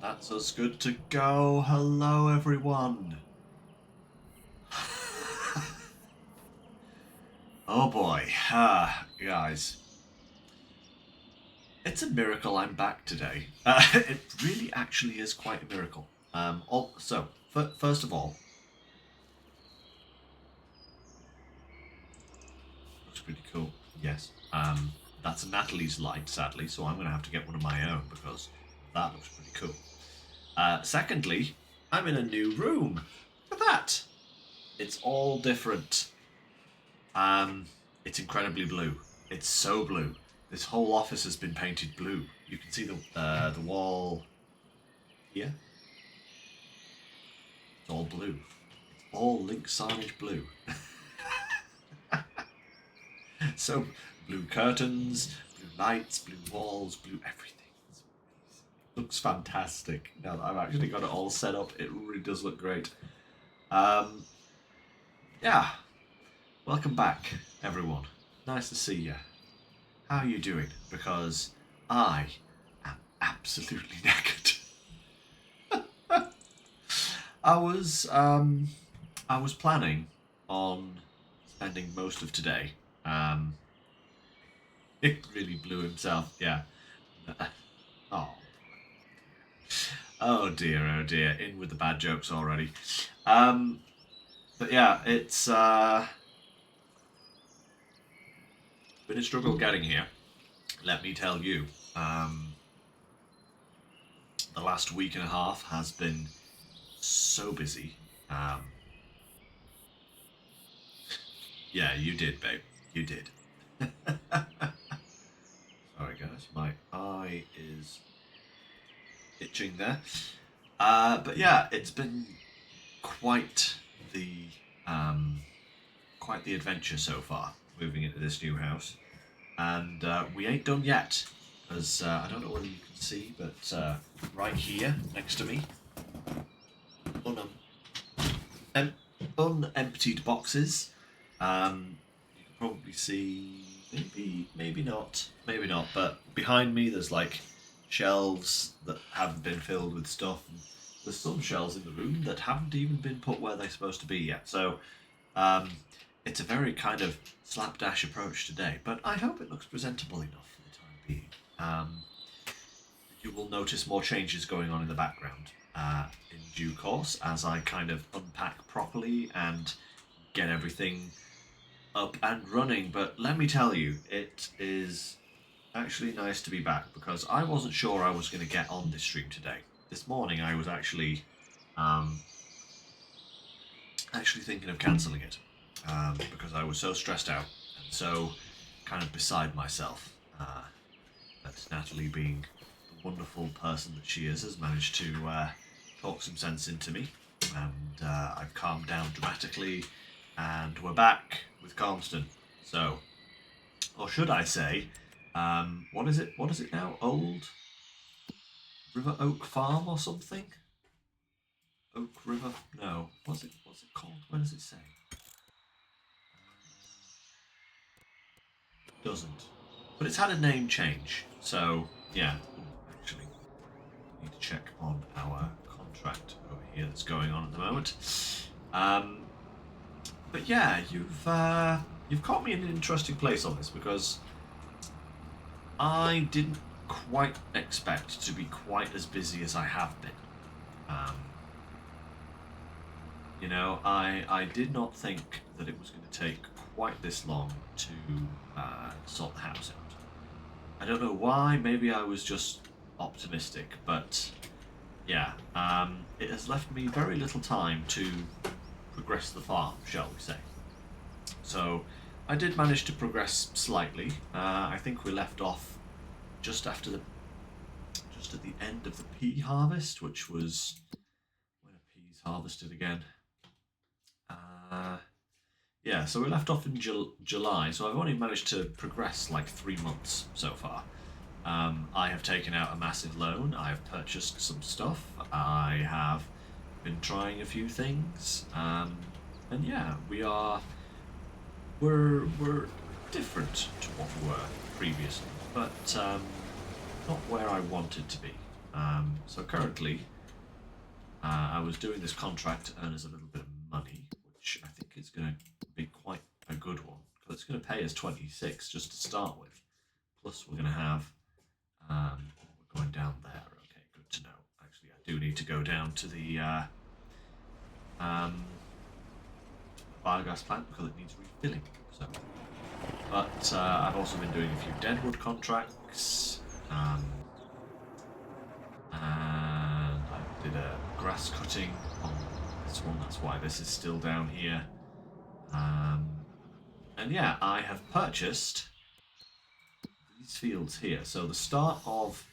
That's us good to go. Hello, everyone. Oh boy, guys. It's a miracle I'm back today. It really actually is quite a miracle. First of all, looks pretty cool. Yes. That's Natalie's light, sadly, so I'm going to have to get one of my own because that looks pretty cool. Secondly, I'm in a new room. Look at that. It's all different. It's incredibly blue. It's so blue. This whole office has been painted blue. You can see the wall here. It's all blue. It's all Lynx Silage blue. So blue curtains, blue lights, blue walls, blue everything. It looks fantastic. Now that I've actually got it all set up, it really does look great. Yeah. Welcome back, everyone. Nice to see you. How are you doing? Because I am absolutely knackered. I was planning on spending most of today. It really blew himself. Yeah. Oh. Oh dear. Oh dear. In with the bad jokes already. But yeah, it's been a struggle getting here. Let me tell you. The last week and a half has been so busy. Yeah, you did, babe. You did. Sorry, guys. My eye is itching there. But yeah, it's been quite the quite the adventure so far, moving into this new house. And we ain't done yet, because I don't know whether you can see, but right here next to me, unemptied boxes. You can probably see, maybe not, but behind me there's like shelves that haven't been filled with stuff. And there's some shelves in the room that haven't even been put where they're supposed to be yet. So it's a very kind of slapdash approach today, but I hope it looks presentable enough for the time being. You will notice more changes going on in the background in due course as I kind of unpack properly and get everything up and running. But let me tell you, it is actually nice to be back because I wasn't sure I was going to get on this stream today. This morning I was actually thinking of cancelling it because I was so stressed out and so kind of beside myself. That Natalie, being the wonderful person that she is, has managed to talk some sense into me, and I've calmed down dramatically, and we're back with Calmsden. So, or should I say, what is it? What is it now? Old River Oak Farm or something? Oak River? No. What's it called? Where does it say? Doesn't. But it's had a name change. So yeah. Actually, need to check on our contract over here that's going on at the moment. But yeah, you've caught me in an interesting place on this because I didn't quite expect to be quite as busy as I have been. I did not think that it was going to take quite this long to sort the house out. I don't know why, maybe I was just optimistic, but yeah, it has left me very little time to progress the farm, shall we say. So I did manage to progress slightly. I think we left off just at the end of the pea harvest, which was when are peas harvested again? Yeah, so we left off in July, so I've only managed to progress like 3 months so far. I have taken out a massive loan. I have purchased some stuff. I have been trying a few things, and yeah, we're different to what we were previously, but not where I wanted to be. So currently, I was doing this contract to earn us a little bit of money, which I think is going to be quite a good one, because it's going to pay us 26 just to start with. Plus, we're going to have. We're going down there. Okay, good to know. Actually, I do need to go down to the biogas plant because it needs refilling. So, but I've also been doing a few deadwood contracts. And I did a grass cutting on this one. That's why this is still down here. And yeah, I have purchased these fields here. So the start of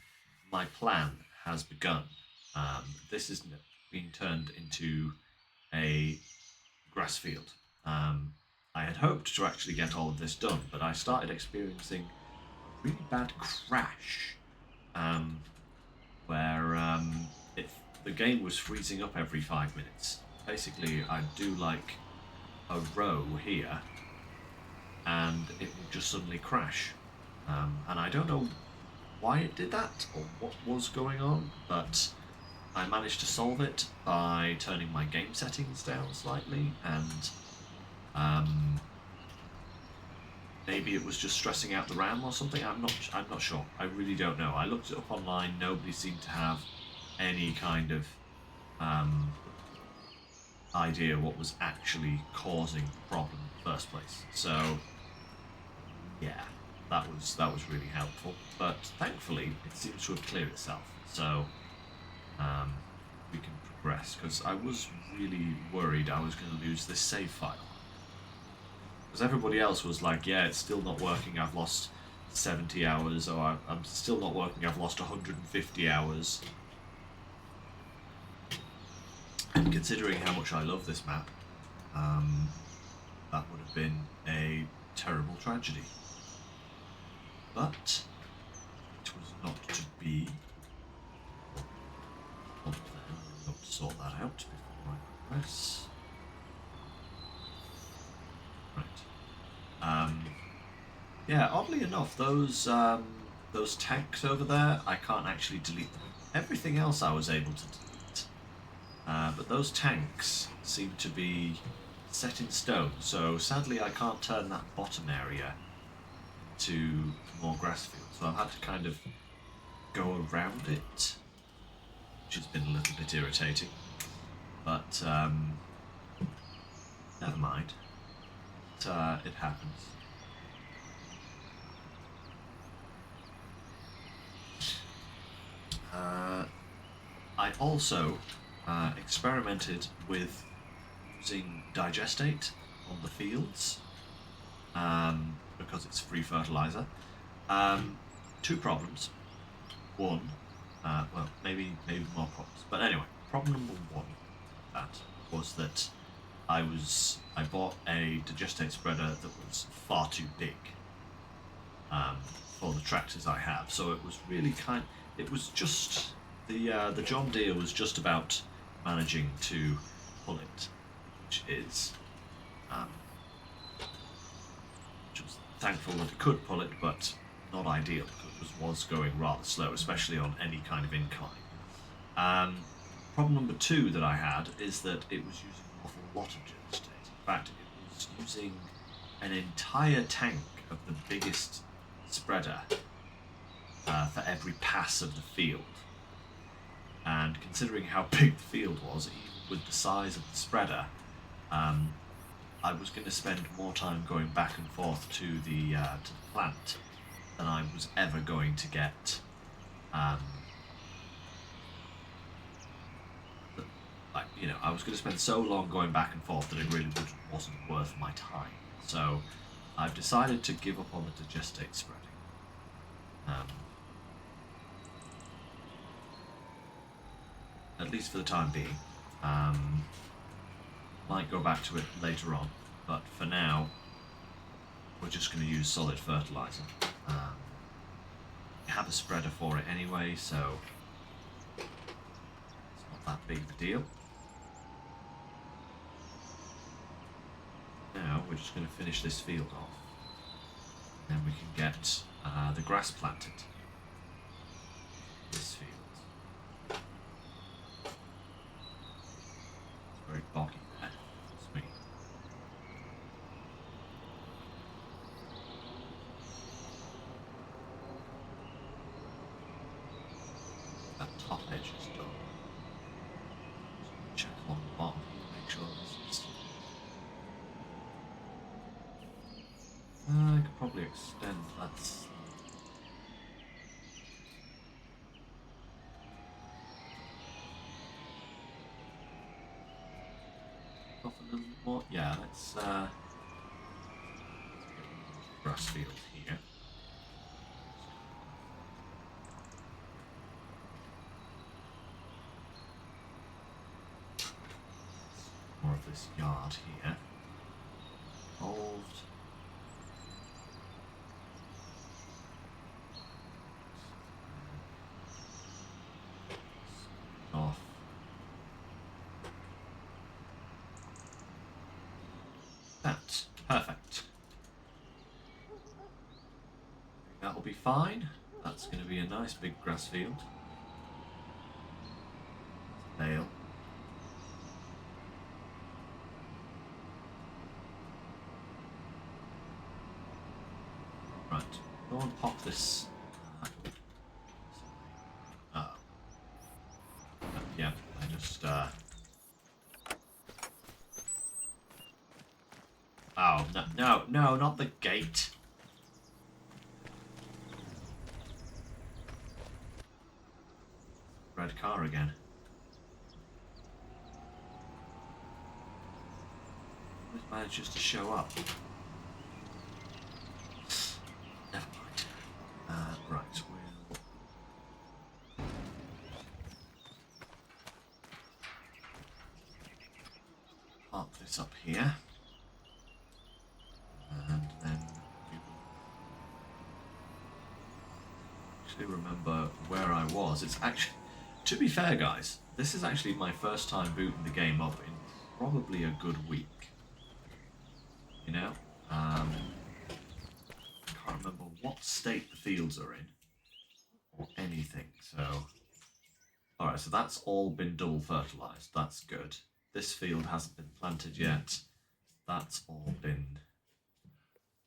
my plan has begun. This is being turned into a grass field. I had hoped to actually get all of this done, but I started experiencing a really bad crash where the game was freezing up every 5 minutes. Basically, I'd do like a row here, and it would just suddenly crash. And I don't know why it did that or what was going on, but I managed to solve it by turning my game settings down slightly, and maybe it was just stressing out the RAM or something. I'm not sure. I really don't know. I looked it up online. Nobody seemed to have any kind of idea what was actually causing the problem in the first place. So yeah, that was really helpful. But thankfully, it seems to have cleared itself. So we can progress, because I was really worried I was going to lose this save file. Because everybody else was like, yeah, it's still not working, I've lost 70 hours, or I'm still not working, I've lost 150 hours. And considering how much I love this map, that would have been a terrible tragedy. But it was not to be. I've got to sort that out before I progress. Right. Yeah, oddly enough, those tanks over there, I can't actually delete them. Everything else I was able to delete. But those tanks seem to be set in stone, so sadly I can't turn that bottom area to more grass field. So I've had to kind of go around it, which has been a little bit irritating. But never mind. It happens. I also experimented with using digestate on the fields because it's free fertilizer. Two problems. One, well, maybe more problems. But anyway, problem number one that was that I bought a digestate spreader that was far too big for the tractors I have. So it was really it was just the John Deere was just about managing to pull it, which is which was thankful that it could pull it, but not ideal because it was going rather slow, especially on any kind of incline. Problem number two that I had is that it was using an awful lot of digestate. In fact, it was using an entire tank of the biggest spreader for every pass of the field. And considering how big the field was, even with the size of the spreader, I was going to spend more time going back and forth to the plant than I was ever going to get. I was going to spend so long going back and forth that it really wasn't worth my time. So I've decided to give up on the digestate spreading. At least for the time being. Might go back to it later on, but for now, we're just going to use solid fertilizer. We have a spreader for it anyway, so it's not that big of a deal. Now we're just going to finish this field off, and then we can get the grass planted. This field. boggy there. Sweet. That top edge is done. Check along the bottom here, make sure this is. I could probably extend that. Off a little bit more. Yeah, let's get a grass field here. More of this yard here. Involved. Off. That. Perfect. That'll be fine. That's going to be a nice big grass field. Bale. Right. Go and pop this. Yeah, I just. Oh, no, no, no, not the gate. Red car again. This managed just to show up. Never mind. Right, we'll park this up here. And then we will actually remember where I was. It's actually, to be fair, guys, this is actually my first time booting the game up in probably a good week. You know, I can't remember what state the fields are in or anything. So, all right, so that's all been double fertilized. That's good. This field hasn't been planted yet. That's all been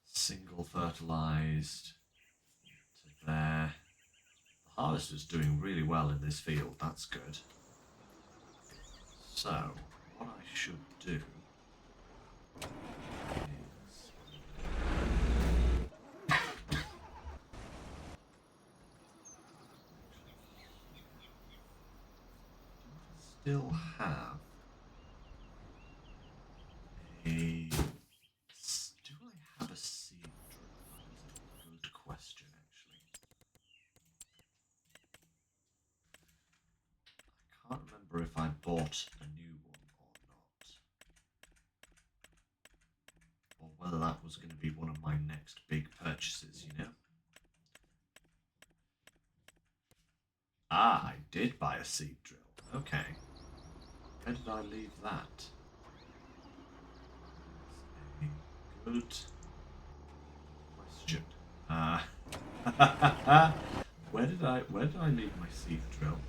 single fertilized to there. The harvester's doing really well in this field. That's good. So, what I should do is still have a. Do I have a seed drill? That is a good question, actually. I can't remember if I bought a new one or not, or whether that was going to be one of my next big purchases. You know. Ah, I did buy a seed drill. Okay. Where did I leave that? Good question. Where did I leave my seed drill?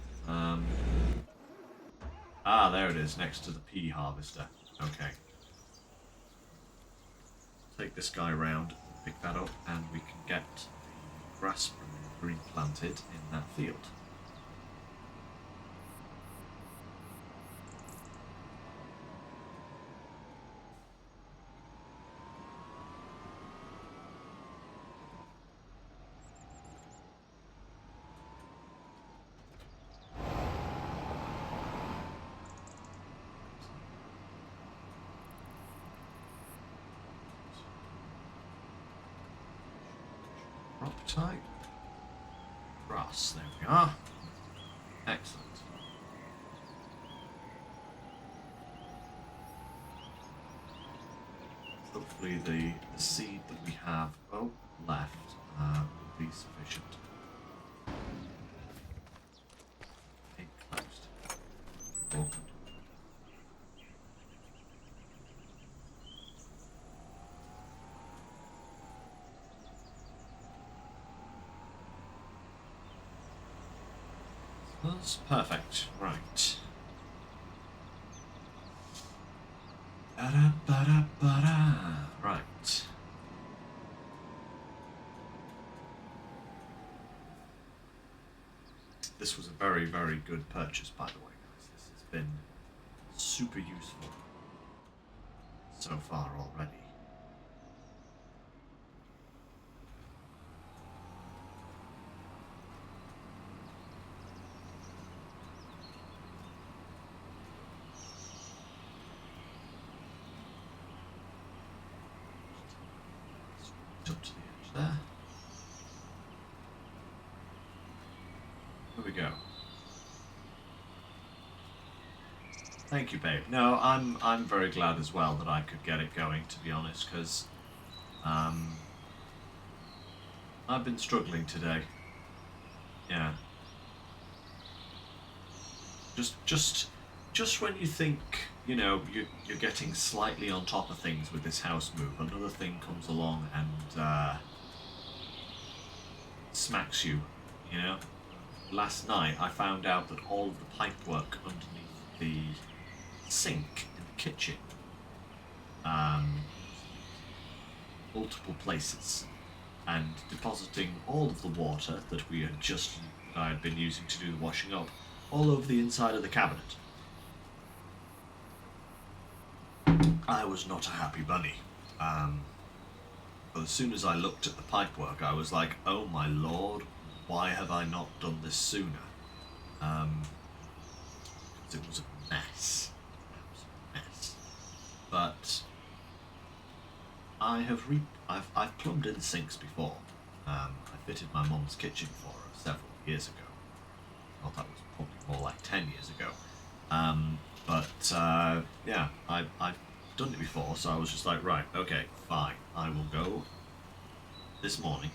There it is, next to the pea harvester. Okay. Take this guy round, pick that up, and we can get the grass replanted in that field. Crop type. Grass, there we are. Excellent. Hopefully the seed that we have left will be sufficient. Gate closed. Opened. That's perfect. Right. Ba-da-ba-da-ba-da. Right. This was a very, very good purchase, by the way, guys. This has been super useful so far already. Up to the edge there. Here we go. Thank you, babe. No, I'm very glad as well that I could get it going, to be honest, because I've been struggling today. Yeah. Just when you think, you know, you're getting slightly on top of things with this house move, another thing comes along and smacks you, you know? Last night I found out that all of the pipework underneath the sink in the kitchen, multiple places, and depositing all of the water that I had been using to do the washing up all over the inside of the cabinet. I was not a happy bunny. But as soon as I looked at the pipework, I was like, oh my lord, why have I not done this sooner? Because it was a mess. Absolute mess. But I've plumbed in sinks before. I fitted my mum's kitchen for her several years ago. Well, that was probably more like 10 years ago. Yeah, I've done it before, so I was just like, right, okay, fine. I will go this morning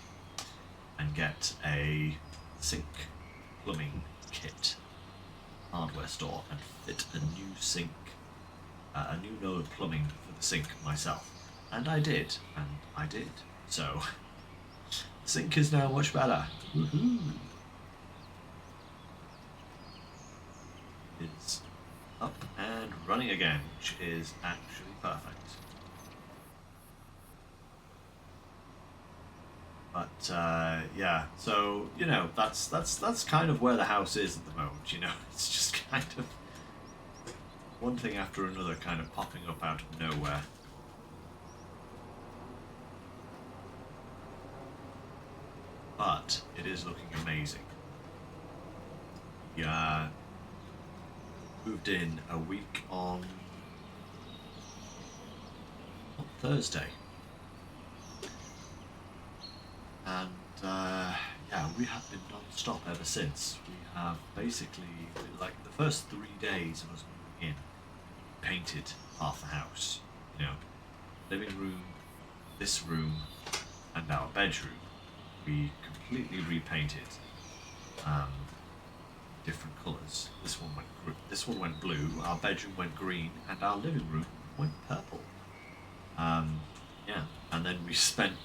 and get a sink plumbing kit hardware store and fit a new sink, a new node of plumbing for the sink myself. And I did. So, the sink is now much better. Woohoo! It's up and running again, which is actually perfect. But yeah, so you know that's kind of where the house is at the moment. You know, it's just kind of one thing after another, kind of popping up out of nowhere. But it is looking amazing. Yeah. Moved in a week on Thursday, and yeah, we have been non-stop ever since. We have basically, like, the first 3 days of us moving in, painted half the house. You know, living room, this room, and our bedroom. We completely repainted. Different colours. This one went blue. Our bedroom went green, and our living room went purple. Yeah, and then we spent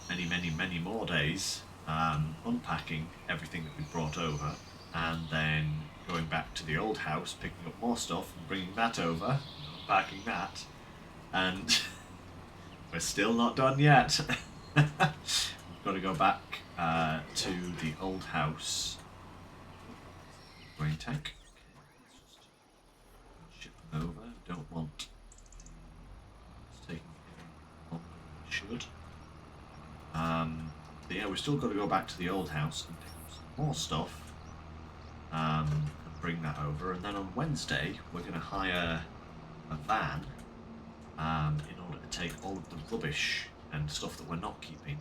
many more days unpacking everything that we brought over, and then going back to the old house, picking up more stuff and bringing that over, unpacking that, and we're still not done yet. We've got to go back to the old house. Grain tank. Okay, let's just ship them over. Don't want it's taking any longer than it should. But yeah, we've still got to go back to the old house and pick up some more stuff and bring that over. And then on Wednesday, we're going to hire a van in order to take all of the rubbish and stuff that we're not keeping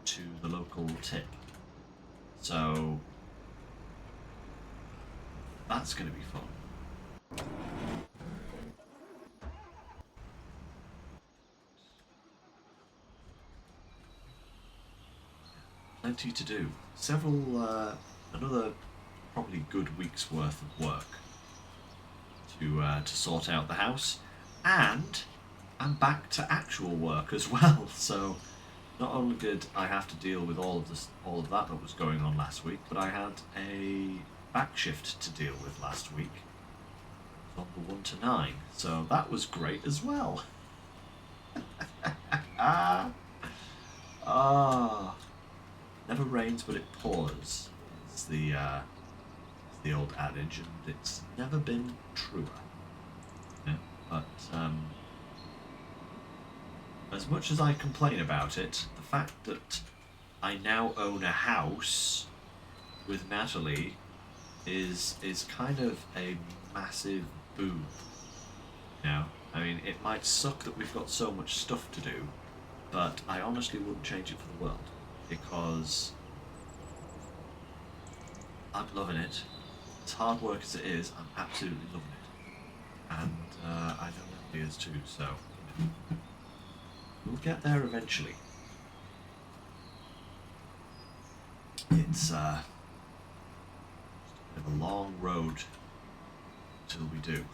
to the local tip. So that's going to be fun. Plenty to do. Another probably good week's worth of work to sort out the house, and I'm back to actual work as well. So not only did I have to deal with all of that was going on last week, but I had a back shift to deal with last week. on the 1 to 9, so that was great as well. Ah, never rains but it pours is the old adage, and it's never been truer. Yeah, but as much as I complain about it, the fact that I now own a house with Natalie is kind of a massive boom. You know, I mean, it might suck that we've got so much stuff to do, but I honestly wouldn't change it for the world, because I'm loving it. As hard work as it is, I'm absolutely loving it, and I know Natalie is too. So we'll get there eventually. It's a bit of a long road till we do.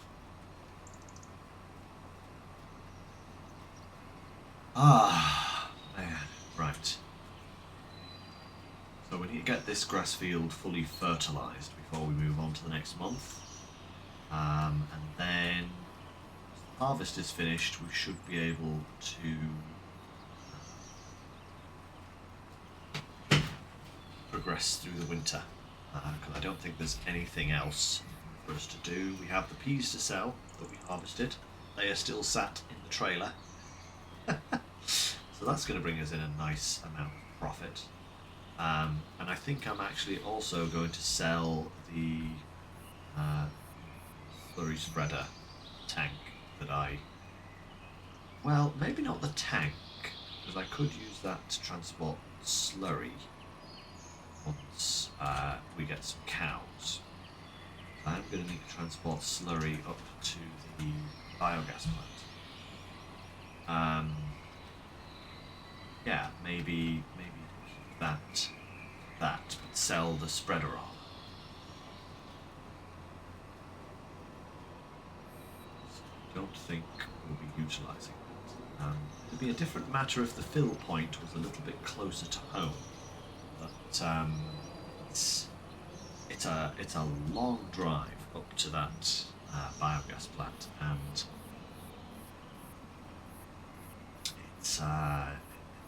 Ah, man, right. So we need to get this grass field fully fertilised before we move on to the next month. And then, once the harvest is finished, we should be able to progress through the winter. Because I don't think there's anything else for us to do. We have the peas to sell that we harvested. They are still sat in the trailer. So that's going to bring us in a nice amount of profit. And I think I'm actually also going to sell the slurry spreader tank that well, maybe not the tank, because I could use that to transport slurry once we get some cows. So I'm going to need to transport slurry up to the biogas plant. Yeah, maybe keep that, but sell the spreader on. So I don't think we'll be utilising it. It'd be a different matter if the fill point was a little bit closer to home, but it's a long drive up to that biogas plant, and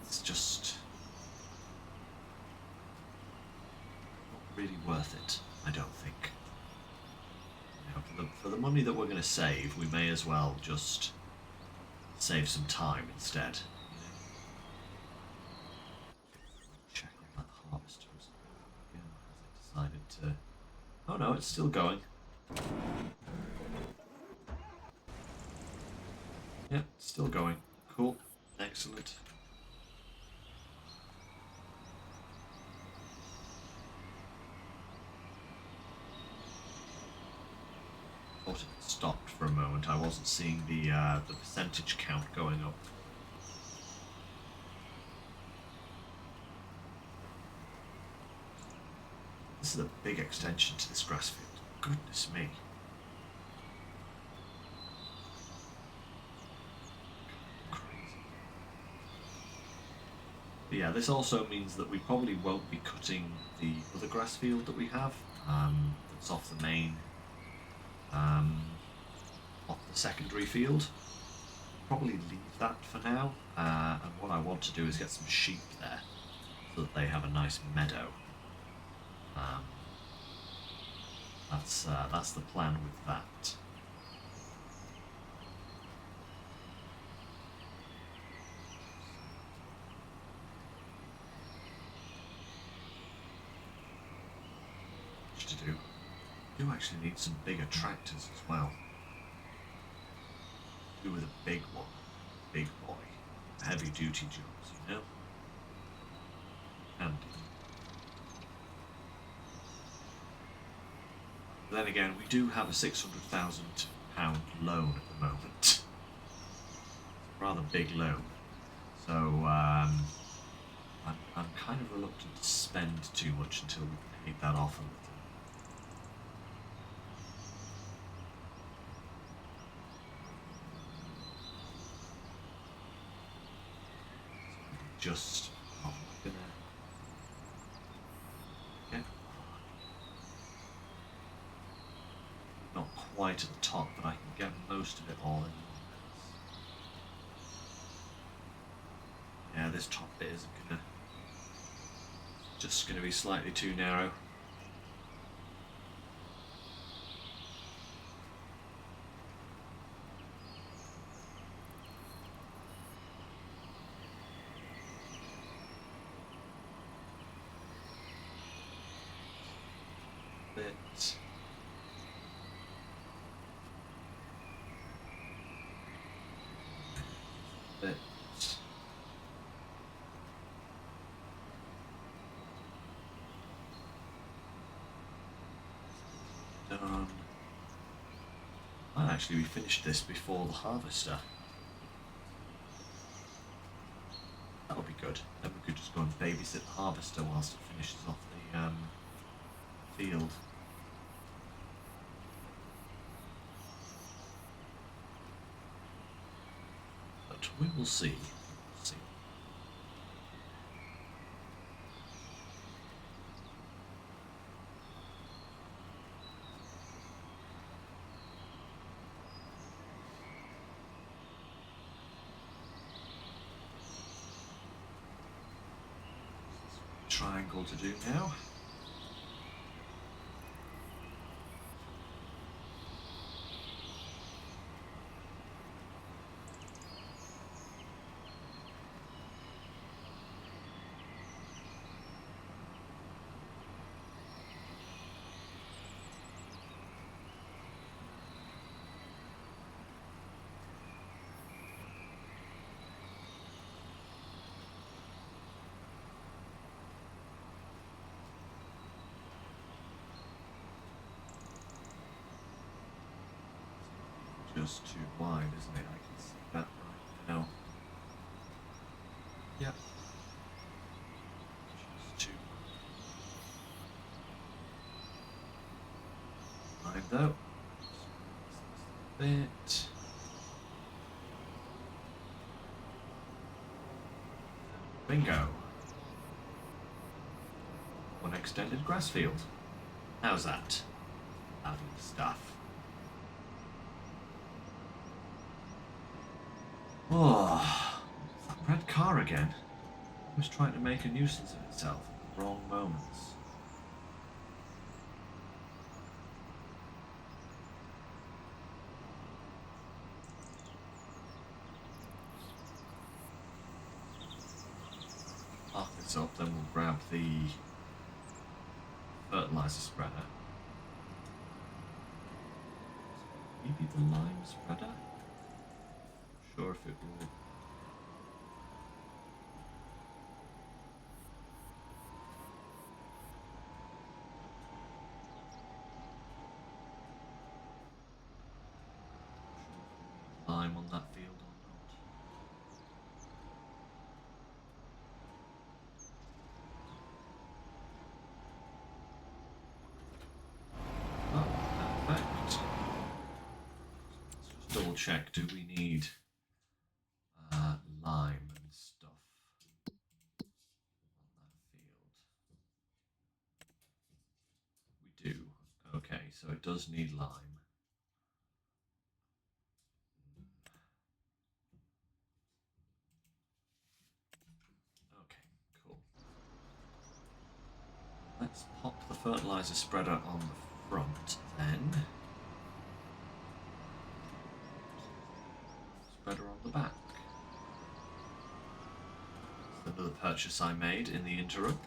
it's just not really worth it, I don't think. You know, for the money that we're going to save, we may as well just save some time instead. Check on that harvester again, because I decided to. Oh no, it's still going. Yep, still going. Cool. Excellent. Thought it stopped for a moment. I wasn't seeing the percentage count going up. This is a big extension to this grass field. Goodness me. But yeah, this also means that we probably won't be cutting the other grass field that we have. That's off the main, off the secondary field. Probably leave that for now. And what I want to do is get some sheep there, so that they have a nice meadow. That's the plan with that. To do. We do actually need some bigger tractors as well. Do with a big one, big boy, heavy duty jobs, you know. Handy. Then again, we do have a £600,000 loan at the moment. Rather big loan. So I'm kind of reluctant to spend too much until we paid that off a little. Just I'm gonna get not quite at the top, but I can get most of it all in. Yeah, this top bit isn't gonna... just gonna be slightly too narrow. Bit. Bit. Done. Well, actually, we finished this before the harvester. That'll be good. Then we could just go and babysit the harvester whilst it finishes off the field. But we will see. We'll see. Triangle to do now. Just too wide, isn't it? I can see that right now. Yep. Just too wide though. Bit. Bingo. One extended grass field. How's that? Lovely stuff. Oh, that red car again. It was trying to make a nuisance of itself at the wrong moments. Park this up, then we'll grab the fertilizer spreader. Maybe the lime spreader? Sure if it will. Lime on that field or not. Oh, perfect. Let's just double check, do we need lime and stuff on that field? We do. Okay, so it does need lime. Okay, cool. Let's pop the fertilizer spreader on the front then. Spreader on the back. That's another purchase I made in the interim.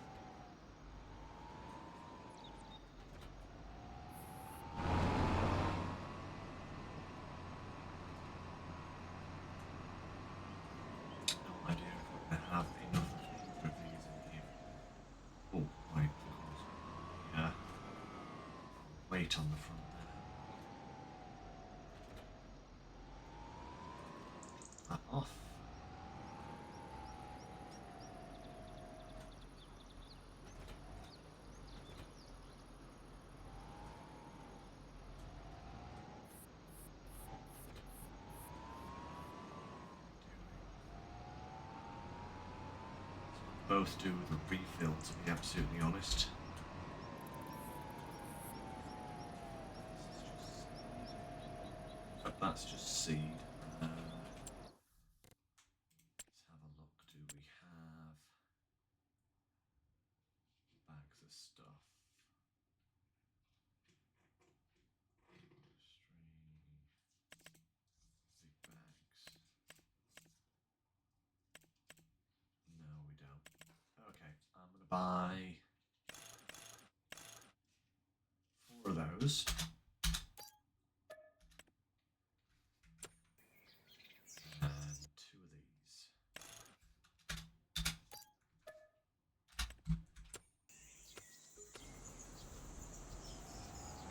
On the front there. That off. Both do the refill, to be absolutely honest. seed. Let's have a look. Do we have bags of stuff? Big bags. No, we don't. Okay, I'm gonna buy 4 of those. And 2 of these.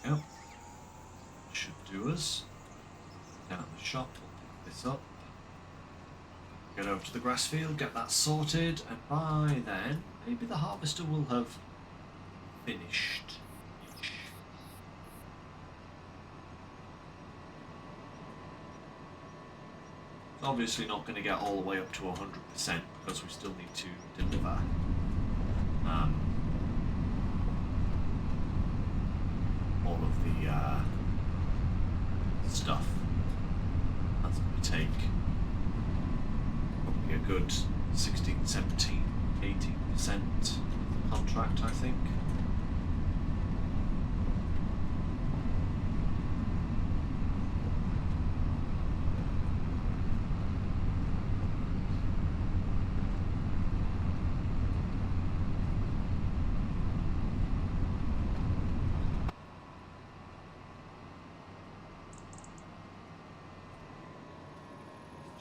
Yep. Should do us. Down at the shop, we'll pick this up. Get over to the grass field, get that sorted, and by then, maybe the harvester will have finished. It's obviously not going to get all the way up to 100% because we still need to deliver all of the stuff. That's going to take probably a good 16, 17, 18% contract, I think.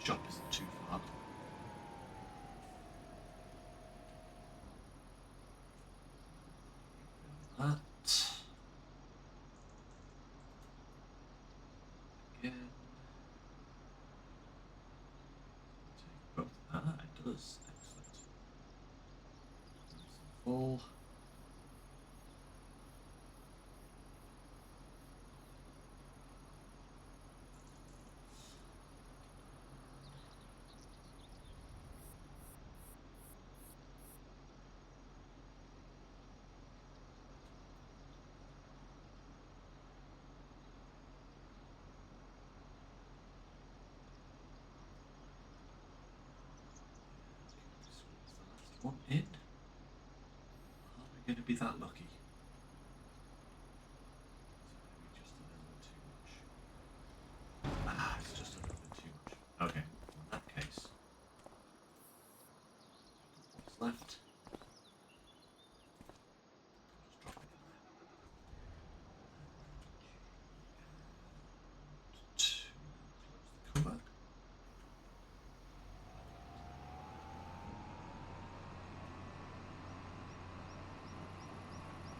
Shop isn't too far. That. Again. Take both. Ah, it does. Excellent. Nice and full. One in. Are we going to be that lucky? Maybe just a little bit too much. Ah, it's just a little bit too much. Okay, in that case, what's left? Just drop it in there. And close the cover.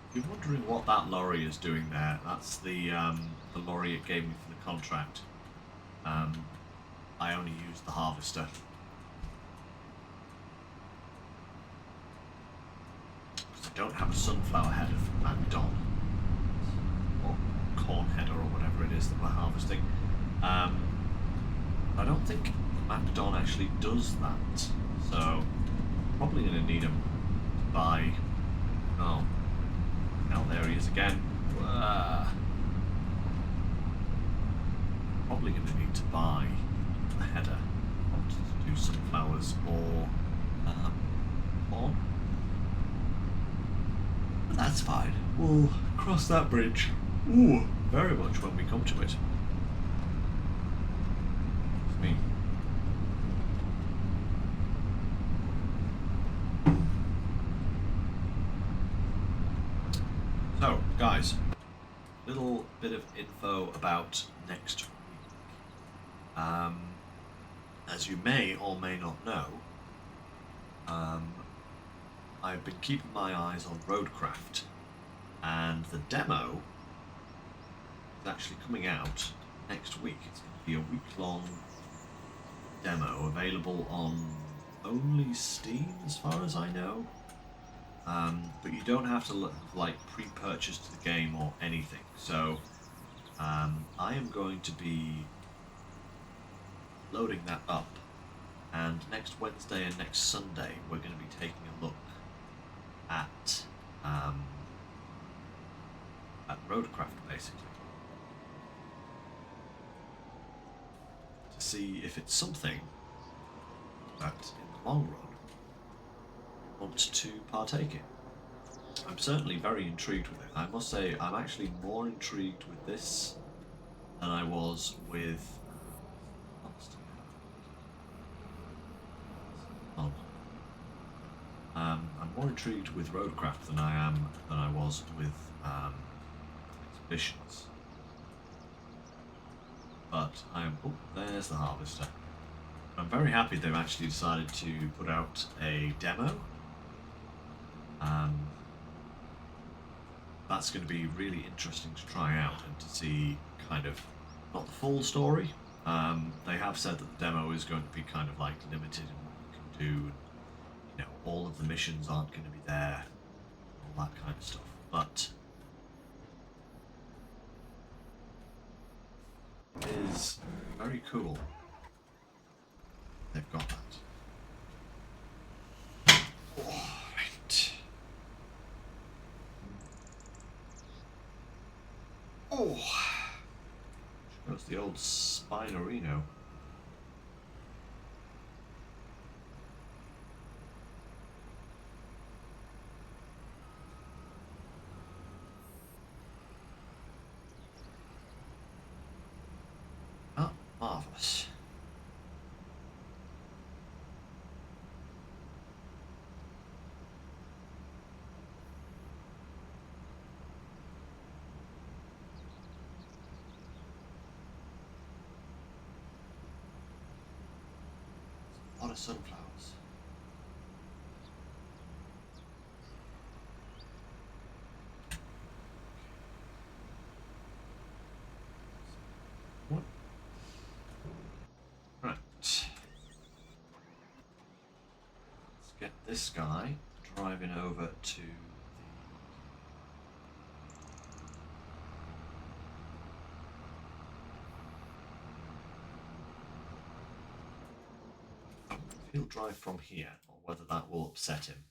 If you're wondering what that lorry is doing there, that's the lorry it gave me for the contract. I only used the harvester. Because I don't have a sunflower header from MacDon. Or corn header or whatever it is that we're harvesting. I don't think MacDon actually does that. So, probably going to need him to buy... Oh. Now there he is again. Probably going to need to buy a header to do sunflowers or corn. But that's fine. We'll cross that bridge. Ooh, very much when we come to it. It's me. So, guys, little bit of info about next week. As you may or may not know, I've been keeping my eyes on Roadcraft, and the demo is actually coming out next week. It's going to be a week-long demo available on only Steam, as far as I know. But you don't have to pre-purchase the game or anything. So I am going to be loading that up, and next Wednesday and next Sunday we're going to be taking a look at Roadcraft, basically. see if it's something that, in the long run, I want to partake in. I'm certainly very intrigued with it. I must say, I'm actually more intrigued with this than I was with... I'm more intrigued with roadcraft than I was with expeditions. But oh, there's the harvester. I'm very happy they've actually decided to put out a demo. That's going to be really interesting to try out and to see kind of, not the full story. They have said that the demo is going to be kind of like limited in what you can do. You know, all of the missions aren't going to be there, all that kind of stuff. But it is very cool. They've got that. Alright. Oh! Shows the old Spinorino. Oh, marvellous. A lot of sunflowers. What? Right. Let's get this guy driving over to he'll drive from here, or whether that will upset him.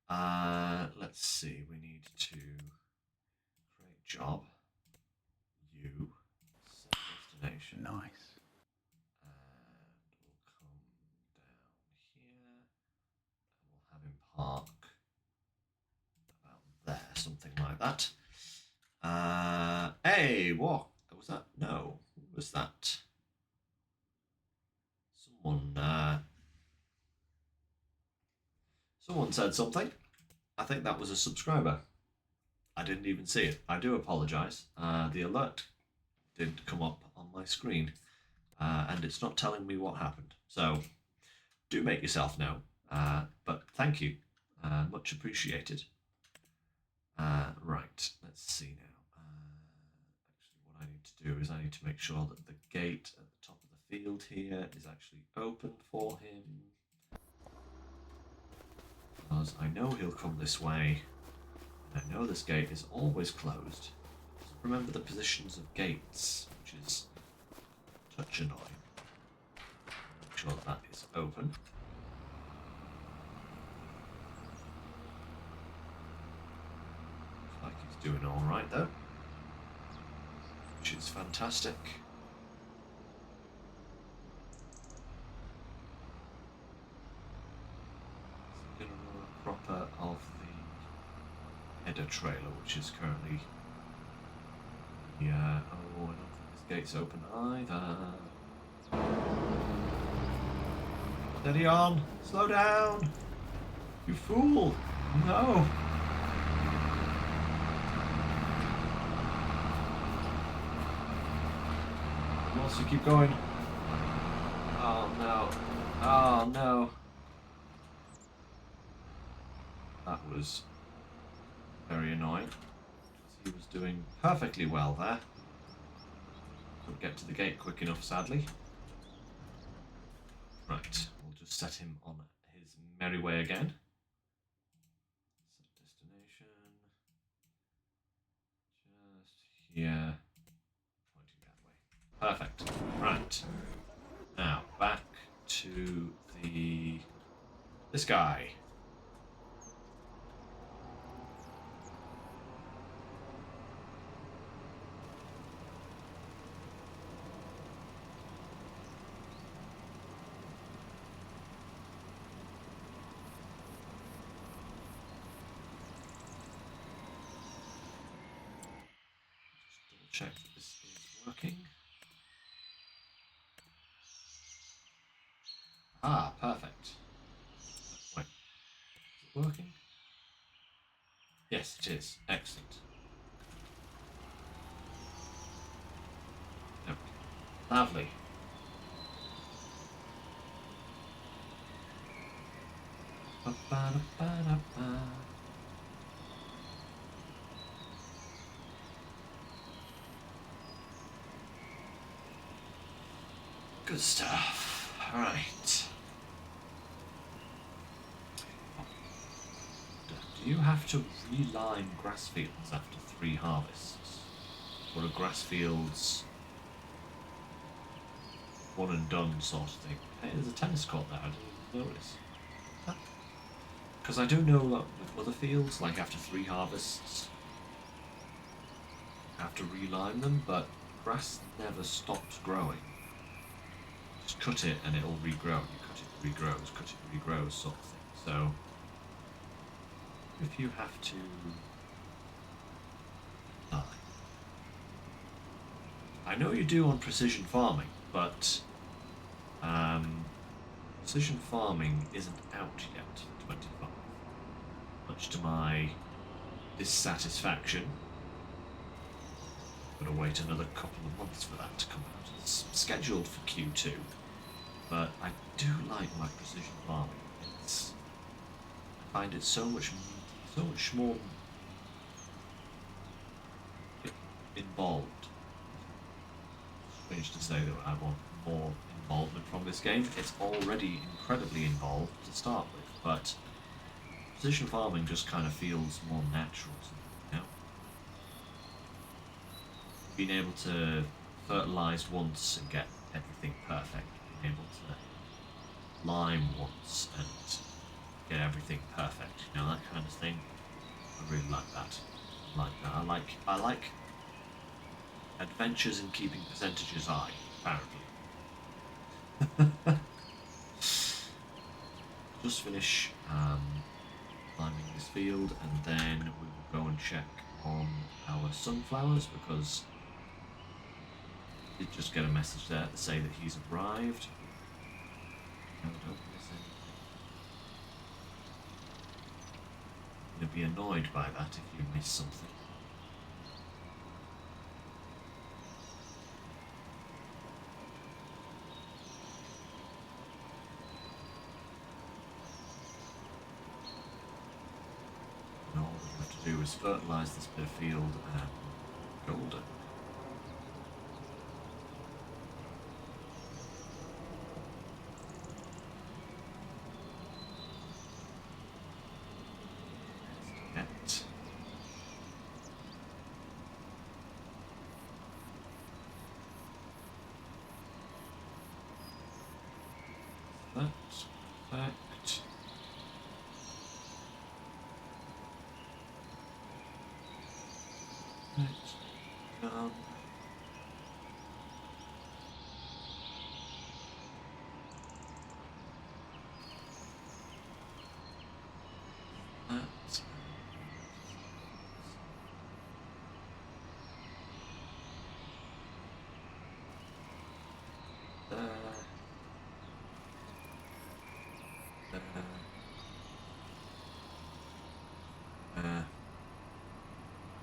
Let's see, we need to create job, you, set destination. Nice. And we'll come down here, and we'll have him park about there, something like that. Hey, what was that? No, what was that? Someone said something. I think that was a subscriber. I didn't even see it. I do apologise. The alert did come up on my screen, and it's not telling me what happened. So do make yourself know. But thank you. Much appreciated. Right, let's see now. Actually, what I need to do is I need to make sure that the gate at the top of the field here is actually open for him. Because I know he'll come this way, and I know this gate is always closed. Remember the positions of gates, which is a touch annoying. Make sure that is open. Looks like he's doing alright though, which is fantastic. Proper of the header trailer, which is currently I don't think this gate's open either. Steady on, slow down, you fool! No. Once you keep going. Oh no! Oh no! That was very annoying, because he was doing perfectly well there. Couldn't get to the gate quick enough, sadly. Right, we'll just set him on his merry way again. Set destination. Just here. Pointing that way. Perfect. Right. Now, back to this guy. check that this is working. Ah, perfect. Wait, is it working? Yes, it is. Excellent. Okay. Lovely. Ba-ba-da-ba-da-ba. Good stuff. Alright. Do you have to reline grass fields after 3 harvests? Or are grass fields one and done sort of thing? Hey, there's a tennis court there, I didn't notice. Because I do know that with other fields, like after 3 harvests, you have to reline them, but grass never stops growing. Just cut it and it'll regrow. You cut it, it regrows, cut it, it regrows sort of thing. So, if you have to line. I know you do on precision farming, but precision farming isn't out yet for 25, much to my dissatisfaction. I'm going to wait another couple of months for that to come out. It's scheduled for Q2, but I do like my precision farming. I find it so much more involved. Strange to say that I want more involvement from this game. It's already incredibly involved to start with, but precision farming just kind of feels more natural to me, you know? Being able to fertilise once and get everything perfect, being able to lime once and get everything perfect, you know, that kind of thing. I really like that. I like adventures in keeping percentages high, apparently. Just finish climbing this field and then we will go and check on our sunflowers because I did just get a message there to say that he's arrived. No, don't miss anything. You'll be annoyed by that if you miss something. And all that we have to do is fertilise this bit of field and golden. That's perfect. Right. Done. That's there. A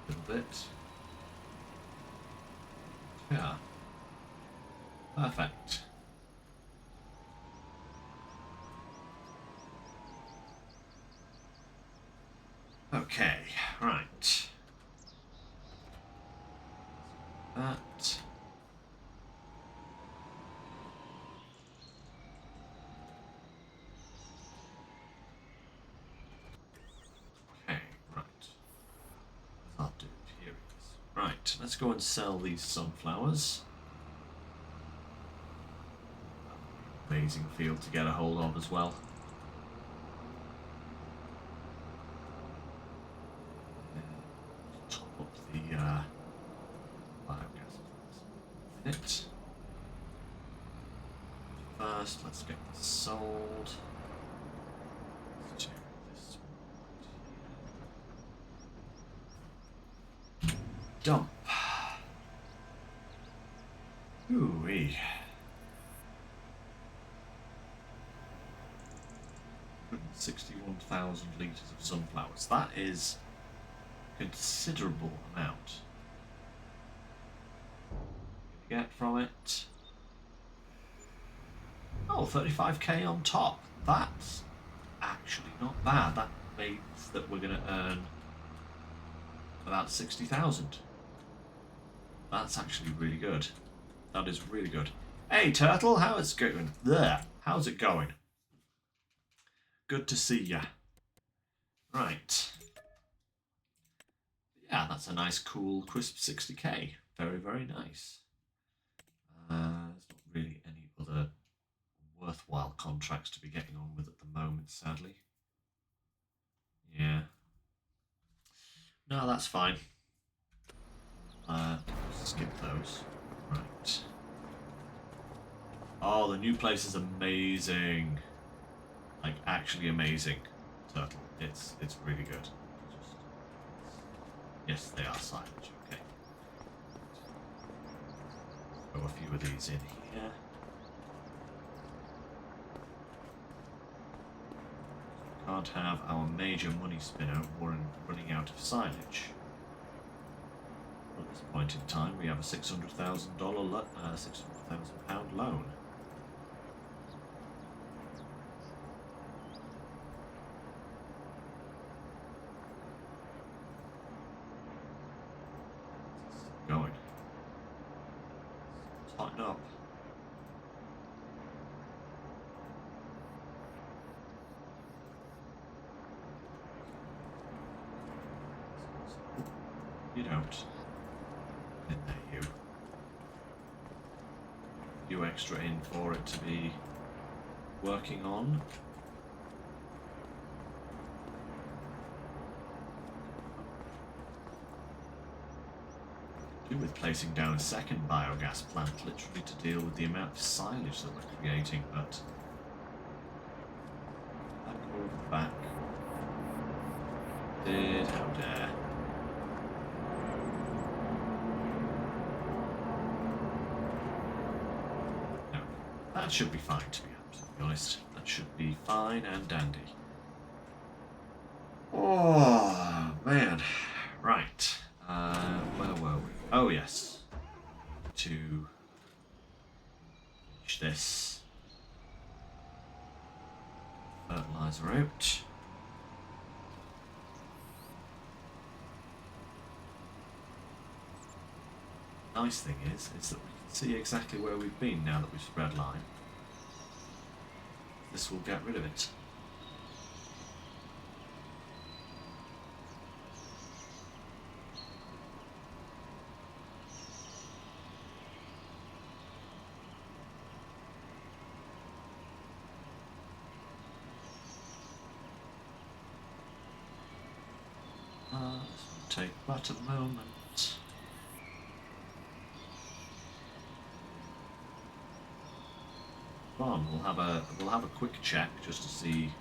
little bit. Yeah. Perfect. Okay, right. That. Okay, right. I'll do it. Here it is. Right, let's go and sell these sunflowers. Amazing field to get a hold of as well. Top up the biogas in a minute. First, let's get this sold. Let's do this one. Dump. Ooh-wee. 61,000 litres of sunflowers. That is a considerable amount. What are you going to get from it? Oh, 35k on top. That's actually not bad. That means that we're going to earn about 60,000. That's actually really good. That is really good. Hey, Turtle, how's it going? There. How's it going? Good to see ya. Right. Yeah, that's a nice, cool, crisp 60k. Very, very nice. There's not really any other worthwhile contracts to be getting on with at the moment, sadly. Yeah. No, that's fine. Skip those. Right. Oh, the new place is amazing. Like, actually amazing, Turtle. It's really good. Yes, they are silage. Okay. Throw a few of these in here. Can't have our major money spinner running out of silage. At this point in time, we have a £600,000 £600,000 loan. Going. Tighten up. You don't. In there, you. You extra in for it to be working on. Do with placing down a second biogas plant, literally to deal with the amount of silage that we're creating, but back over the back. How dare. No, that should be fine, to be absolutely honest. That should be fine and dandy. Oh, man. Right. Where were we? Oh, yes. To finish this fertilizer out. Nice thing is that we can see exactly where we've been now that we've spread lime. This will get rid of it. This will take but a moment. On, we'll have a quick check just to see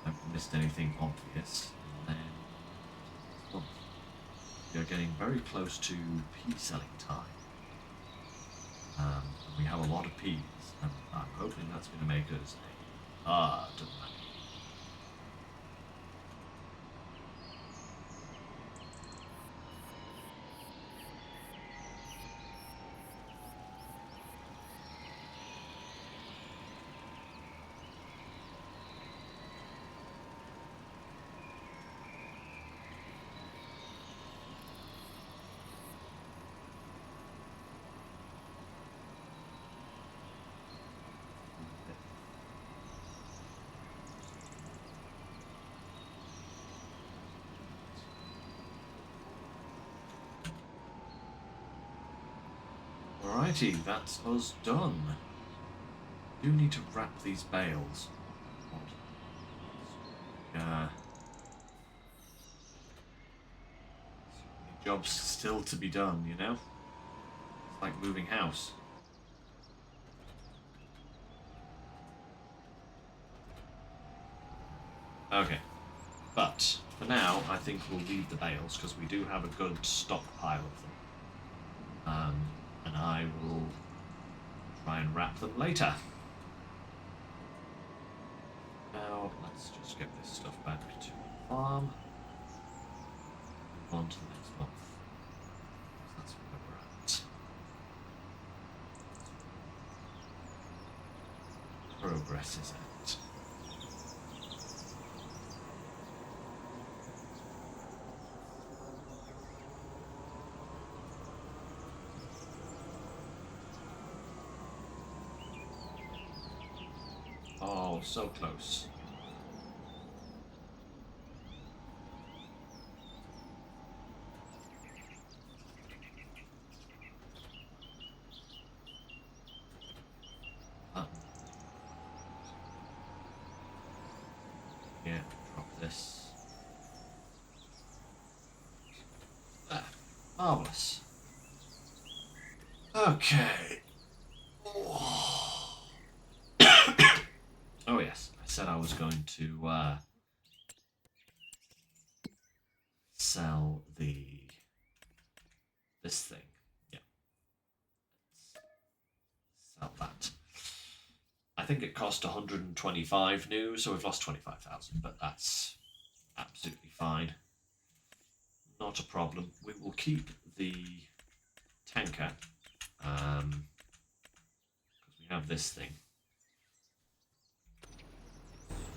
if I've missed anything obvious. And then we are getting very close to pea selling time. And we have a lot of peas, and I'm hoping that's going to make us a lot of money. Alrighty, that's us done. Do need to wrap these bales. Jobs still to be done, you know? It's like moving house. Okay. But, for now, I think we'll leave the bales, because we do have a good stockpile of them. And I will try and wrap them later. Now, let's just get this stuff back to the farm. Move on to the next month. That's where we're at. Progress is at. Oh, so close. Yeah, drop this. There. Marvellous. Okay. Oh yes, I said I was going to sell this thing. Yeah. Let's sell that. I think it cost 125 new, so we've lost 25,000, but that's absolutely fine. Not a problem. We will keep the tanker, because we have this thing.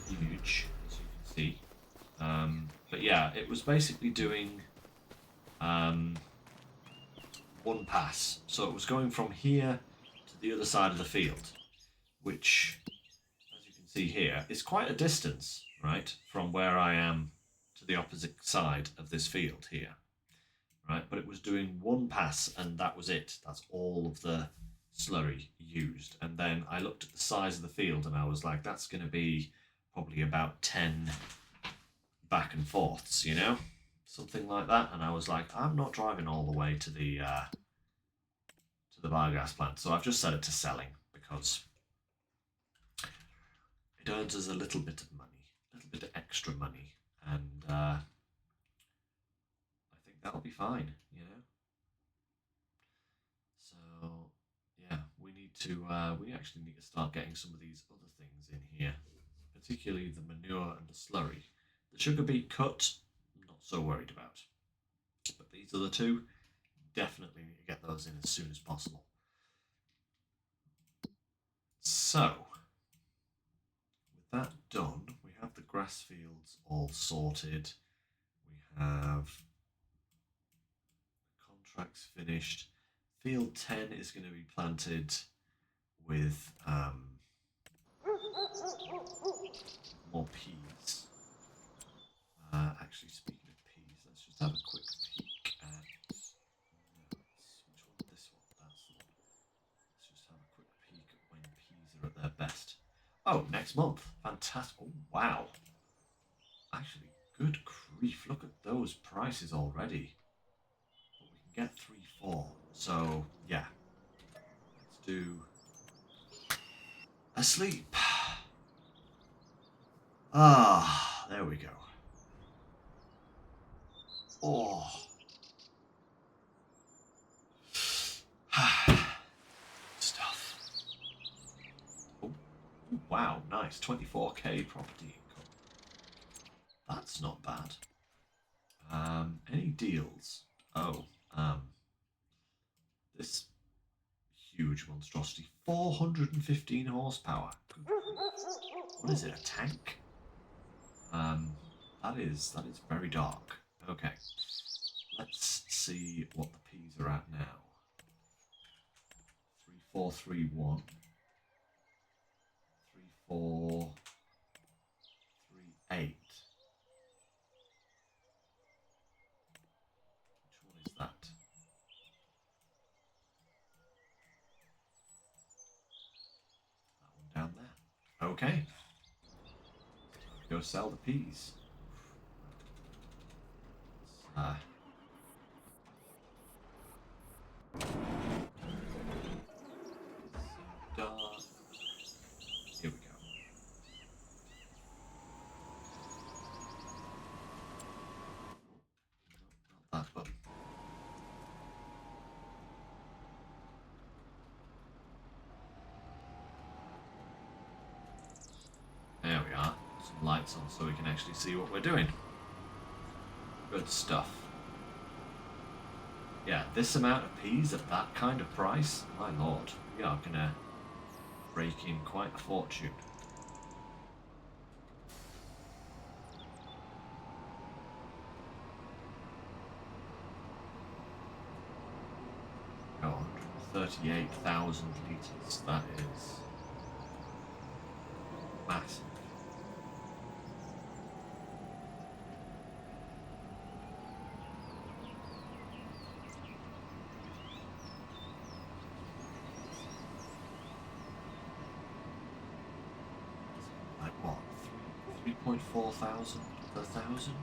Huge, as you can see. But yeah, it was basically doing one pass. So it was going from here to the other side of the field, which, as you can see here, is quite a distance, right, from where I am to the opposite side of this field here, right? But it was doing one pass, and that was it. That's all of the slurry used. And then I looked at the size of the field, and I was like, that's going to be probably about 10 back and forths, you know? Something like that. And I was like, I'm not driving all the way to the biogas plant. So I've just set it to selling, because it earns us a little bit of money, a little bit of extra money, and I think that'll be fine, you know. So yeah, we actually need to start getting some of these other things in here, particularly the manure and the slurry. The sugar beet cut, I'm not so worried about, but these other two, definitely need to get those in as soon as possible. So with that done, we have the grass fields all sorted. We have contracts finished. Field 10 is going to be planted with more peas. Actually, speaking of peas, let's just have a quick peek at which one? This one. That's the one. Let's just have a quick peek at when peas are at their best. Oh, next month. Fantastic. Oh, wow. Actually, good grief. Look at those prices already. But we can get 3, 4. So, yeah. Let's do asleep. Ah, there we go. Oh. Stuff. Oh, wow, nice. 24k property income. That's not bad. Any deals? Oh, this huge monstrosity. 415 horsepower. What is it, a tank? That is very dark. Okay. Let's see what the peas are at now. 3431. 3438. Which one is that? That one down there. Okay. Go sell the peas. Dark. Here we go. No, not that button. lights on so we can actually see what we're doing. Good stuff. Yeah, this amount of peas at that kind of price, my lord, we are gonna rake in quite a fortune. Oh, 138,000 litres, that is massive. Like what? 3.4 thousand per thousand?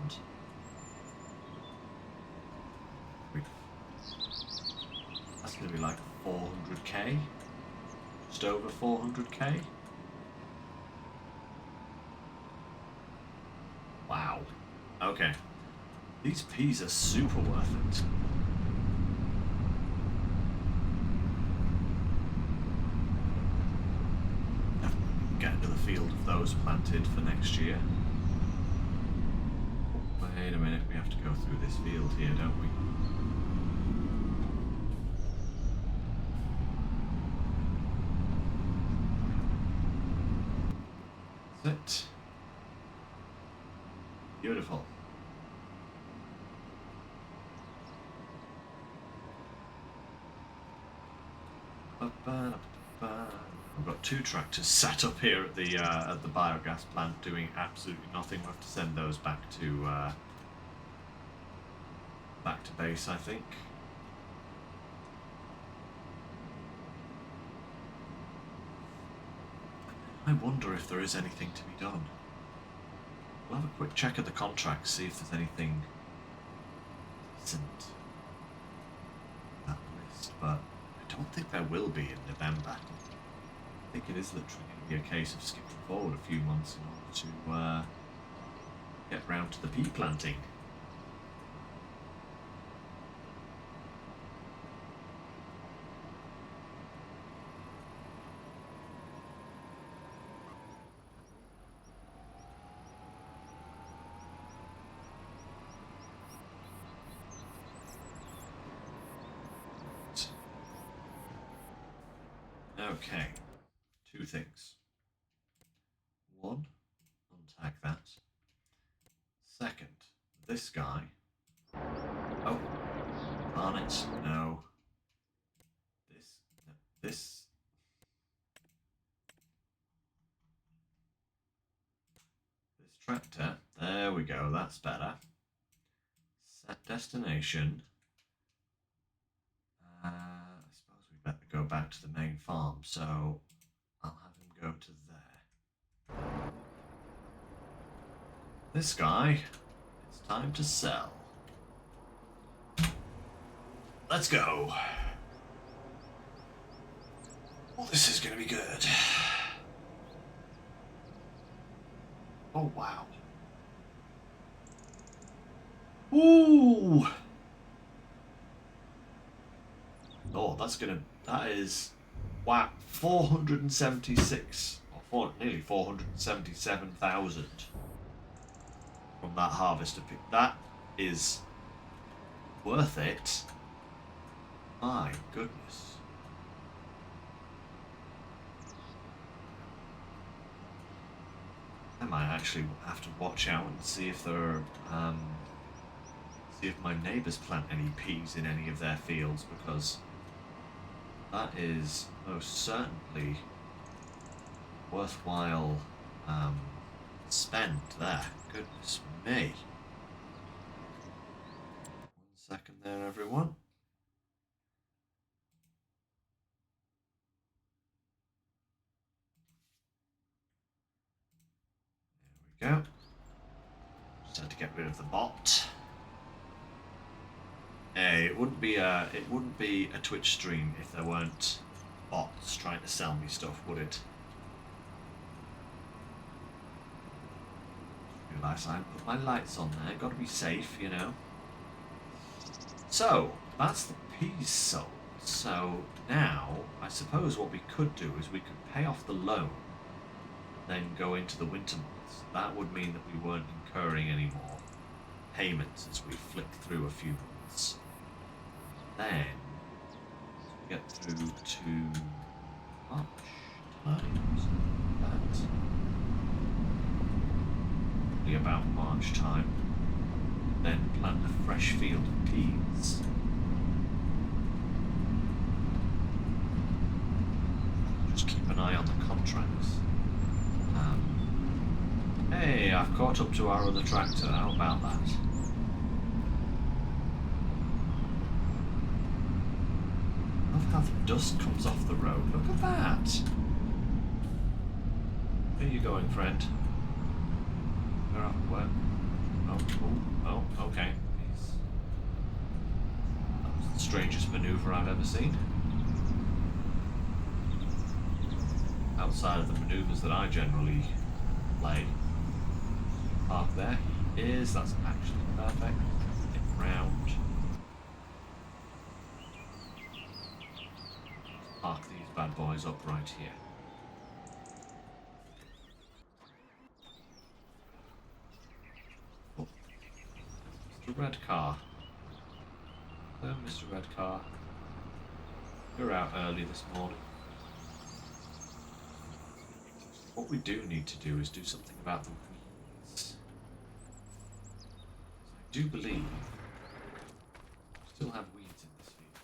That's going to be like 400k? Just over 400k? Wow. Okay. These peas are super worth it. Definitely get into the field of those planted for next year. Wait a minute, we have to go through this field here, don't we? That's it. Beautiful. We've got 2 tractors sat up here at the biogas plant doing absolutely nothing. We'll have to send those back to base, I think. I wonder if there is anything to be done. We'll have a quick check of the contract, see if there's anything decent on that list, but I don't think there will be in November. I think it is literally going to be a case of skipping forward a few months in order to get round to the pea planting. Okay, 2 things. 1, untag that. Second, this guy. Oh, darn it, no. This. This tractor. There we go, that's better. Set destination. I suppose we better go back to the main farm, so I'll have him go to there. This guy, it's time to sell. Let's go. Well, this is going to be good. Oh, wow. Ooh! Oh, that is, wow, 476, or nearly 477,000 from that harvester pick. That is worth it. My goodness. I might actually have to watch out and see if there are, see if my neighbours plant any peas in any of their fields, because that is most certainly worthwhile spend there. Goodness me. 1 second there, everyone. There we go. Just had to get rid of the bot. Hey, it wouldn't be a Twitch stream if there weren't bots trying to sell me stuff, would it? Realise I put my lights on there. Got to be safe, you know. So that's the peas sold. So now I suppose what we could do is we could pay off the loan, then go into the winter months, that would mean that we weren't incurring any more payments as we flick through a few months. Then, as we get through to March time, something like that. Probably about March time. Then plant a fresh field of peas. Just keep an eye on the contracts. Hey, I've caught up to our other tractor. How about that? Love how the dust comes off the road. Look at that. Where are you going, friend? Where? Oh, okay. That was the strangest manoeuvre I've ever seen. Outside of the manoeuvres that I generally play. Park there. That's actually perfect. Get round. Park these bad boys up right here. Oh, Mr. Red Car. Hello, Mr. Red Car. You're out early this morning. What we do need to do is do something about the weeds. I do believe we still have weeds in this field.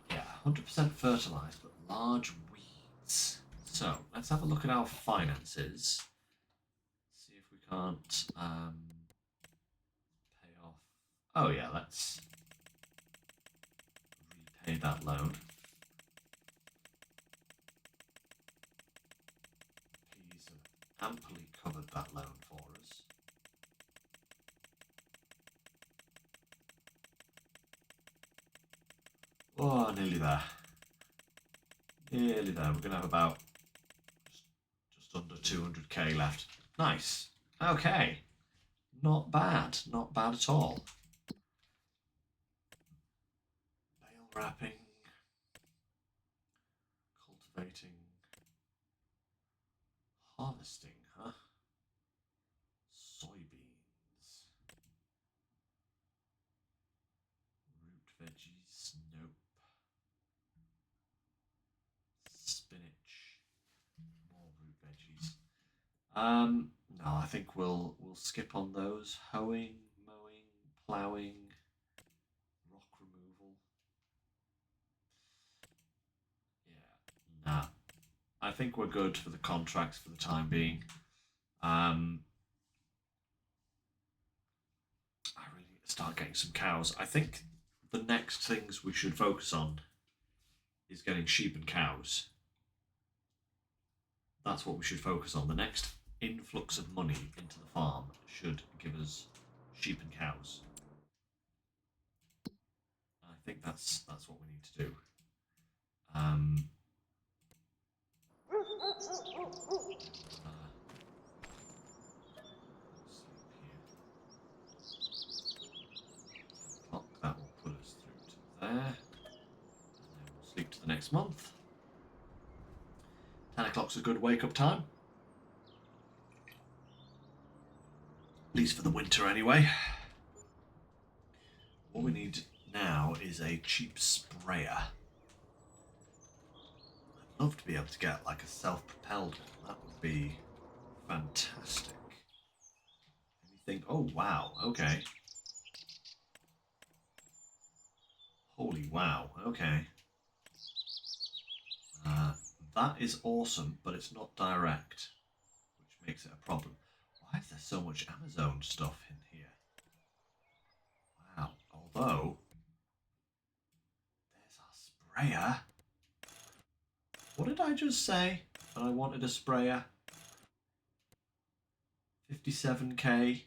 Yeah, 100% fertilised, but large weeds. So, let's have a look at our finances. See if we can't pay off. Oh yeah, let's repay that loan. Peas have amply covered that loan for us. Oh, nearly there. Nearly there. We're going to have about just under 200k left. Nice. Okay. Not bad. Not bad at all. Bale wrapping. Cultivating. Harvesting, huh? Soybeans. Root veggies, nope. Spinach. More root veggies. No, I think we'll skip on those. Hoeing, mowing, ploughing, rock removal. Yeah, nah. I think we're good for the contracts for the time being. I really need to start getting some cows. I think the next things we should focus on is getting sheep and cows. That's what we should focus on. The next influx of money into the farm should give us sheep and cows. I think that's what we need to do. That will put us through to there, and then we'll sleep to the next month. 10 o'clock's a good wake-up time. At least for the winter, anyway. What we need now is a cheap sprayer. I'd love to be able to get like a self-propelled one. That would be fantastic. And you think, oh wow, okay. Holy wow, okay. That is awesome, but it's not direct, which makes it a problem. Why is there so much Amazon stuff in here? Wow, although, there's our sprayer. What did I just say? That I wanted a sprayer? 57k.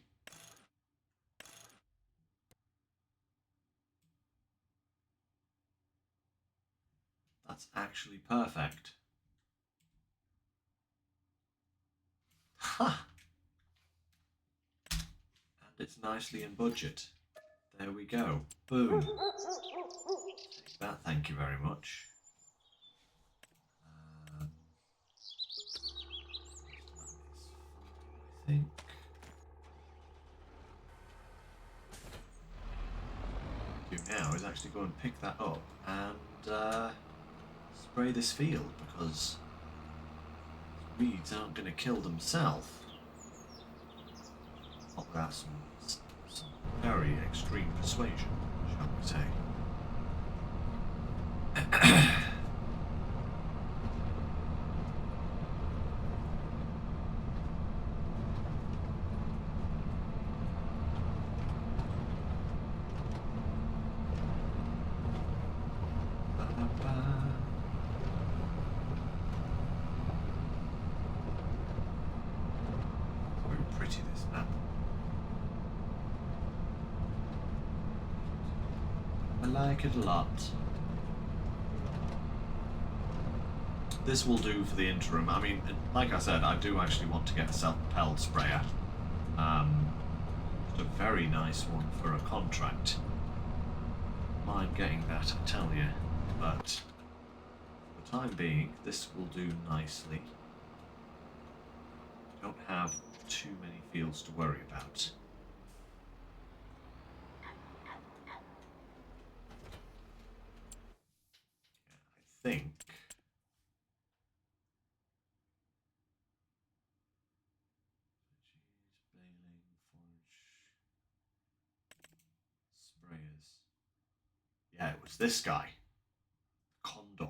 That's actually perfect. Ha! And it's nicely in budget. There we go. Boom. Take that, thank you very much. now is actually go and pick that up and spray this field, because weeds aren't going to kill themselves. Not without some very extreme persuasion, shall we say. Very pretty, this map. I like it a lot. This will do for the interim. I mean, like I said, I do actually want to get a self-propelled sprayer. It's a very nice one for a contract. Mind getting that, I tell you. But for the time being, this will do nicely. Don't have too many fields to worry about. I think baling, forage, sprayers. Yeah, it was this guy, Condor.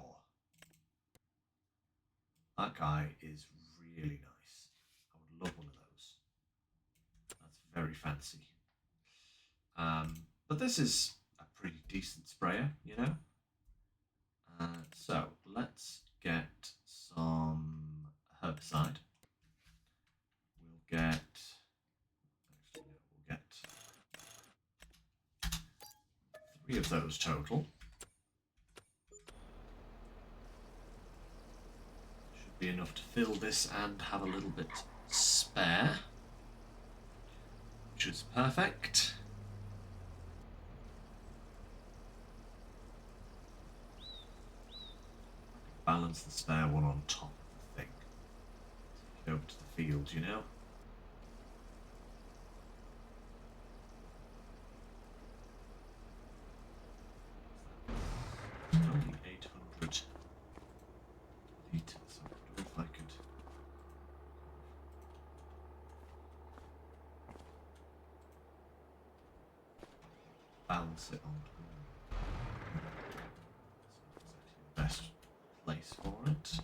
That guy is really nice. I would love one of those. That's very fancy. But this is a pretty decent sprayer, you know. So let's get some herbicide. We'll get. Actually, no, we'll get 3 of those total. Should be enough to fill this and have a little bit spare, which is perfect. Balance the spare one on top of the thing. Take it over to the field, you know. It's only 800 litres. I wonder if I could balance it on. It's not exactly the best place for it.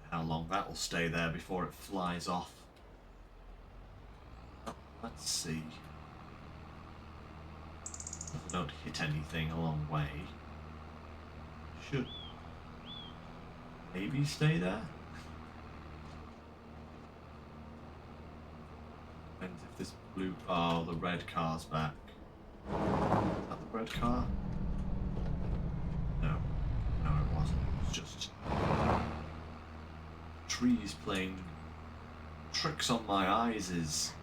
How long that will stay there before it flies off. Let's see. If I don't hit anything along the way, should maybe stay there. Depends if this blue. Oh, the red car's back. Is that the red car? No, no, it wasn't. It was just trees playing tricks on my eyes.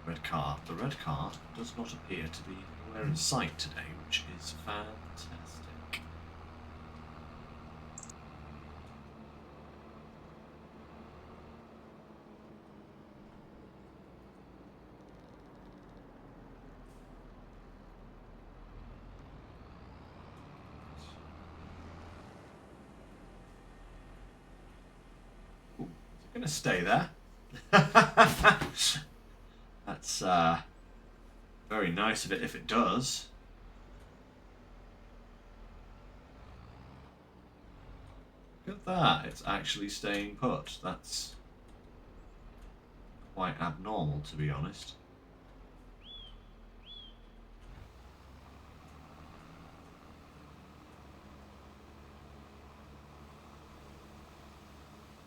Red car. The red car does not appear to be anywhere in sight today, which is fantastic. Ooh, is it going to stay there? That's very nice of it if it does. Look at that, it's actually staying put. That's quite abnormal, to be honest.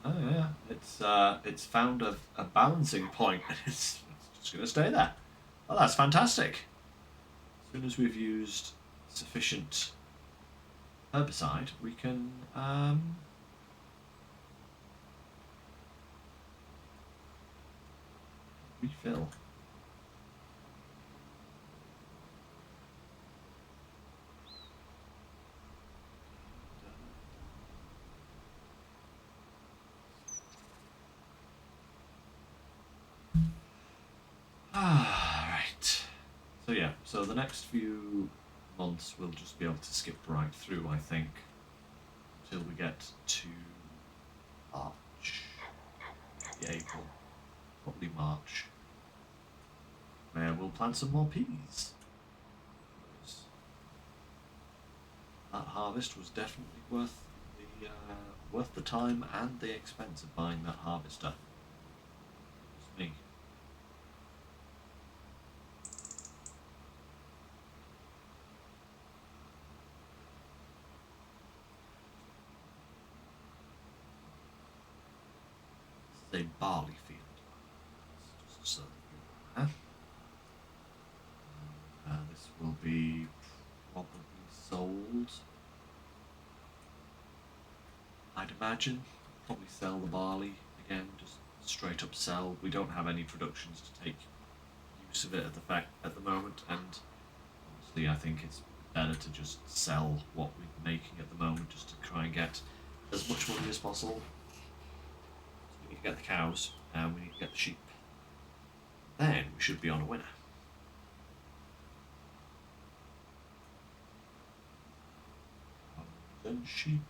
Oh yeah, it's found a balancing point and it's just going to stay there. Well, that's fantastic. As soon as we've used sufficient herbicide, we can refill. So yeah, so the next few months we'll just be able to skip right through, I think, until we get to March, maybe April, probably March, where we'll plant some more peas. That harvest was definitely worth the time and the expense of buying that harvester. It's me. This is a barley field. Just so that you know. This will be probably sold. I'd imagine probably sell the barley again, just straight up sell. We don't have any productions to take use of it at the moment, and honestly, I think it's better to just sell what we're making at the moment, just to try and get as much money as possible. So we need to get the cows, and we need to get the sheep. Then we should be on a winner. Then sheep.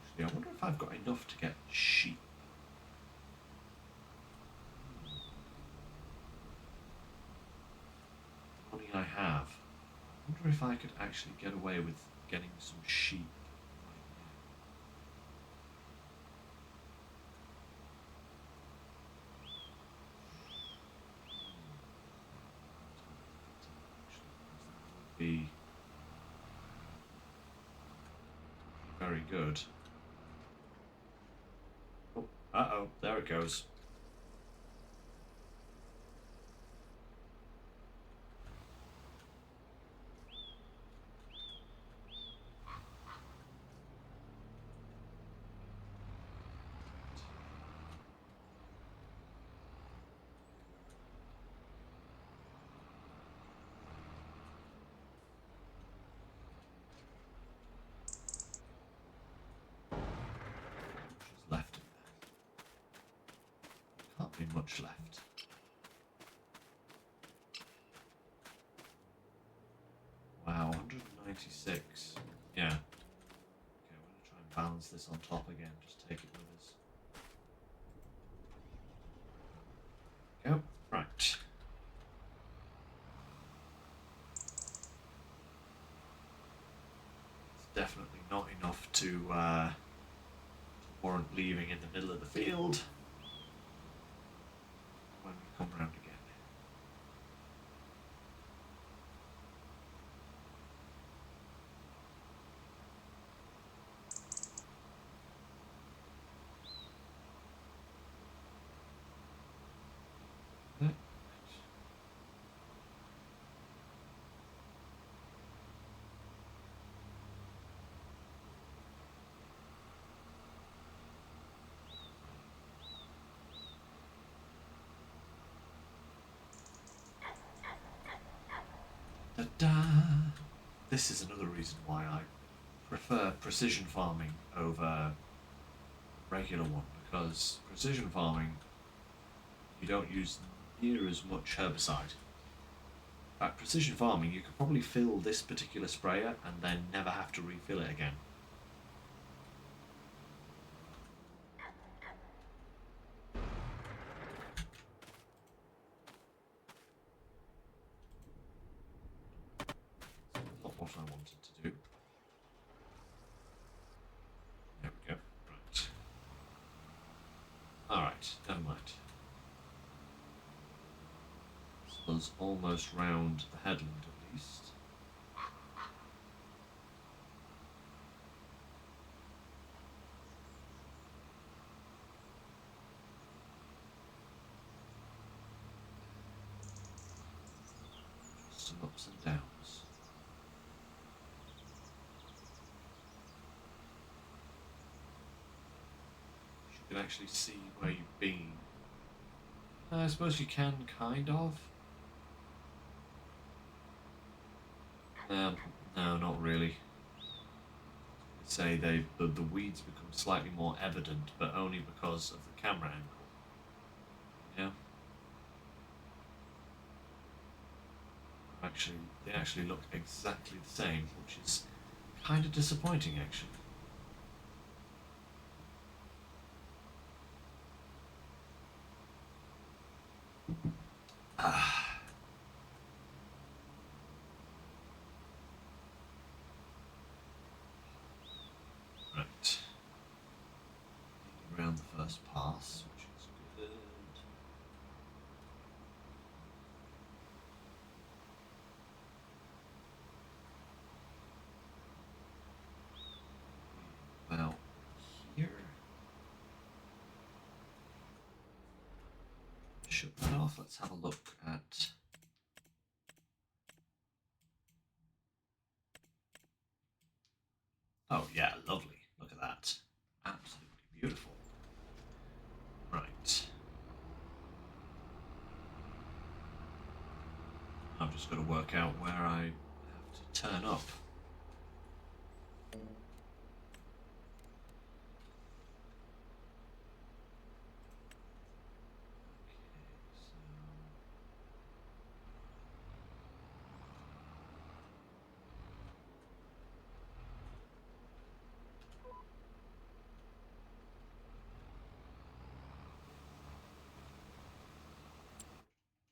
Actually, I wonder if I've got enough to get sheep. The money I have. I wonder if I could actually get away with getting some sheep right now. That would be very good. Oh, uh-oh, there it goes. Left in there. Can't be much left. Wow, 196. Yeah. Okay, we're going to try and balance this on top again. Just take it with us. Go. Right. It's definitely not enough to warrant leaving in the middle of the field when we come round again. Da-da. This is another reason why I prefer precision farming over regular one, because precision farming you don't use near as much herbicide. In fact, precision farming you could probably fill this particular sprayer and then never have to refill it again. Not what I wanted to do. There we go. Right. Alright, never mind. This was almost round the headland at least. Just some ups and downs. You can actually see where you've been. I suppose you can, kind of. No, not really. I'd say the weeds become slightly more evident, but only because of the camera angle. Yeah. actually look exactly the same, which is kind of disappointing actually. Ah, right. Around the first pass, which is good. About here. Shut that off. Let's have a look at. Oh yeah, lovely. Look at that. Absolutely beautiful. Right. I've just got to work out where I have to turn up.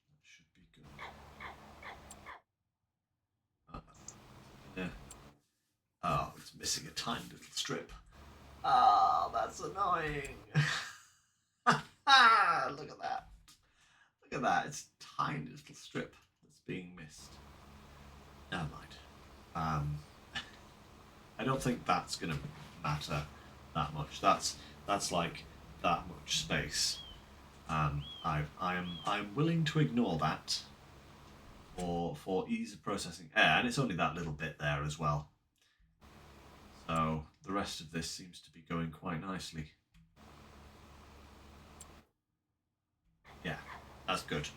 That should be good. Yeah. Oh, it's missing a tiny little strip. Ah, oh, that's annoying. Look at that. Look at that. It's a tiny little strip that's being missed. Never mind. I don't think that's going to matter that much. That's like that much space. I'm willing to ignore that for ease of processing air, and it's only that little bit there as well. So the rest of this seems to be going quite nicely. Yeah, that's good.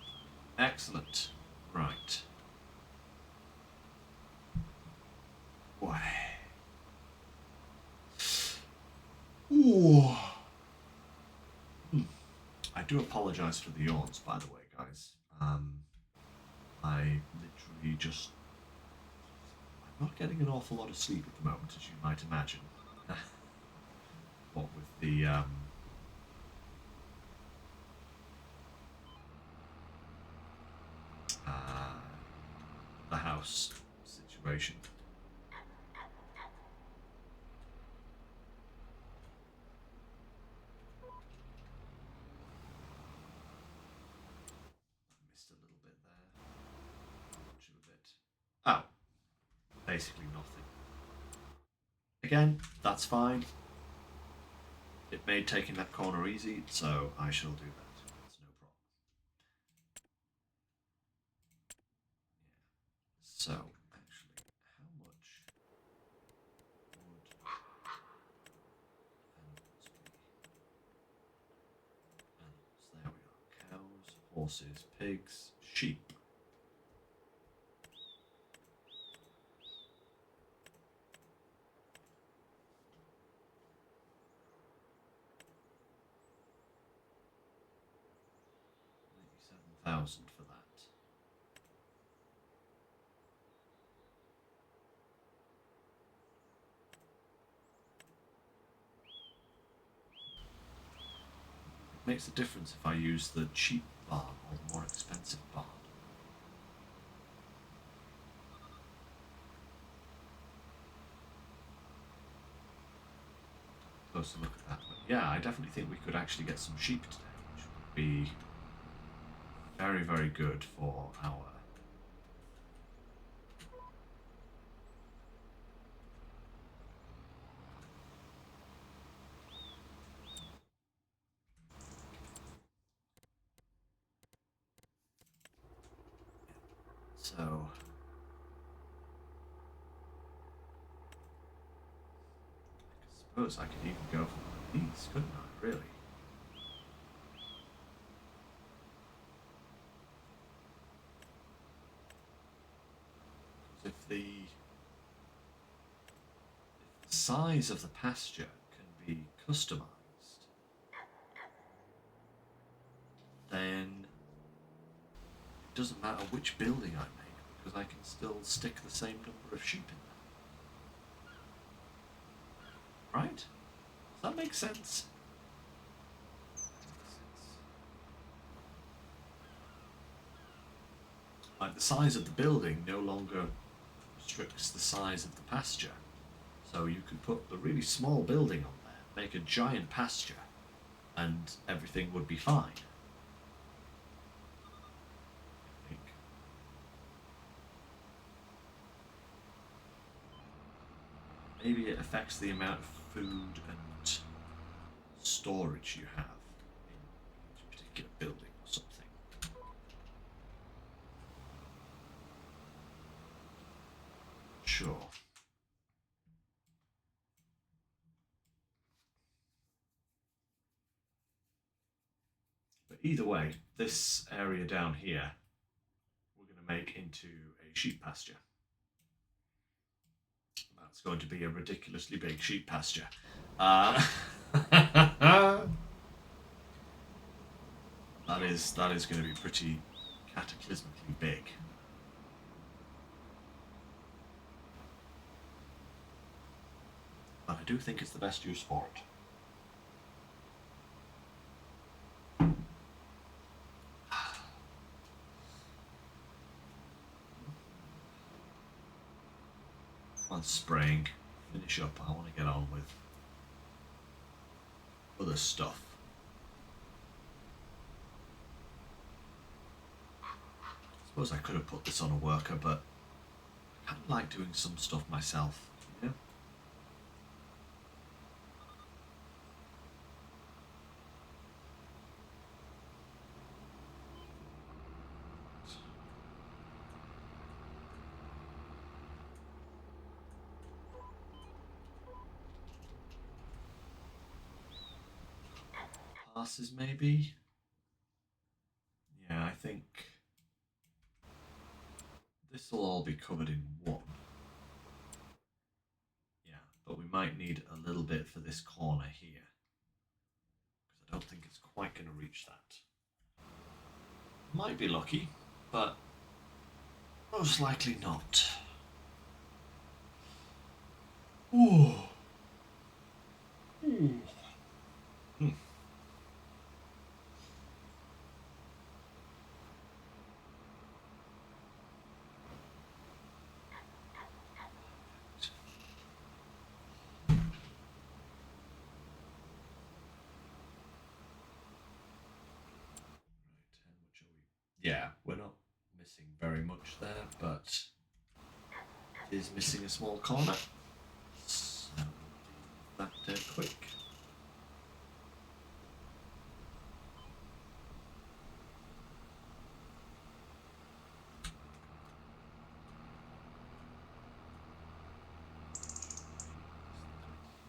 Excellent. Right. Why? Ooh. I do apologise for the yawns, by the way, guys. I literally just. I'm not getting an awful lot of sleep at the moment, as you might imagine. What with the house situation. Missed a little bit there. Much of a bit. Oh, basically nothing. Again, that's fine. It made taking that corner easy, so I shall do that. That's no problem. Yeah. So, actually, how much would animals? There we are. Cows, horses, pigs, sheep. Maybe 7,000 for that. It makes a difference if I use the cheap barn or the more expensive barn. Closer look at that. But yeah, I definitely think we could actually get some sheep today, which would be very, very good for our. So. I suppose I could even go for one of these, couldn't I, really? Because if the size of the pasture can be customized, then it doesn't matter which building I make because I can still stick the same number of sheep in there. Right? Does that make sense? Like the size of the building no longer restricts the size of the pasture. So you could put the really small building on there, make a giant pasture, and everything would be fine. I think. Maybe it affects the amount of food and storage you have in each particular building or something. Sure. But either way, this area down here, we're going to make into a sheep pasture. That's going to be a ridiculously big sheep pasture. that is going to be pretty cataclysmically big. But I do think it's the best use for it. On spraying, finish up. I want to get on with other stuff. I suppose I could have put this on a worker, but I kind of like doing some stuff myself. You know? Passes maybe? Yeah, I think this will all be covered in one. Yeah, but we might need a little bit for this corner here, because I don't think it's quite going to reach that. Might be lucky, but most likely not. Ooh. Ooh. Yeah, we're not missing very much there, but it is missing a small corner. So that quick.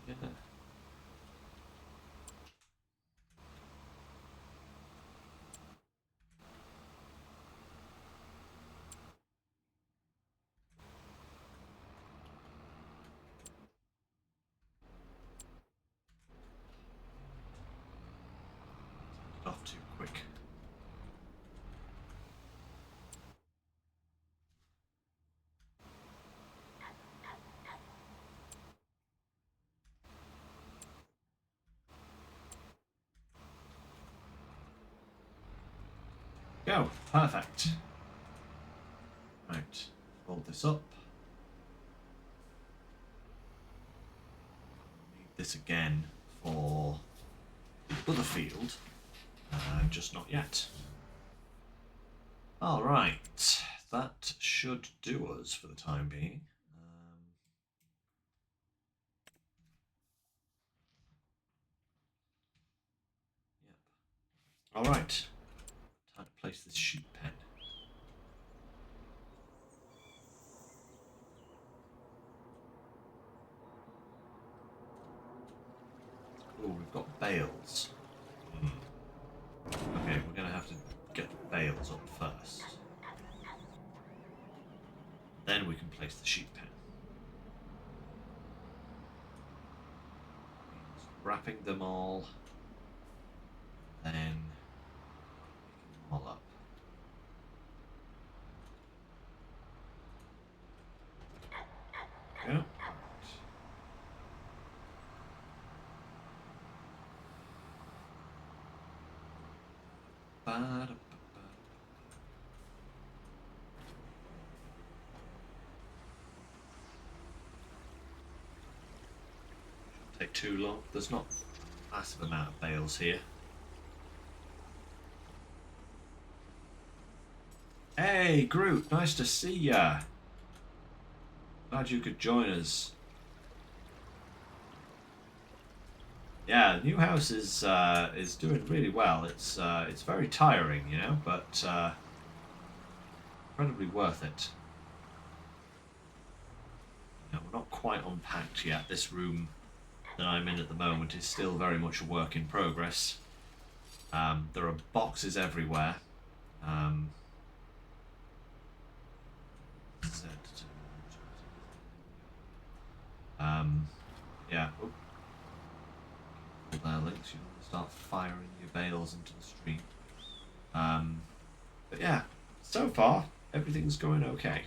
Yeah. Off too quick. Go, perfect. Right, fold this up. Need this again for the other field, just not yet. All right, that should do us for the time being. Yep. All right, time to place this sheep pen. Oh, we've got bales. Okay, we're going to have to get the bales up first. Then we can place the sheep pen. Wrapping them all, then picking them all up. Take too long. There's not a massive amount of bales here. Hey, Groot, nice to see ya. Glad you could join us. Yeah, the new house is doing really well. It's very tiring, you know, but incredibly worth it. You know, we're not quite unpacked yet. This room that I'm in at the moment is still very much a work in progress. There are boxes everywhere. Yeah. Oh. There, Lynx. You want to start firing your bales into the stream. But yeah, so far everything's going okay.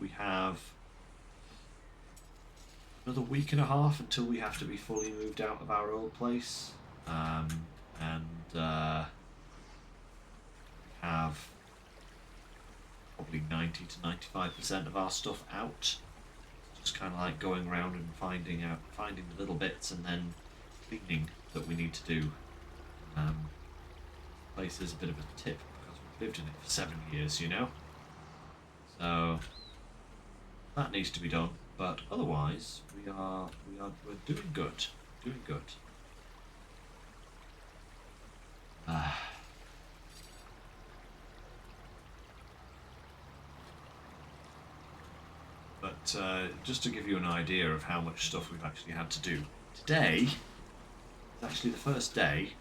We have another week and a half until we have to be fully moved out of our old place, and have probably 90 to 95% of our stuff out. Just kind of like going around and finding the little bits and then cleaning that we need to do. Place is a bit of a tip because we've lived in it for 7 years, you know. So that needs to be done. But otherwise, we're doing good. Doing good. But just to give you an idea of how much stuff we've actually had to do, today is actually the first day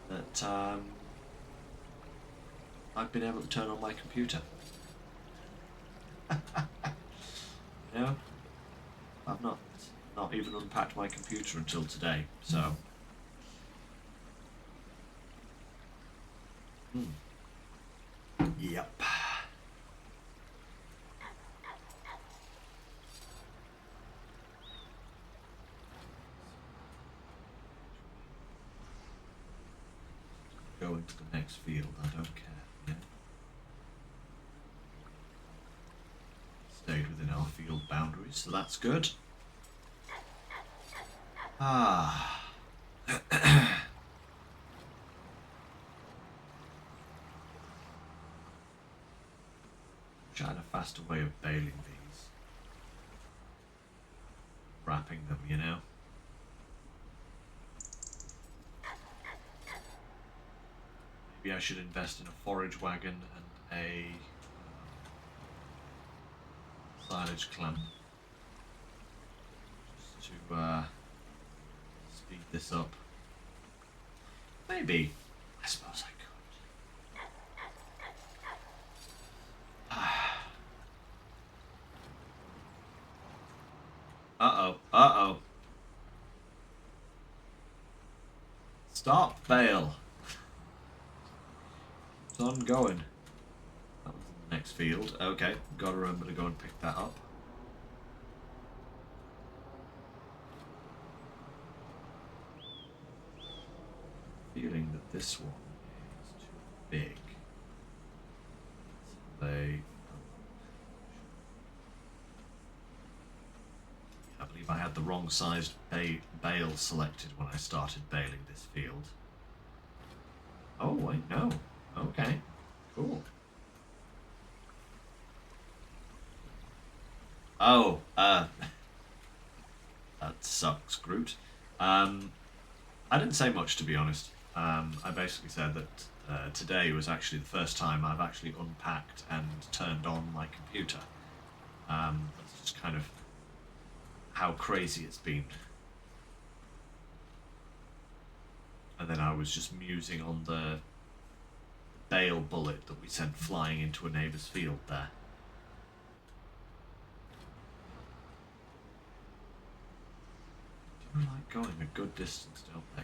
that I've been able to turn on my computer. You know, I've not even unpacked my computer until today, so. Yep. Go into the next field, I don't care. Yeah. Stayed within our field boundaries, so that's good. Trying a faster way of baling these. Wrapping them, you know. Maybe I should invest in a forage wagon and a silage clamp. Just to speed this up. Maybe. I suppose I could. Uh-oh. Uh-oh. Stop, bale. It's ongoing. That was in the next field. Okay, gotta remember to go and pick that up. Feeling that this one is too big. So I believe I had the wrong sized bale selected when I started baling this field. Oh, wait, no. Okay, cool. Oh, that sucks, Groot. I didn't say much, to be honest. I basically said that today was actually the first time I've actually unpacked and turned on my computer. That's just kind of how crazy it's been. And then I was just musing on the bale bullet that we sent flying into a neighbour's field there. Do like going a good distance, don't they?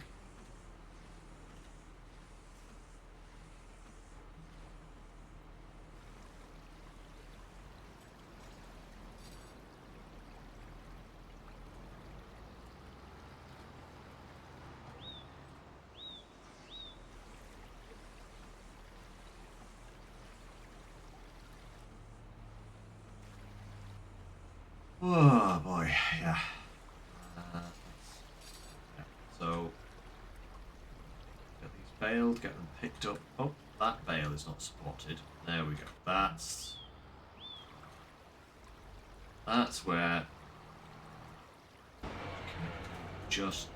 baled, get them picked up. Oh, that bale is not supported. There we go. That's where just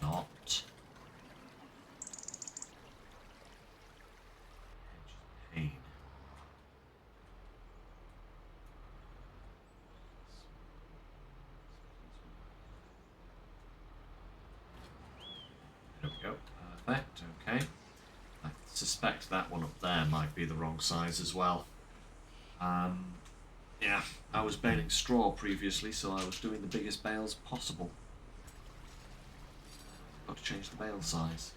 not pain. There we go. Perfect. Okay. I suspect that one up there might be the wrong size as well. Yeah, I was baling straw previously, so I was doing the biggest bales possible. Got to change the bale size.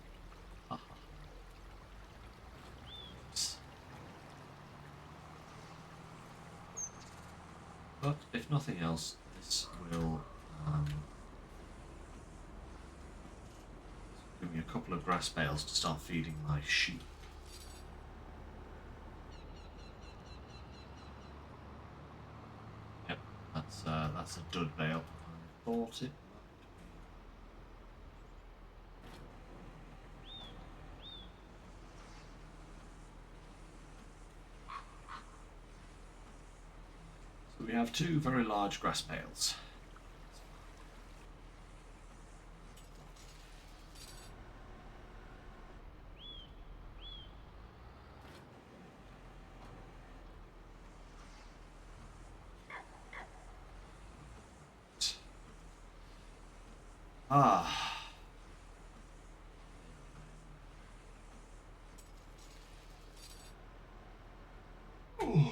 But if nothing else, this will give me a couple of grass bales to start feeding my sheep. Yep, that's a dud bale. I thought it. So we have two very large grass bales. Ah. Ooh.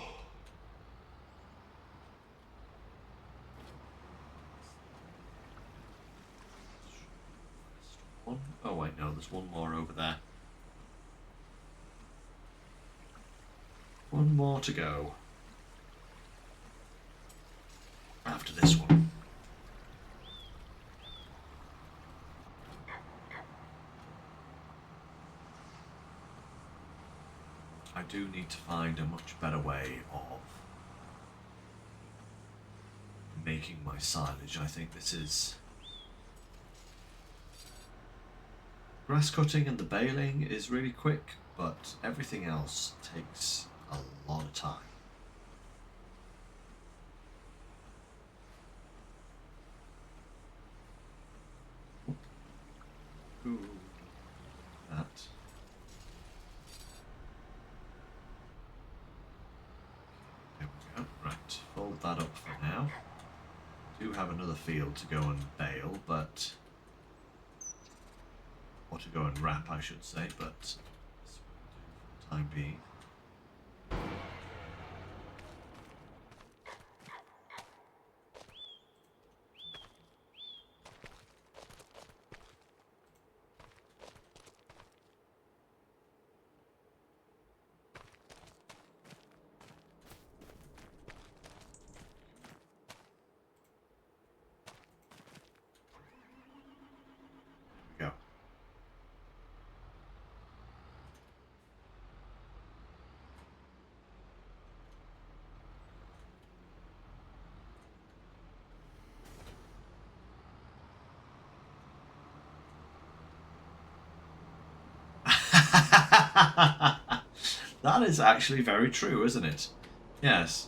Oh wait, no, there's one more over there. One more to go. After this one. I do need to find a much better way of making my silage. I think this is... Grass cutting and the baling is really quick, but everything else takes a lot of time. Ooh, that. There we go. Right, fold that up for now. I do have another field to go and bale, but... or to go and wrap, I should say, but that's what we'll do for the time being. Go. That is actually very true, isn't it? Yes,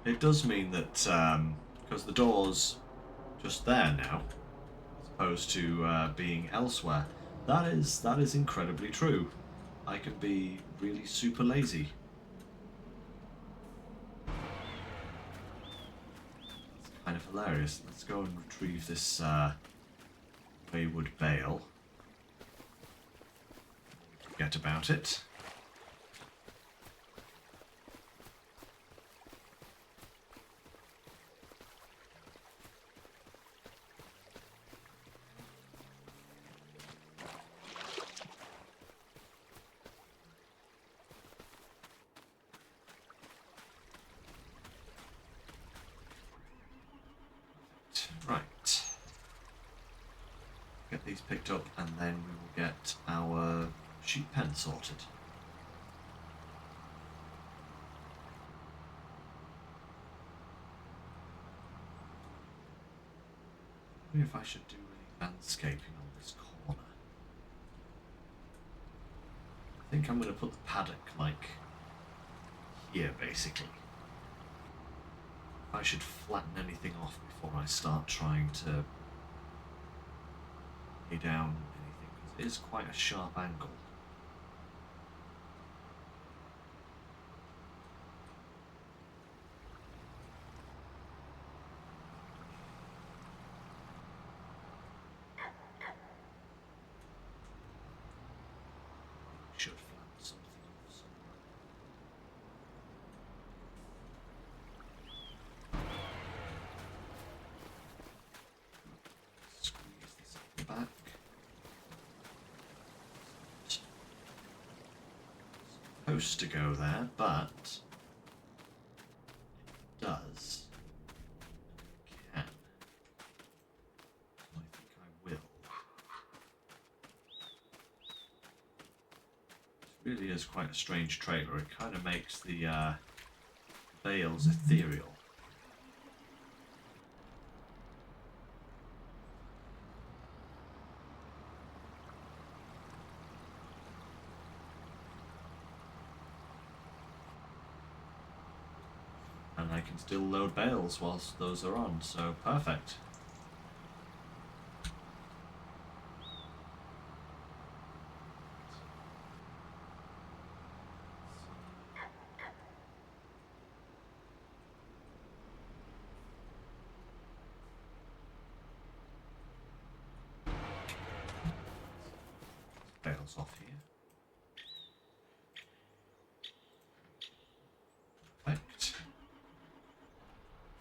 it does mean that because the door's just there now, as opposed to being elsewhere. That is incredibly true. I can be really super lazy. That's kind of hilarious. Let's go and retrieve this wayward bale. Forget about it. Right. Get these picked up and then we will get our sheep pen sorted. I wonder if I should do any landscaping on this corner. think I'm going to put the paddock, like, here, basically. I should flatten anything off before I start trying to lay down anything, because it is quite a sharp angle. Should flatten something off somewhere. Squeeze this at the back. Supposed to go there, but it does. It can. So I think I will. It really is quite a strange trailer. It kind of makes the bales ethereal. And I can still load bales whilst those are on, so perfect. Bales off here. Perfect.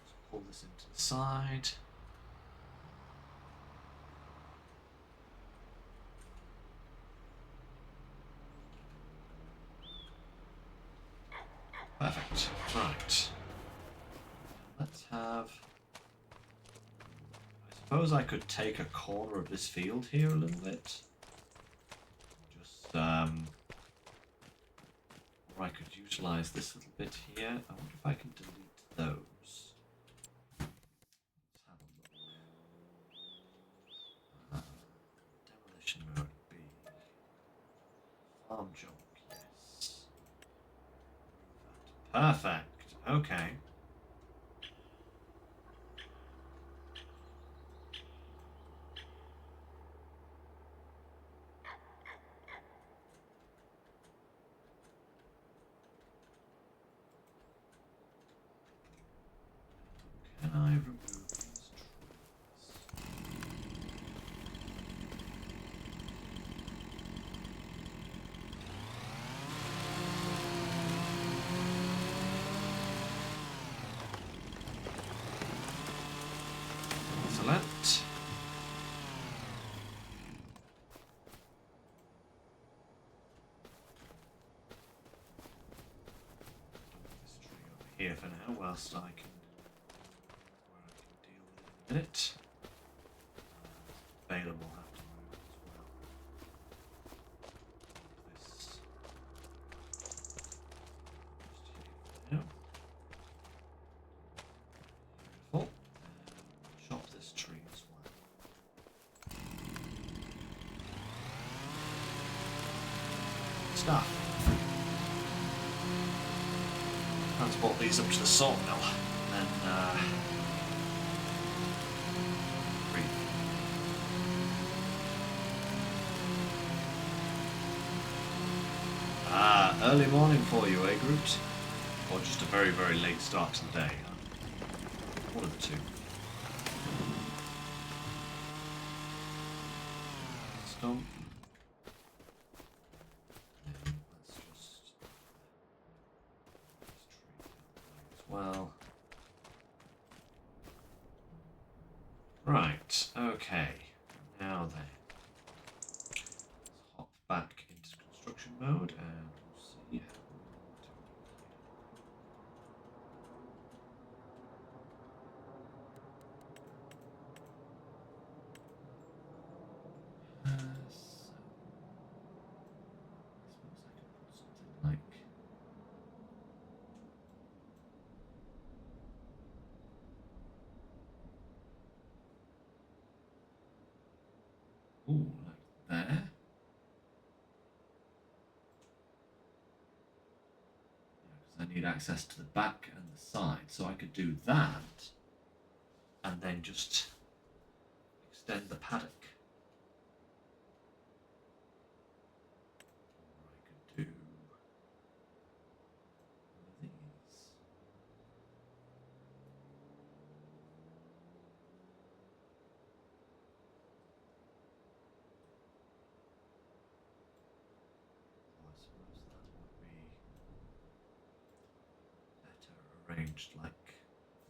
Let's pull this into the side. Perfect. Right. Let's have... I suppose I could take a corner of this field here a little bit. Just, or I could utilise this little bit here. I wonder if I can delete those. Let's have a look. Demolition mode B. Farm junk, yes. Perfect. Okay. Can I remove these trees? Excellent. This tree over here for now, whilst I can deal with it in a minute. Baler will have to move as well. This just here for now. Beautiful. Chop this tree as well. Stuff. Transport these up to the sawmill, and then early morning for you, eh, Groot? Or just a very, very late start to the day, huh? One of the two. Stomp. And let's just... this tree as well. Right, okay. Now then. Let's hop back into construction mode and we'll see how we want to do here. So, I suppose I could put something like... ooh, like there. I need access to the back and the side, so I could do that and then just extend the paddock. Or I could do one of these. Oh, I suppose that would be better arranged like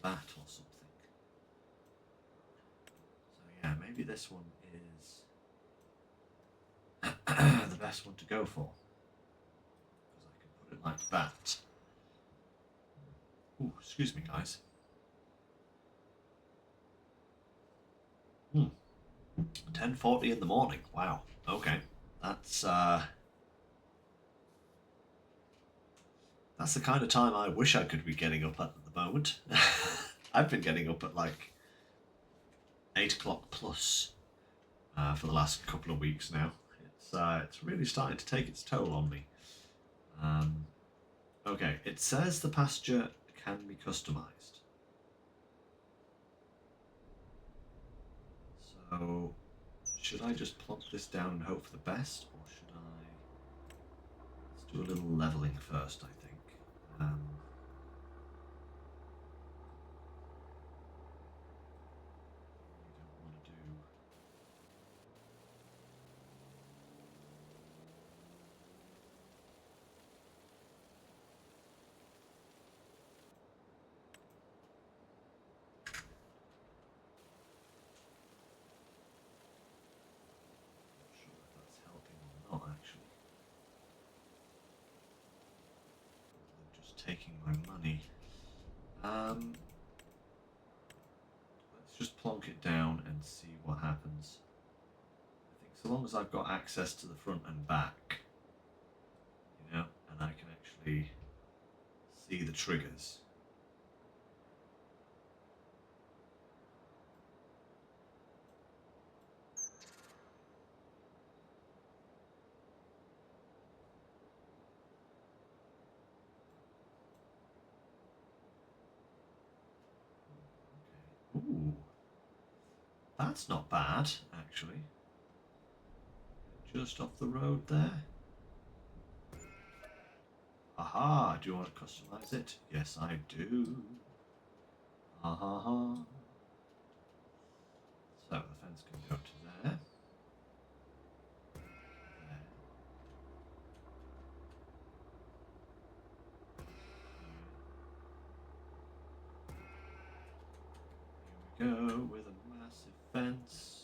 that or something. So yeah, maybe this one is the best one to go for. Because I can put it like that. Ooh, excuse me guys. 10:40 in the morning. Wow. Okay. That's the kind of time I wish I could be getting up at the moment. I've been getting up at like 8 o'clock plus for the last couple of weeks now. It's really starting to take its toll on me. Okay, it says the pasture can be customized. So, should I just plop this down and hope for the best, or should I... Let's do a little leveling first, I think. I don't want to do... Not sure if that's helping or not, actually. Rather than just taking my money. Let's just plonk it down and see what happens. I think so long as I've got access to the front and back, you know, and I can actually see the triggers. Ooh, that's not bad, actually. Just off the road there. Aha, do you want to customize it? Yes, I do. Ha ha ha. So the fence can go to there. Here we go with a massive fence.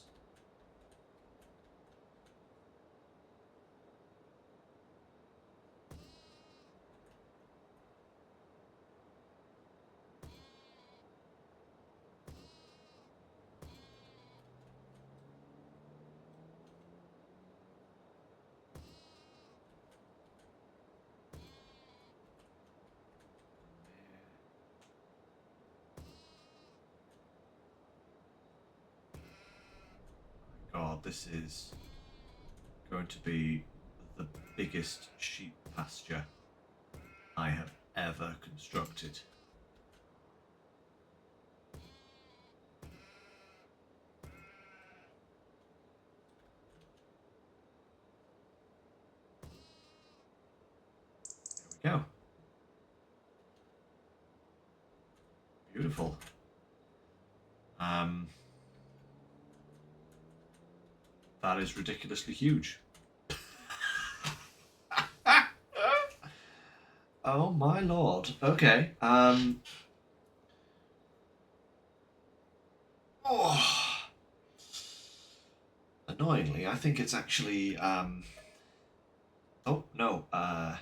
God, this is going to be the biggest sheep pasture I have ever constructed. There we go. Beautiful. That is ridiculously huge. Oh my lord. Okay. Oh. Annoyingly, I think it's actually oh no, no. How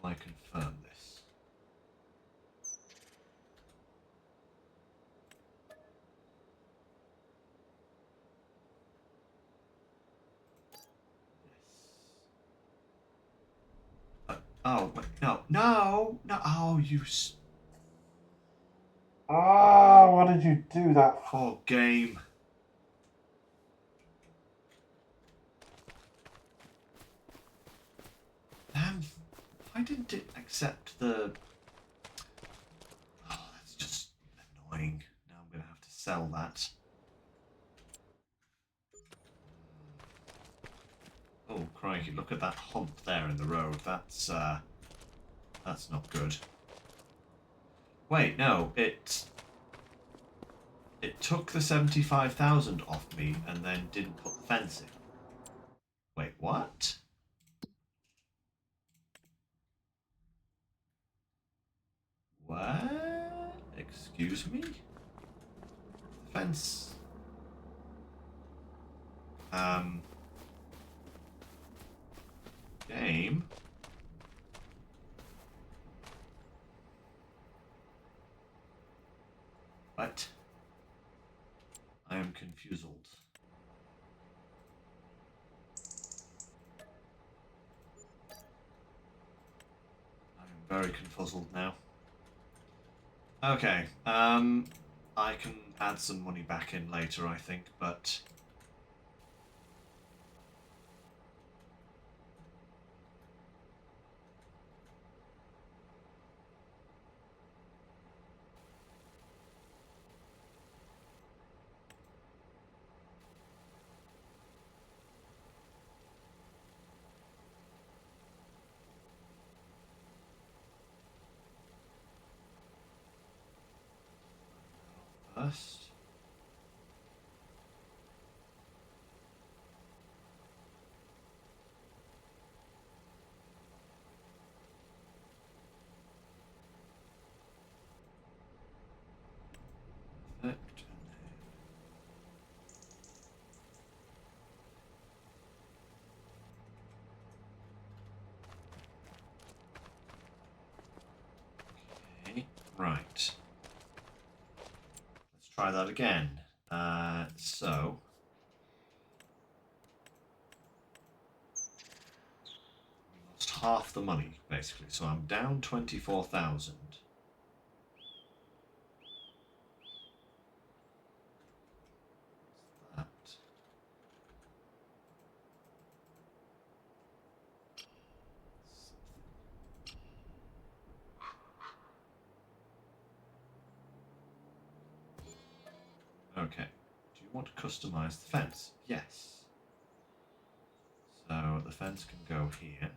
do I confirm this? Yes. Oh, wait, no, no, no! Oh, you! Ah, what did you do that for? Oh, game. Why didn't it accept the... Oh, that's just annoying. Now I'm going to have to sell that. Oh, crikey, look at that hump there in the road. That's not good. Wait, no, it took the 75,000 off me and then didn't put the fence in. Wait, what? What? Excuse me? The fence... Game? What? I am confused. I am very confuzzled now. Okay, I can add some money back in later, I think, but... First... Perfect. Okay, right. Let's try that again. So... we lost half the money, basically, so I'm down 24,000. That... Okay. Do you want to customize the fence? Yes. So the fence can go here.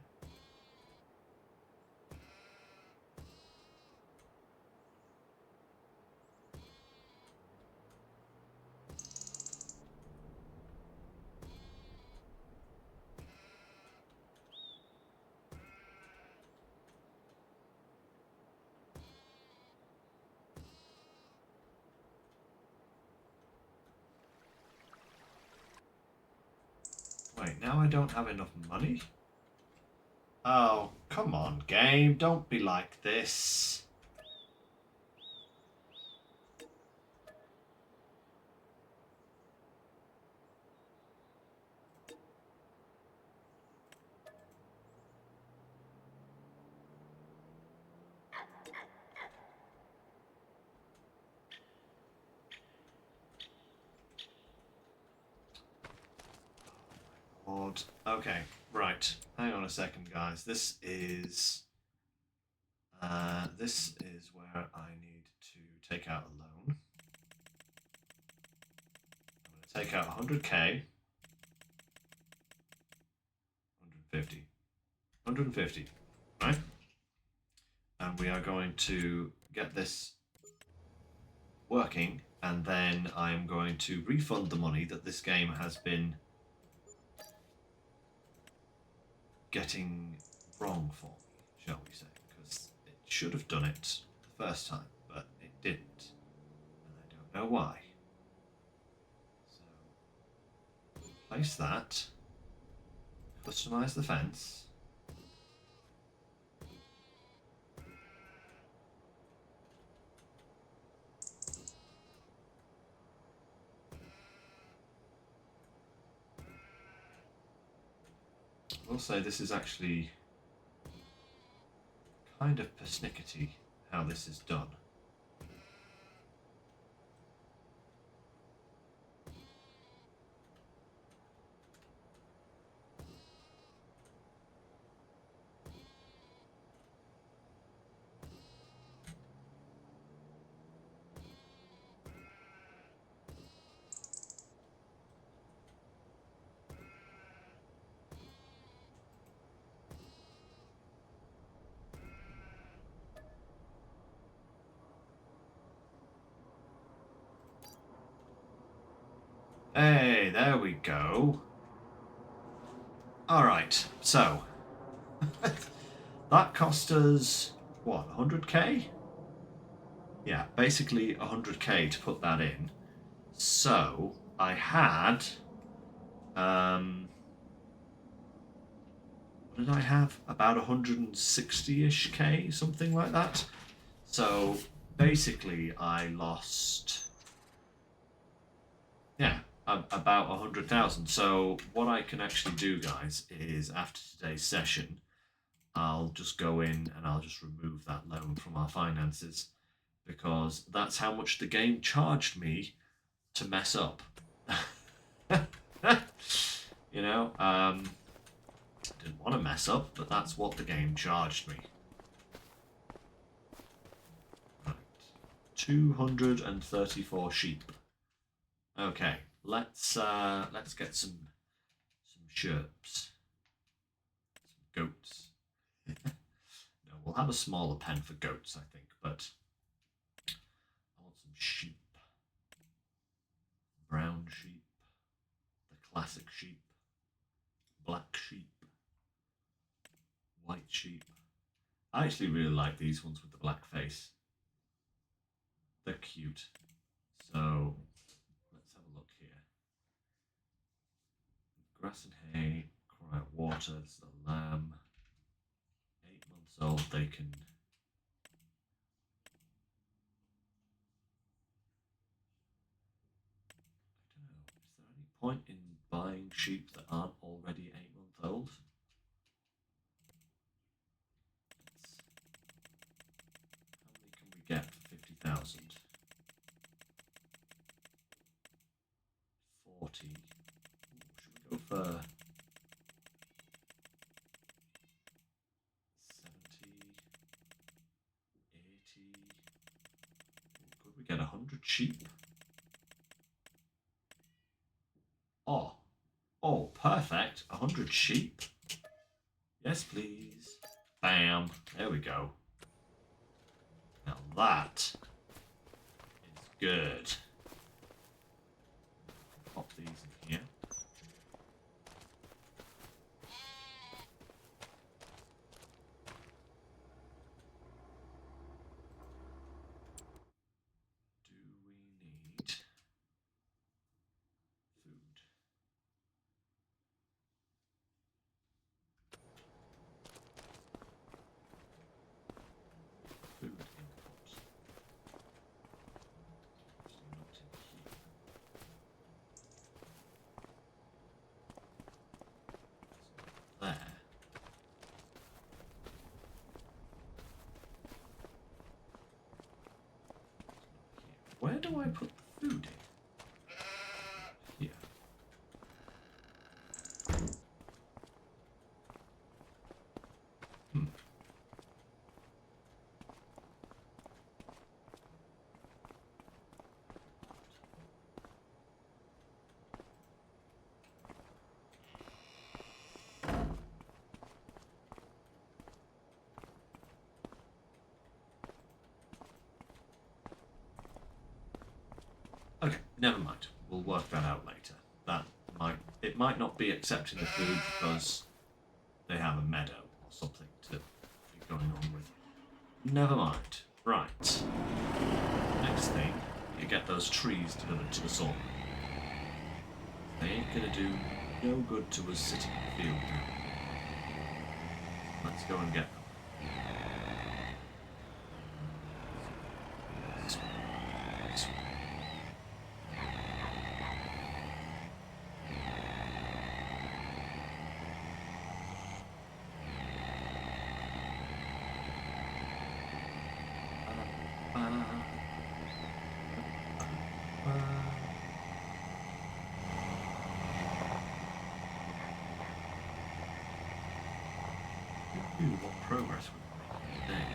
Wait, now I don't have enough money? Oh, come on, game. Don't be like this. Lord. Okay, right. Hang on a second, guys. This is where I need to take out a loan. I'm going to take out 100k, 150, 150, right? And we are going to get this working, and then I'm going to refund the money that this game has been getting wrong for me, shall we say, because it should have done it the first time, but it didn't, and I don't know why. So, place that, customize the fence. I will say this is actually kind of persnickety how this is done. Hey, there we go. Alright, so that cost us what, 100k? Yeah, basically 100k to put that in. So I had what did I have? About 160-ish k, something like that. So basically I lost, yeah, about 100,000. So what I can actually do, guys, is after today's session, I'll just go in and I'll just remove that loan from our finances, because that's how much the game charged me to mess up. You know, didn't want to mess up, but that's what the game charged me. Right. 234 sheep. Okay, let's get some sheeps, some goats. No, we'll have a smaller pen for goats, I think, but I want some sheep. Brown sheep, the classic sheep, black sheep, white sheep. I actually really like these ones with the black face. They're cute. So let's have a look here. Grass and hay, cry out water. It's the lamb. 8 months old. They can. I don't know. Is there any point in buying sheep that aren't already 8 months old? How many can we get for 50,000? 40. Ooh, should we go for 70? Could we get 100 sheep? Oh, perfect. 100 sheep. Yes, please. Bam. There we go. Now that is good. Pop these in here. Do we need food? Food input. Actually not in here. It's not there. It's not here. Where do I put the food in? Here. Hmm. Okay, never mind. We'll work that out later. It might not be accepting the food because they have a meadow or something to be going on with. Never mind. Right. Next thing, you get those trees delivered to the sawmill. They ain't gonna do no good to us sitting in the field now. Let's go and get them. This way. This way. What progress we're making today.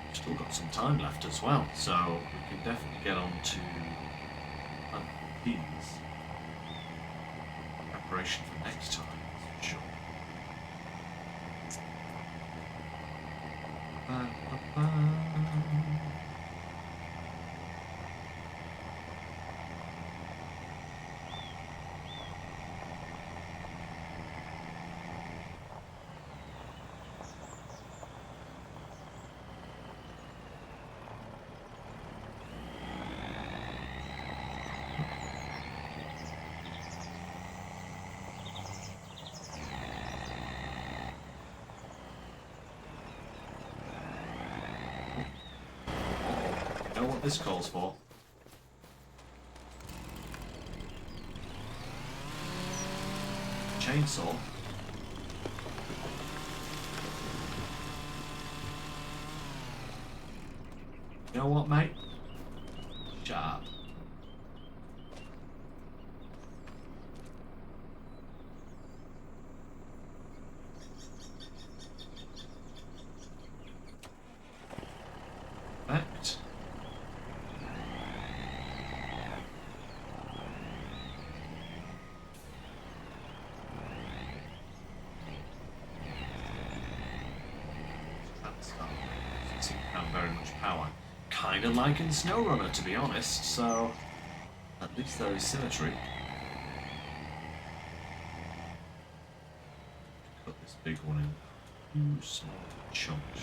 We've still got some time left as well, so we can definitely get on to these. Preparation for next time, for sure. Ba, ba, ba. know what this calls for. Chainsaw. You know what, mate? Sharp. Perfect. Doesn't seem to have very much power. Kind of like in SnowRunner, to be honest, so at least there is symmetry. Cut this big one in 2 small chunks.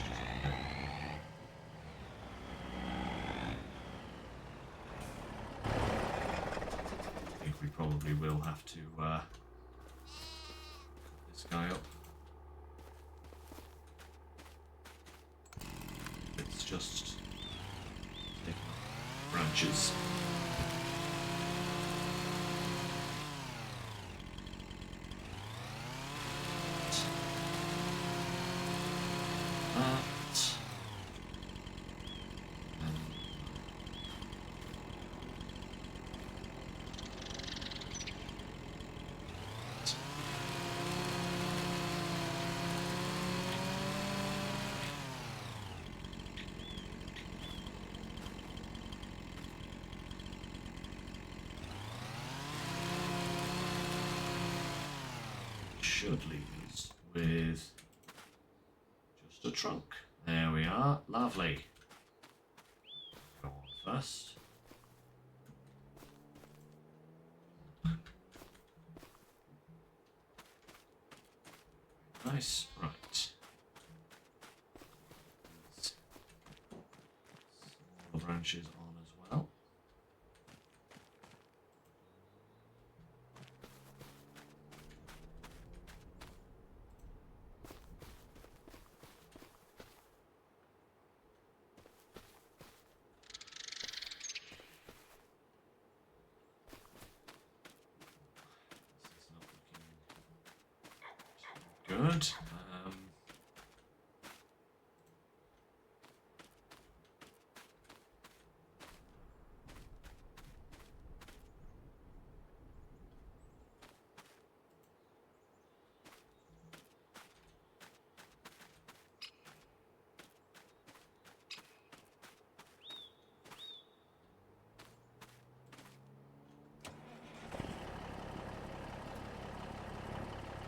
I think we probably will have to cut this guy up. It's just branches. Should leave us with just a trunk. There we are. Lovely. Go on first. Nice. Right. Smaller branches on as well. Good.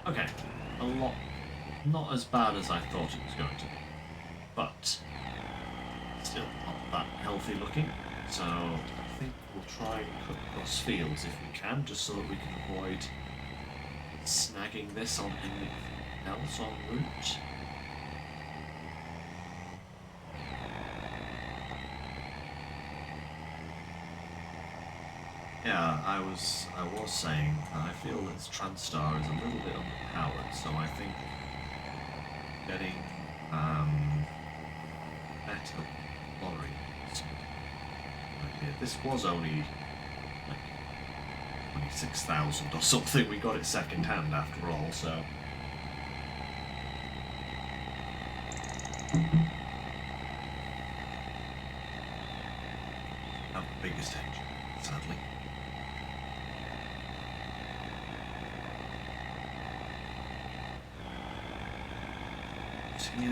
Okay, a lot, not as bad as I thought it was going to be, but still not that healthy looking. So I think we'll try and cut across fields if we can, just so that we can avoid snagging this on anything else en route. Yeah, I was saying that I feel that this Transstar is a little bit underpowered, so I think getting better lorry is a good idea. This was only like 26,000 or something. We got it second hand after all, so. Not the biggest engine, sadly. Yeah. Is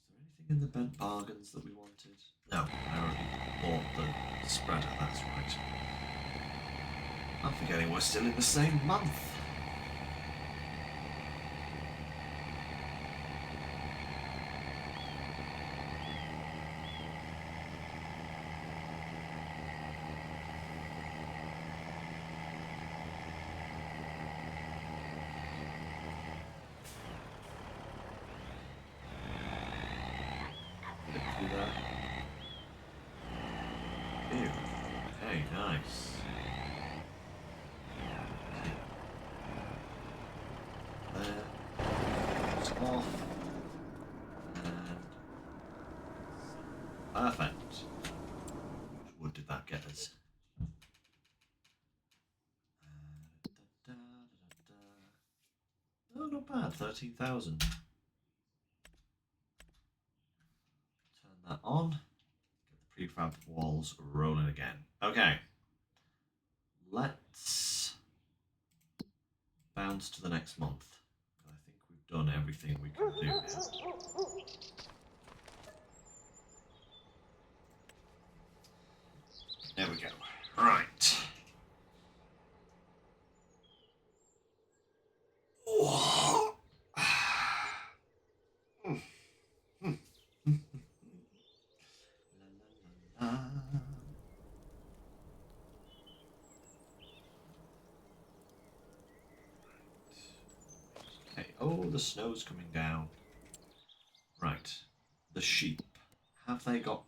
there anything in the bent bargains that we wanted? No, I already bought the spreader, that's right. I'm forgetting we're still in the same month. Okay, nice. There. It's off. And Perfect. Which wood did that get us? Oh, not bad. 13,000. Turn that on. Get the prefab walls rolling again. Okay. Let's bounce to the next month. I think we've done everything we can do now. There we go. Right. Okay. Oh, the snow's coming down. Right. The sheep. Have they got...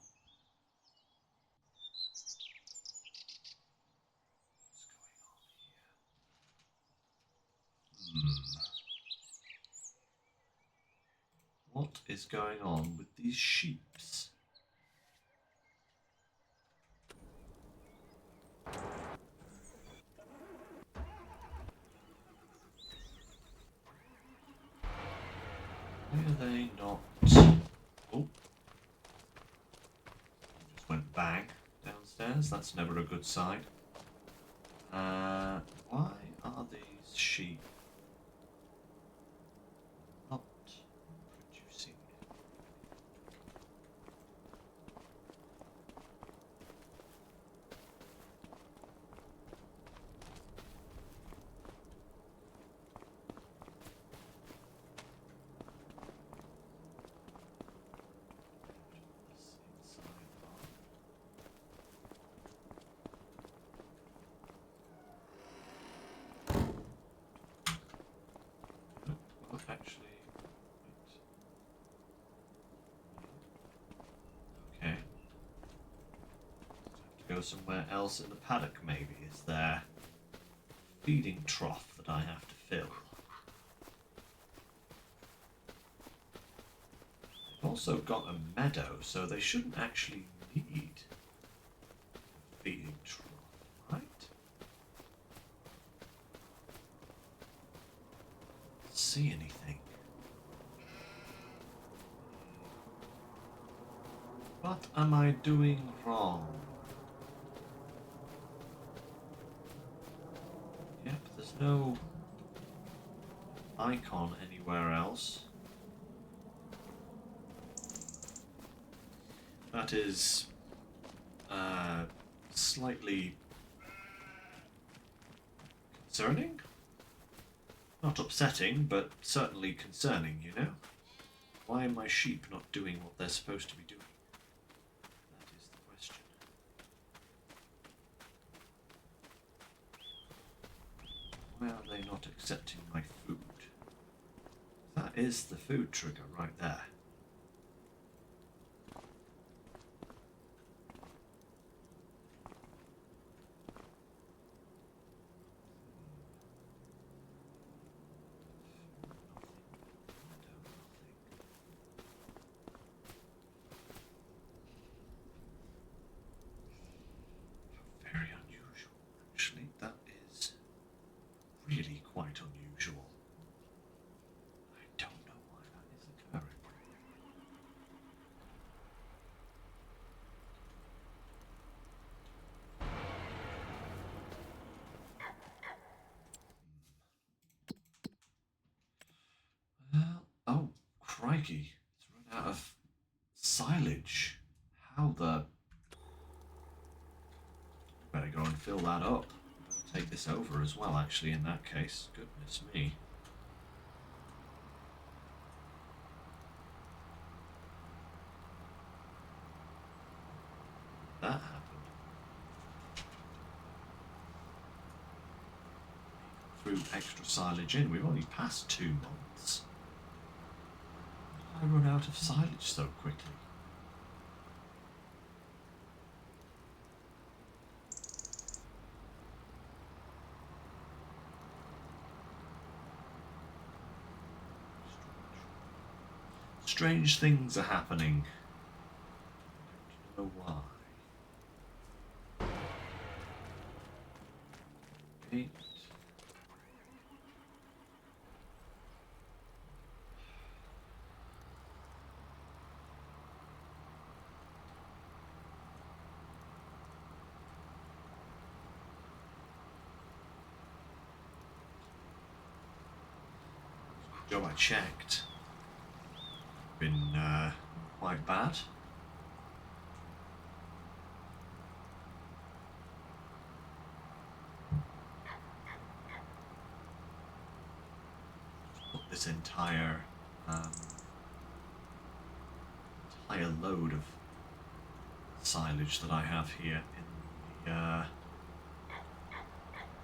What is going on with these sheeps? Why are they not... Oh. Just went bang downstairs. That's never a good sign. Why are these sheep not producing? Well, actually, wait. Okay. Have to go somewhere else in the paddock, maybe. Is there a feeding trough that I have to fill? They've also got a meadow, so they shouldn't actually need a feeding trough, right? See anything? What am I doing wrong? Yep, there's no icon anywhere else. That is slightly concerning. Not upsetting, but certainly concerning, you know? Why are my sheep not doing what they're supposed to be doing? That is the question. Why are they not accepting my food? That is the food trigger right there. Very unusual, actually. That is really quite unusual. I don't know why that is occurring. Well, oh, crikey. It's run out of silage. How the... Better go and fill that up. Better take this over as well, actually, in that case. Goodness me. That happened. Threw extra silage in. We've only passed 2 months. How did I run out of silage so quickly? Strange things are happening. know why. 8. Job I checked. Been quite bad. Put this entire load of silage that I have here in the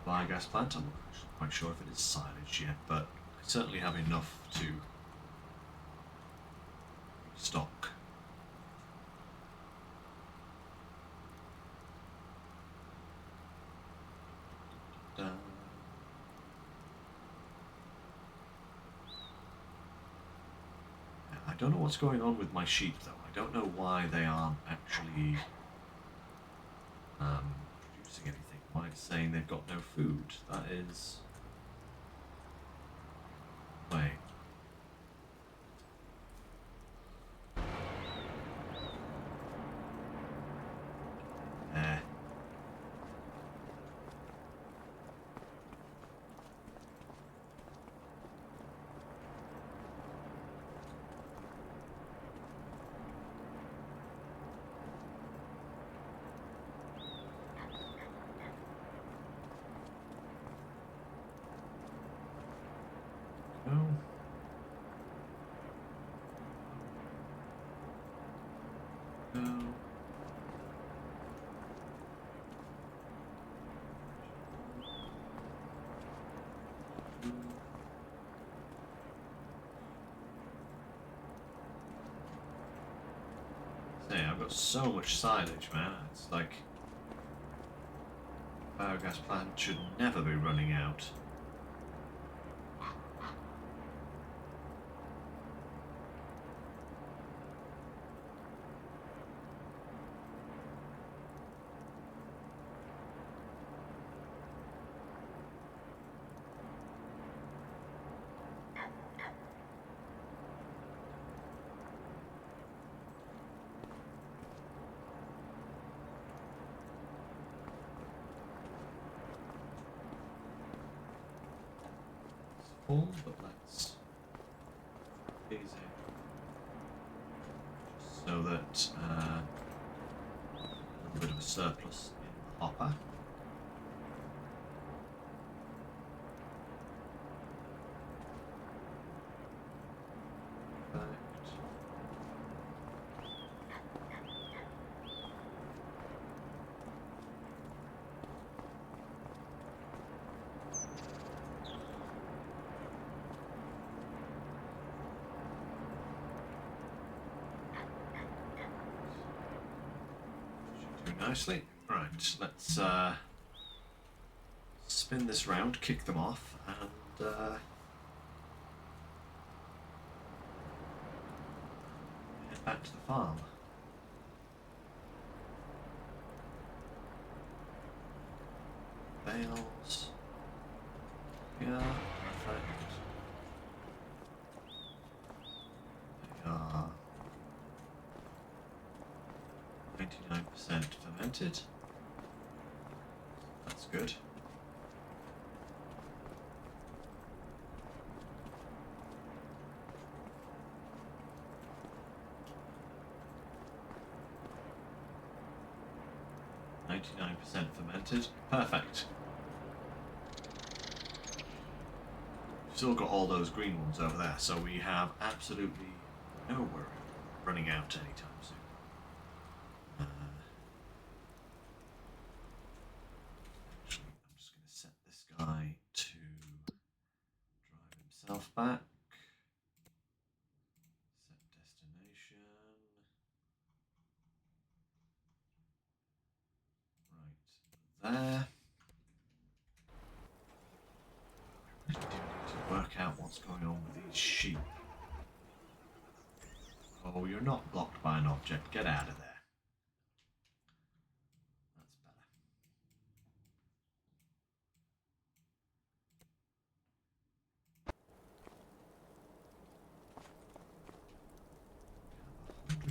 biogas plant. I'm not actually quite sure if it is silage yet, but I certainly have enough to stock. I don't know what's going on with my sheep, though. I don't know why they aren't actually producing anything. Why it's saying they've got no food. That is... Wait. There. No. No. Say, I've got so much silage, man. It's like biogas plant should never be running out. Full, but let's these in just so that a little bit of a surplus in the hopper. Perfect. Nicely. Right, let's spin this round, kick them off, and head back to the farm. Bales. Yeah, perfect. They are 99% fermented. That's good. %, fermented. Perfect. Still got all those green ones over there, so we have absolutely no worry running out anytime soon. Actually, I'm just going to set this guy to drive himself back. Set destination. Right there. I really do need to work out what's going on with these sheep. Oh, you're not blocked by an object. Get out of there.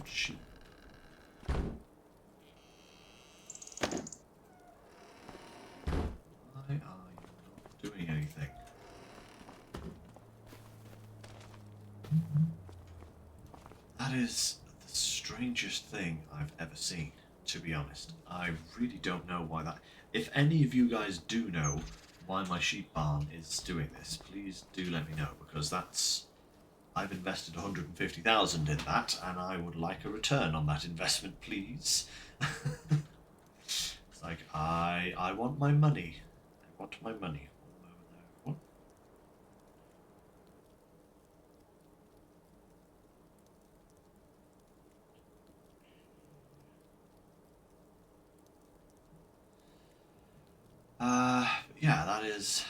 sheep. Why are you not doing anything? That is the strangest thing I've ever seen, to be honest. I really don't know why that... If any of you guys do know why my sheep barn is doing this, please do let me know, because that's... I've invested 150,000 in that, and I would like a return on that investment, please. It's like, I want my money. I want my money. One moment there, everyone. Yeah, that is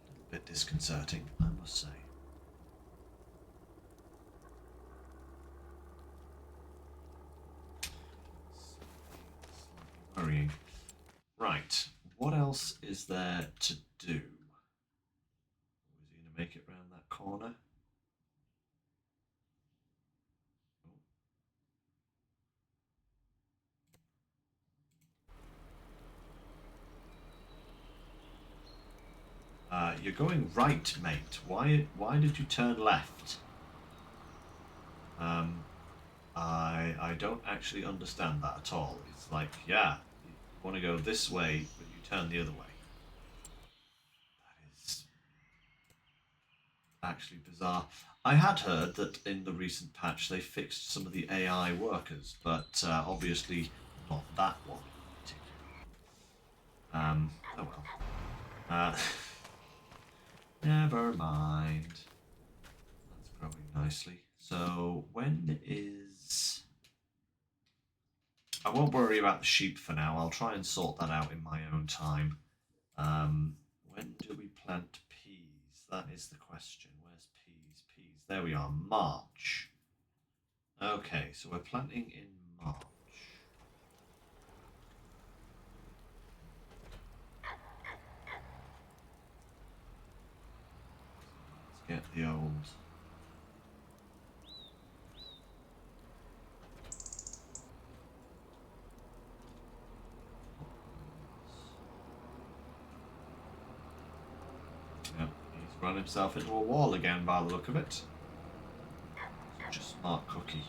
a little bit disconcerting, I must say. Slightly worrying. Right, what else is there to do? Is he going to make it round that corner? You're going right, mate. Why did you turn left? I don't actually understand that at all. It's like, yeah, you want to go this way, but you turn the other way. That is actually bizarre. I had heard that in the recent patch they fixed some of the AI workers, but obviously not that one in particular. Oh well. Never mind. That's growing nicely. So when is... I won't worry about the sheep for now. I'll try and sort that out in my own time. When do we plant peas? That is the question. Where's peas? Peas. There we are. March. Okay, so we're planting in March. Let's get the old... Yep, he's run himself into a wall again by the look of it. Such a smart cookie.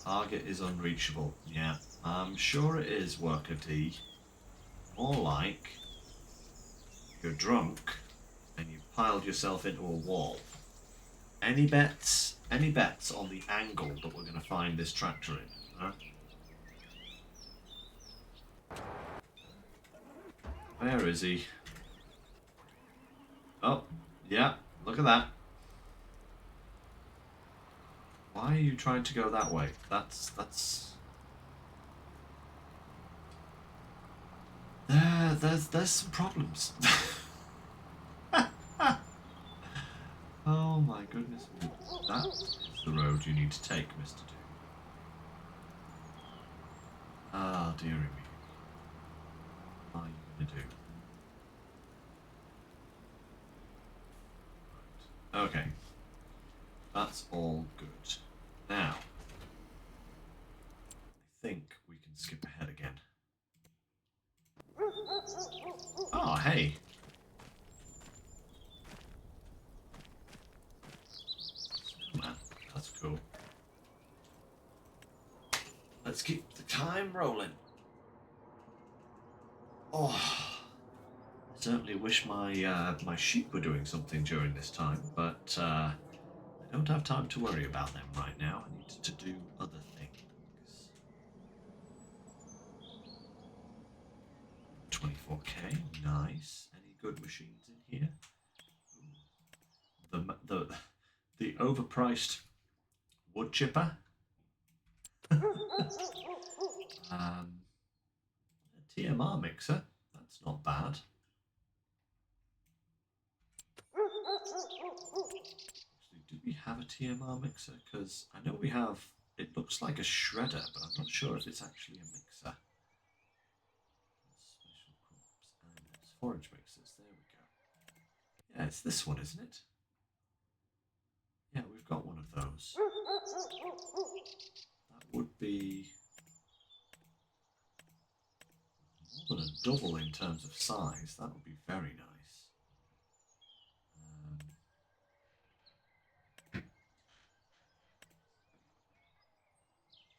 Target is unreachable. Yeah, I'm sure it is, Worker D. More like you're drunk and you've piled yourself into a wall. Any bets? Any bets on the angle that we're going to find this tractor in? Huh? Where is he? Oh, yeah, look at that. Why are you trying to go that way? That's... There's some problems. Oh my goodness. That is the road you need to take, Mr. Duke. Ah, dearie me. What are you going to do? Right. Okay. That's all good. Now, I think we can skip ahead again. Oh, hey. Man, that's cool. Let's keep the time rolling. Oh, I certainly wish my my sheep were doing something during this time, but I don't have time to worry about them right now. I need to do other things. 24k, nice. Any good machines in here? The overpriced wood chipper. A TMR mixer. That's not bad. Actually, do we have a TMR mixer? Because I know we have It looks like a shredder, but I'm not sure if it's actually a mixer. Special crops and forage mixers. There we go. Yeah, it's this one, isn't it? Yeah, we've got one of those. That would be more than a double in terms of size. That would be very nice.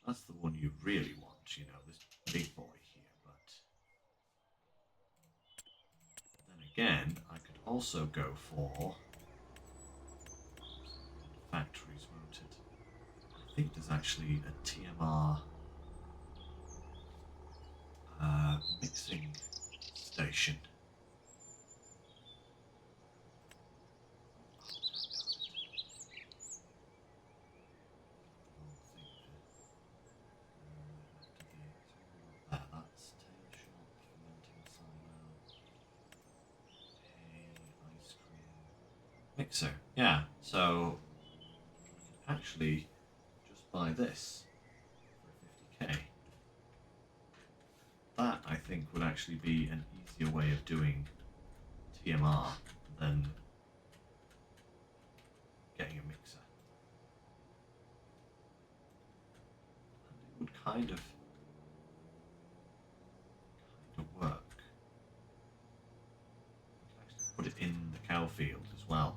That's the one you really want, you know, this big boy here. But then again, I could also go for factories, won't it? I think there's actually a TMR mixing station. That's tail shop, fermenting silo, hay, ice cream, mixer. Yeah, so we can actually just buy this for 50k. That, I think, would actually be an easier way of doing TMR than getting a mixer. And it would kind of work. You can actually put it in the cow field as well.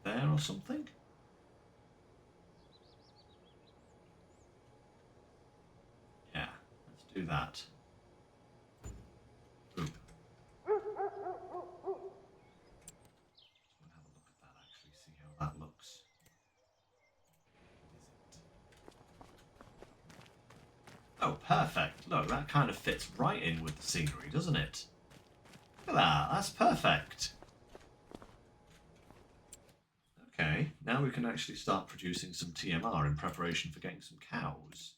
Put it there or something. Yeah, let's do that. Boom. Just want to have a look at that actually, see how that looks. Oh, perfect. Look, that kind of fits right in with the scenery, doesn't it? Look at that, that's perfect. Okay, now we can actually start producing some TMR in preparation for getting some cows.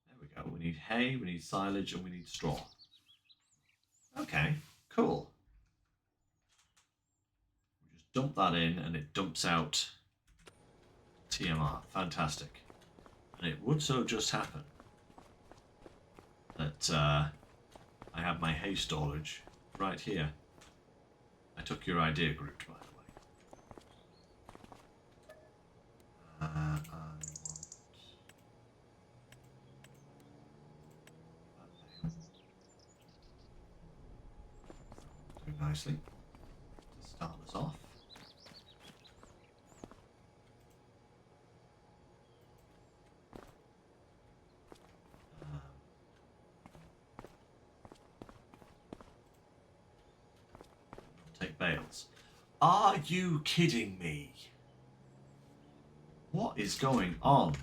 There we go. We need hay, we need silage, and we need straw. Okay, cool. We just dump that in and it dumps out TMR. Fantastic. And it would so just happen that I have my hay storage right here. I took your idea, Groot, by the way. I want do nicely to start us off. Take bales. Are you kidding me? What is going on?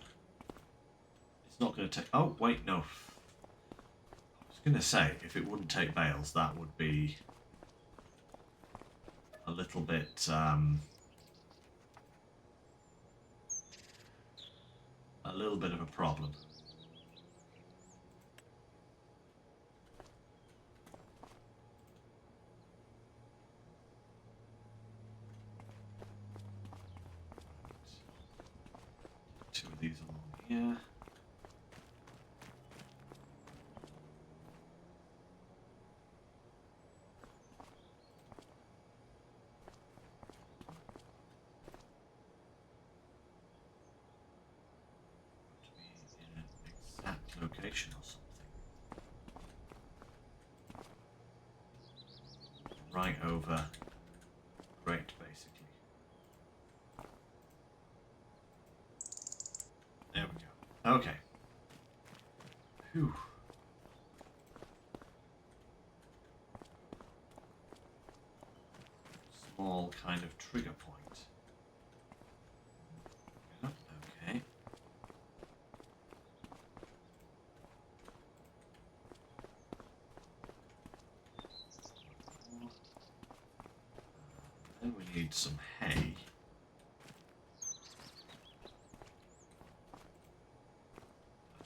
It's not going to take... Oh, wait, no. I was going to say, if it wouldn't take bales, that would be a little bit... a little bit of a problem. Two of these along here. To be in an exact location or something. Right over Great, basically. There we go. Okay. Whew. Small kind of trigger point. Oh, okay. Then we need some hay.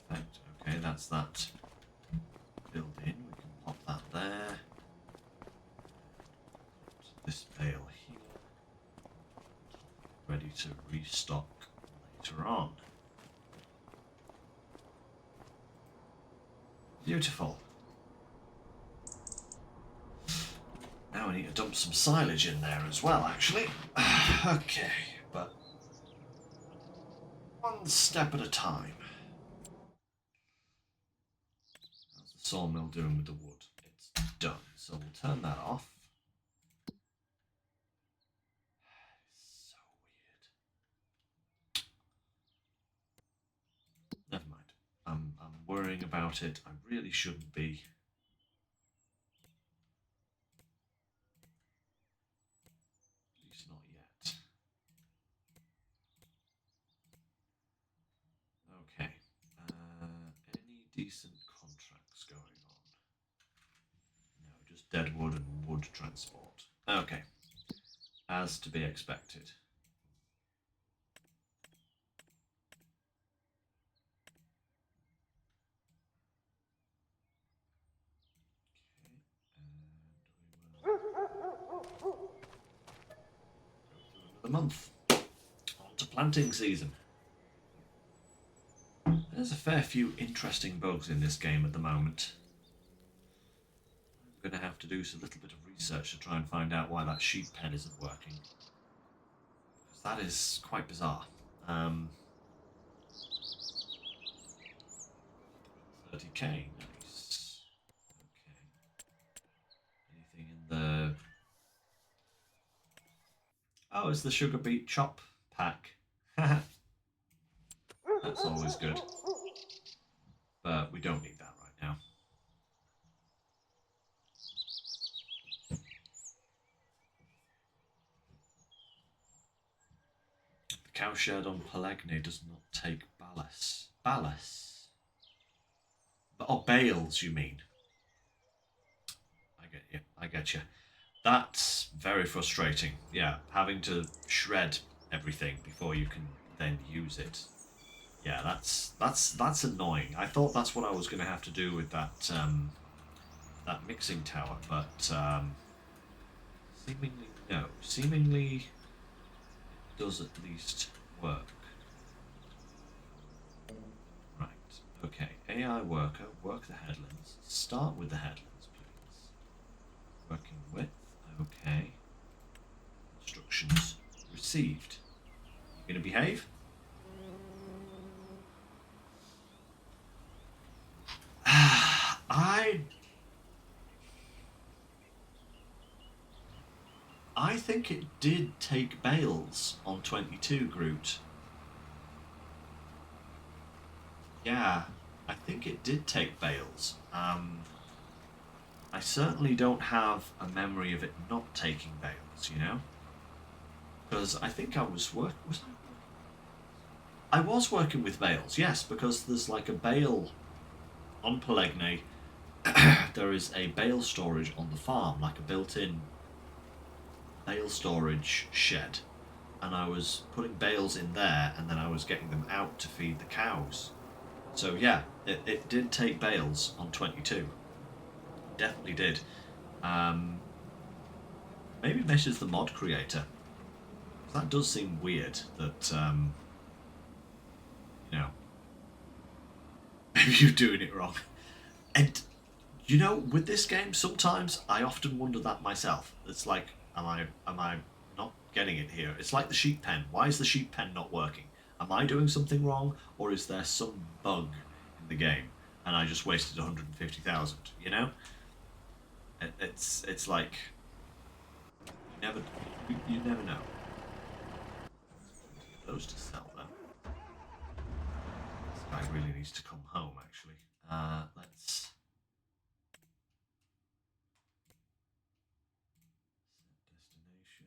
Perfect. Okay, that's that filled in. We can this bale here. Ready to restock later on. Beautiful. Now I need to dump some silage in there as well, actually. Okay, but one step at a time. How's the sawmill doing with the wood? It's done, so we'll turn that off. It's so weird. Never mind. I'm worrying about it. I really shouldn't be. At least not yet. Okay. Any decent contracts going on? No, just dead wood and wood transport. Okay. As to be expected. The month. On to planting season. There's a fair few interesting bugs in this game at the moment. I'm going to have to do a little bit of research to try and find out why that sheep pen isn't working. Because that is quite bizarre. 30k, nice. Okay. Anything in the... Oh, it's the sugar beet chop pack. That's always good. But we don't need that right now. The cowshed on Pelegne does not take ballast. Ballast? Oh, bales, you mean? I get you. I get you. That's very frustrating. Yeah, having to shred everything before you can then use it. Yeah, that's annoying. I thought that's what I was going to have to do with that that mixing tower, but seemingly no. Seemingly it does at least work. Right. Okay. AI worker, work the headlands. Start with the headlands, please. Working with. Okay. Instructions received. You gonna behave? I think it did take bales on 22, Groot. Yeah, I think it did take bales. I certainly don't have a memory of it not taking bales, you know? Because I think I was I was working with bales, yes, because there's like a bale on Pelegne. There is a bale storage on the farm, like a built-in bale storage shed, and I was putting bales in there, and then I was getting them out to feed the cows. So yeah, it did take bales on 22. Definitely did. Maybe Mesh the mod creator. That does seem weird that, you know, maybe you're doing it wrong. And, you know, with this game, sometimes I often wonder that myself. It's like, am I not getting it here? It's like the sheep pen. Why is the sheep pen not working? Am I doing something wrong, or is there some bug in the game and I just wasted 150,000? You know, it's like you never know. Those to sell them. This guy really needs to come home. Actually, let's. Destination.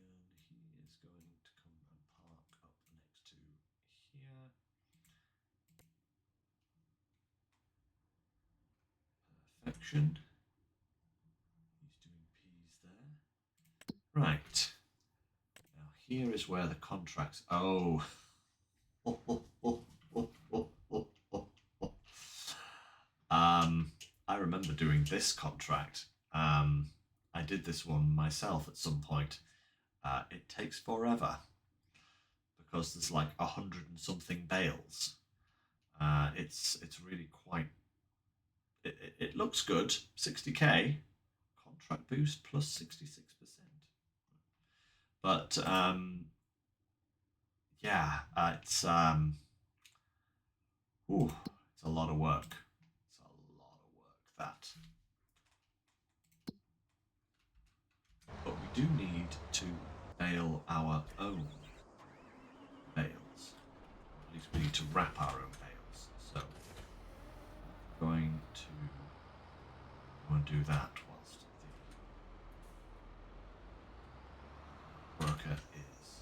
He is going to come and park up next to here. Perfection. He's doing peas there. Right. Now here is where the contracts. Oh. I remember doing this contract. I did this one myself at some point. It takes forever because there's like 100 and something bales. It's really quite. It looks good. 60k contract boost plus 66%. But yeah, it's it's a lot of work. It's a lot of work, that. But we do need to bale our own bales. Or at least we need to wrap our own bales. So I'm going to go and do that whilst the worker is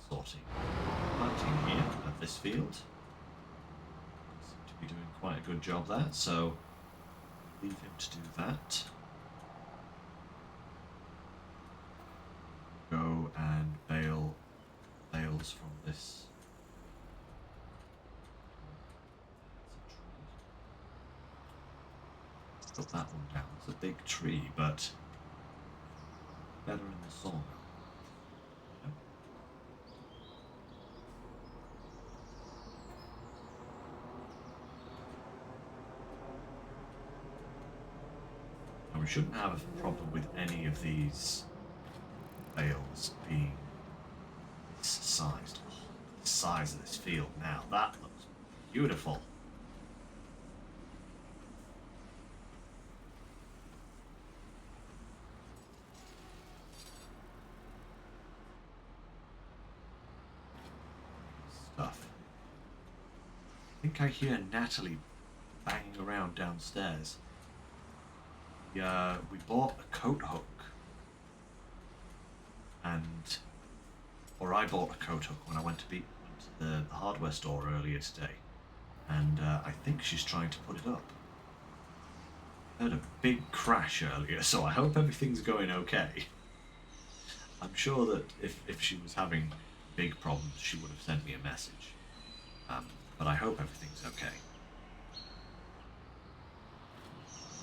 sorting planting here at this field. Seem to be doing quite a good job there, so leave him to do that. Go and bale bales from this. Put that one down. It's a big tree, but better in the sawmill. We shouldn't have a problem with any of these bales being this sized. Oh, the size of this field now, that looks beautiful. Stuff. I think I hear Natalie banging around downstairs. We bought a coat hook, or I bought a coat hook when I went to the hardware store earlier today, and I think she's trying to put it up. I heard a big crash earlier, so I hope everything's going okay. I'm sure that if she was having big problems, she would have sent me a message. But I hope everything's okay.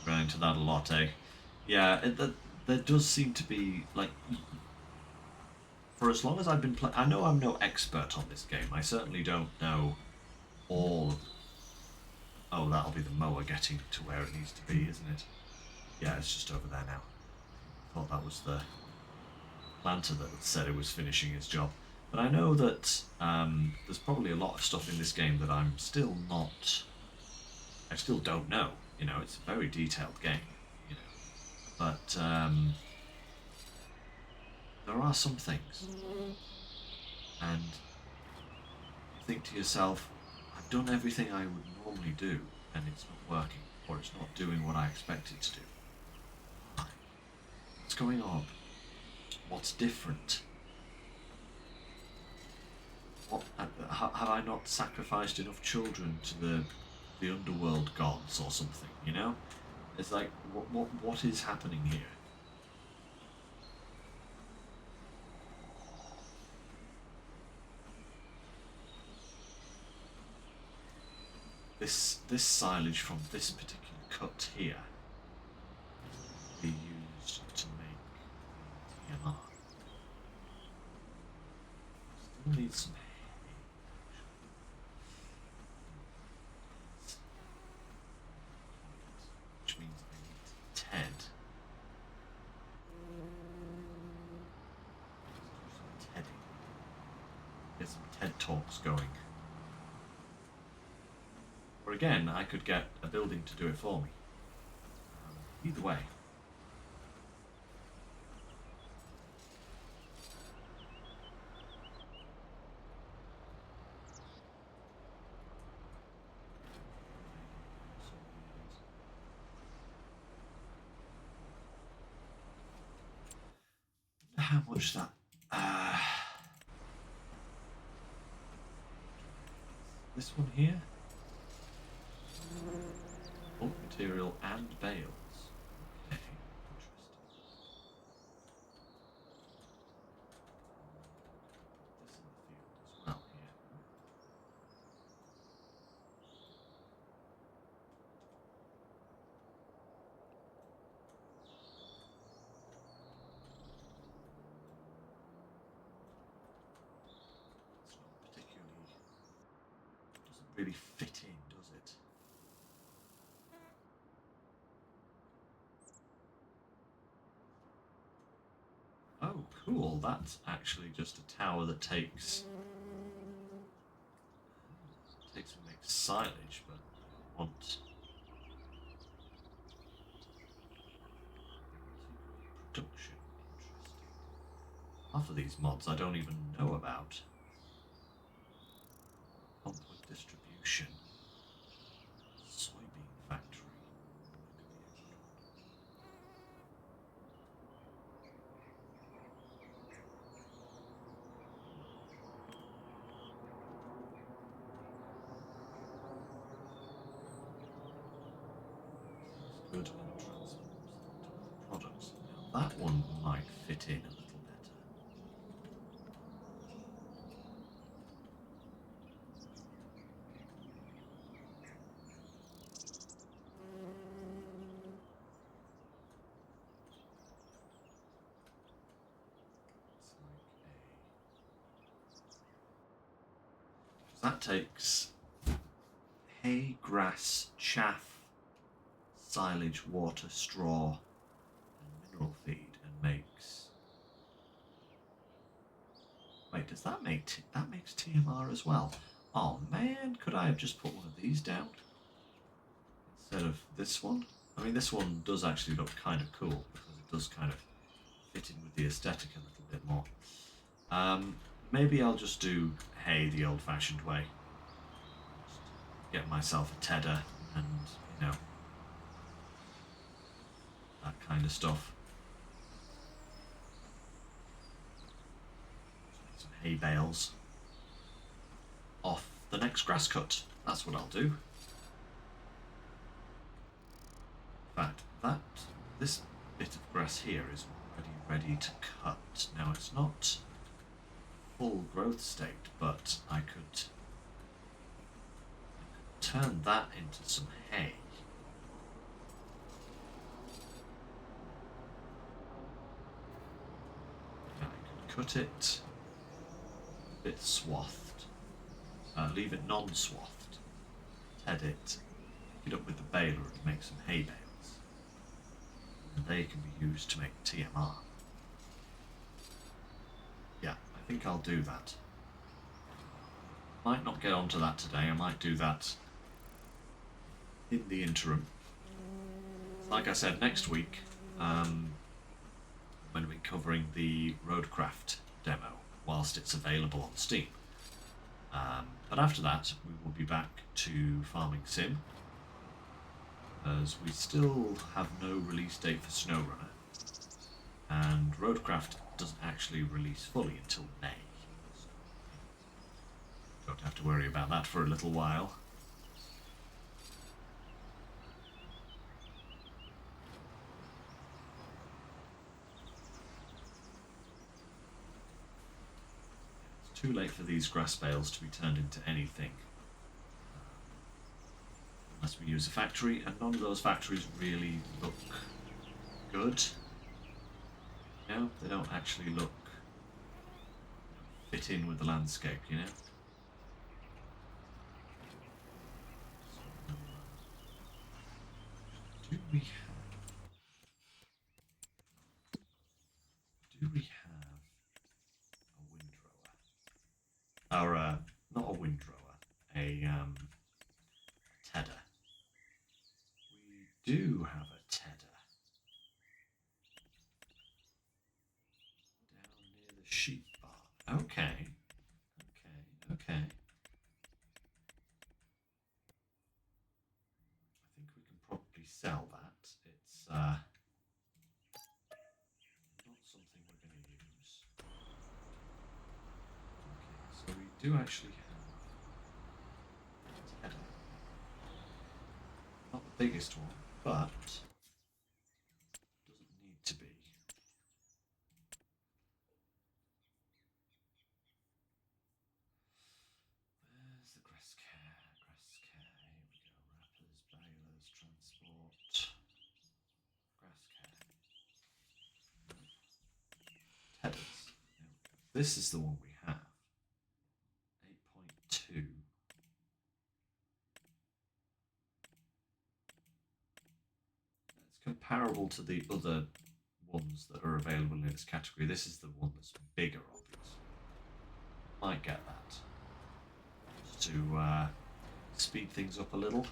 Run into that a lot, eh? Yeah, there does seem to be, like, for as long as I've been playing, I know I'm no expert on this game. I certainly don't know all. Oh, that'll be the mower getting to where it needs to be, isn't it? Yeah, it's just over there now. I thought that was the planter that said it was finishing its job. But I know that there's probably a lot of stuff in this game that I'm still not. I still don't know. You know, it's a very detailed game. You know, but there are some things, and you think to yourself, I've done everything I would normally do, and it's not working, or it's not doing what I expect it to do. Why? What's going on? What's different? What have I not sacrificed enough children to the underworld gods or something? You know, it's like what is happening here? This silage from this particular cut here will be used to make TMR. Still need some hay, which means I need Ted. Some Teddy. Get some TED Talks going. Or again, I could get a building to do it for me. Either way. How much that? This one here? Bulk material and bales. Okay, interesting. This in the field as well here. really fit in, does it? Oh, cool. That's actually just a tower that takes and makes silage, but I don't want production. Interesting. Half of these mods I don't even know about. Pulpwood distribution. Soybean factory. Good and transport products. Now that one might fit in a little better. That takes hay, grass, chaff, silage, water, straw, and mineral feed, and makes. Wait, does that make that makes TMR as well? Oh man, could I have just put one of these down instead of this one? I mean, this one does actually look kind of cool because it does kind of fit in with the aesthetic a little bit more. Maybe I'll just do hay the old-fashioned way. Just get myself a tedder and, you know, that kind of stuff. Some hay bales off the next grass cut. That's what I'll do. In fact, this bit of grass here is already ready to cut. Now it's not full growth state, but I could turn that into some hay. And I could cut it a bit swathed, leave it non-swathed, head it, pick it up with the baler and make some hay bales. And they can be used to make TMR. Yeah, I think I'll do that. Might not get onto that today, I might do that in the interim. Like I said, next week, I'm going to be covering the Roadcraft demo whilst it's available on Steam. But after that, we will be back to Farming Sim, as we still have no release date for SnowRunner, and Roadcraft doesn't actually release fully until May. So don't have to worry about that for a little while. It's too late for these grass bales to be turned into anything. Unless we use a factory, and none of those factories really look good. No, they don't actually look fit in with the landscape, you know? So, do we have a windrower? Or, not a windrower, a tedder. We do have a tedder. Down near the sheep barn. Okay. Okay. I think we can probably sell that. It's not something we're going to use. Okay, so we do actually have a tedder. Not the biggest one, but doesn't need to be. Where's the grass care? Here we go. Wrappers, balers, transport. Grass care. Headers. This is the one we have. 8.2. comparable to the other ones that are available in this category. This is the one that's bigger, obviously. Might get that. Just to speed things up a little.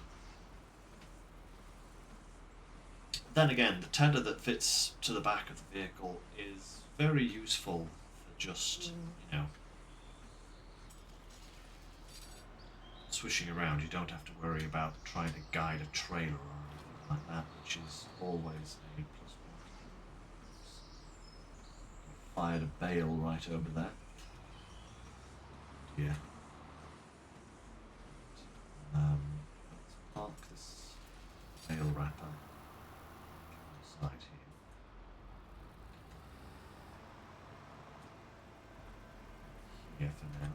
Then again, the tender that fits to the back of the vehicle is very useful for just, you know, swishing around. You don't have to worry about trying to guide a trailer or anything like that, which is always a plus point. Fired a bale right over there. Yeah. Let's park this bale wrapper on the side here. Here for now.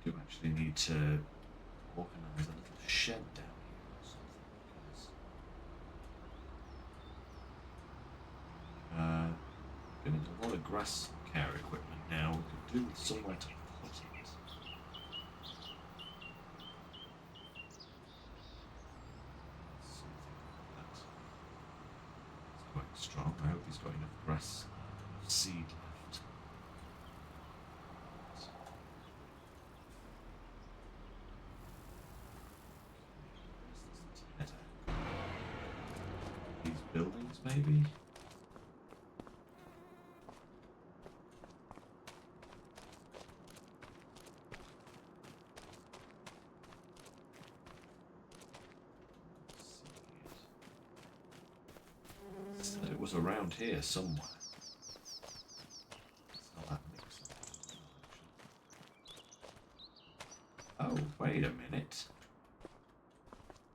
We do actually need to organise a little shed down here or something, because we need a lot of grass care equipment now. We could do with somewhere to put it. Something like that. It's quite strong. I hope he's got enough grass seed left. These buildings, maybe? Said it was around here somewhere. It's not that mixed up. Oh, wait a minute.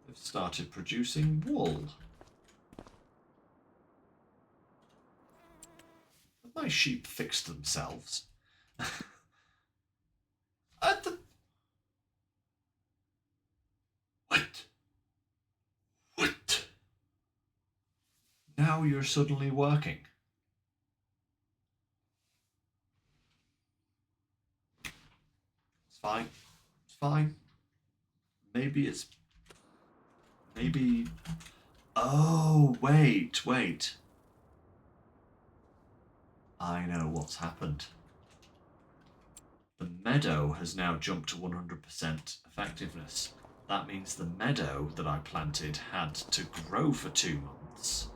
They've started producing wool. Have my sheep fixed themselves? What? What? Now you're suddenly working. It's fine. It's fine. Maybe. Oh, wait. I know what's happened. The meadow has now jumped to 100% effectiveness. That means the meadow that I planted had to grow for 2 months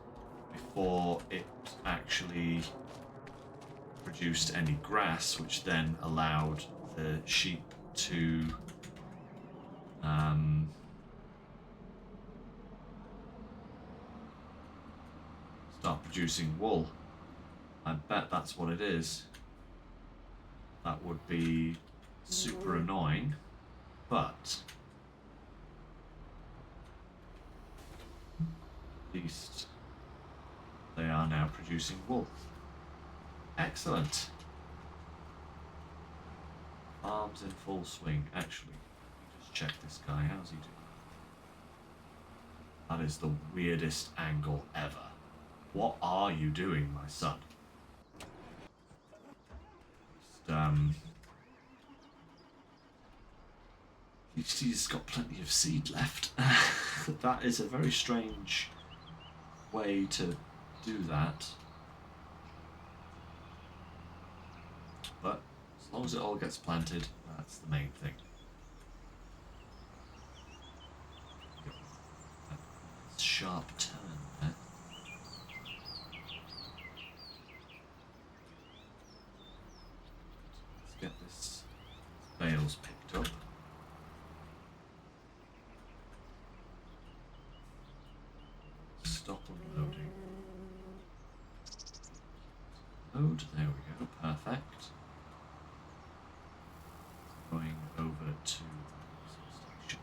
before it actually produced any grass, which then allowed the sheep to start producing wool. I bet that's what it is. That would be super annoying, but at least they are now producing wool. Excellent. Arms in full swing. Actually, let me just check this guy. How's he doing? That is the weirdest angle ever. What are you doing, my son? He's got plenty of seed left. That is a very strange way to do that. But as long as it all gets planted, that's the main thing. That's a sharp turn there. Let's get this bales picked up. Stop unloading. Load, there we go, perfect. Going over to the station.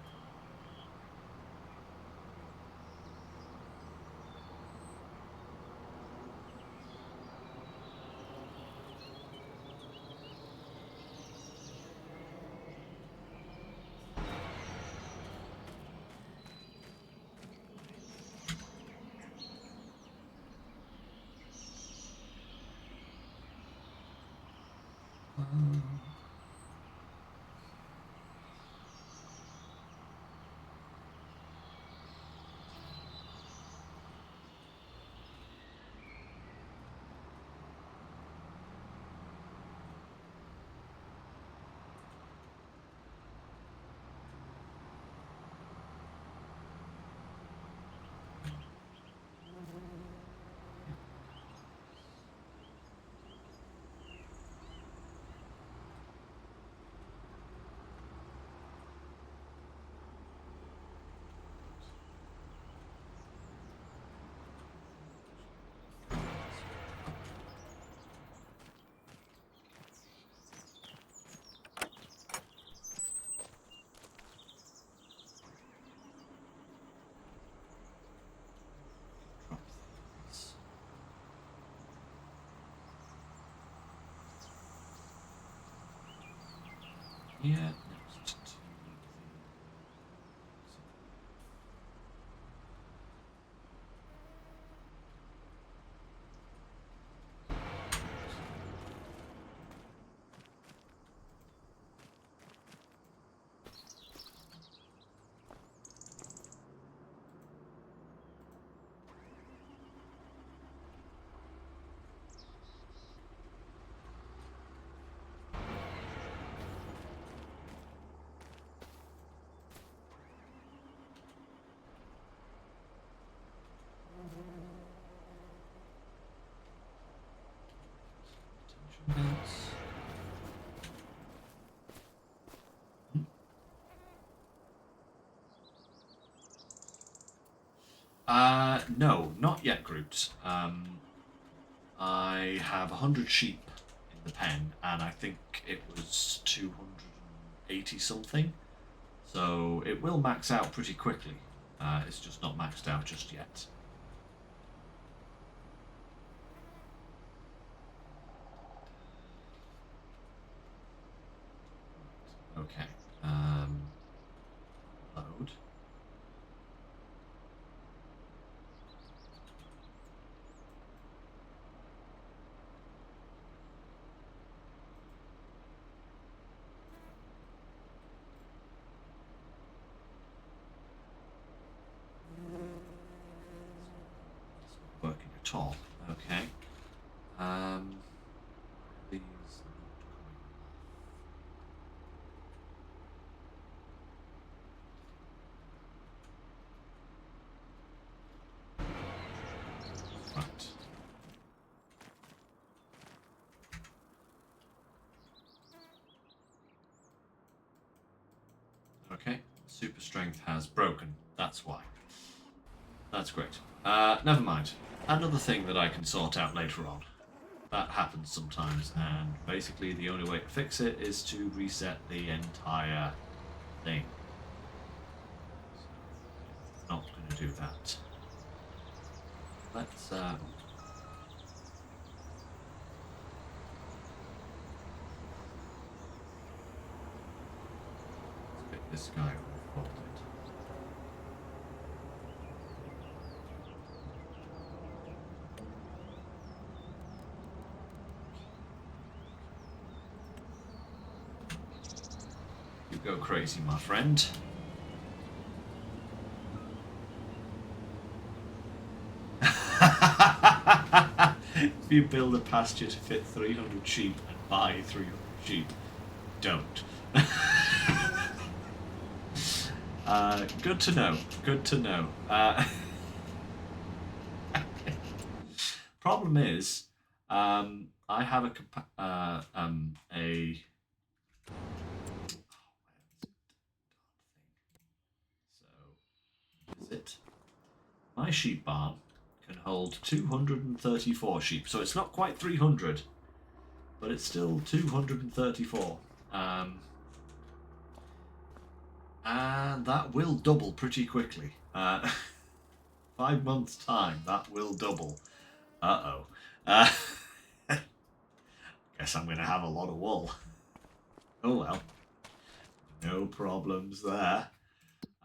here next to no, not yet grouped. I have 100 sheep in the pen, and I think it was 280 something. So it will max out pretty quickly. It's just not maxed out just yet. Okay. Load. Working at all. Okay. These right. Okay. Super strength has broken. That's why. That's great. Never mind. Another thing that I can sort out later on. That happens sometimes, and basically the only way to fix it is to reset the entire thing. So, not going to do that. Let's get this guy unfolded. You go crazy, my friend. If you build a pasture to fit 300 sheep and buy 300 sheep, don't. Good to know. Good to know. Problem is, I have is it? My sheep barn can hold 234 sheep, so it's not quite 300, but it's still 234. And that will double pretty quickly. 5 months' time, that will double. Uh-oh. Guess I'm going to have a lot of wool. Oh well. No problems there.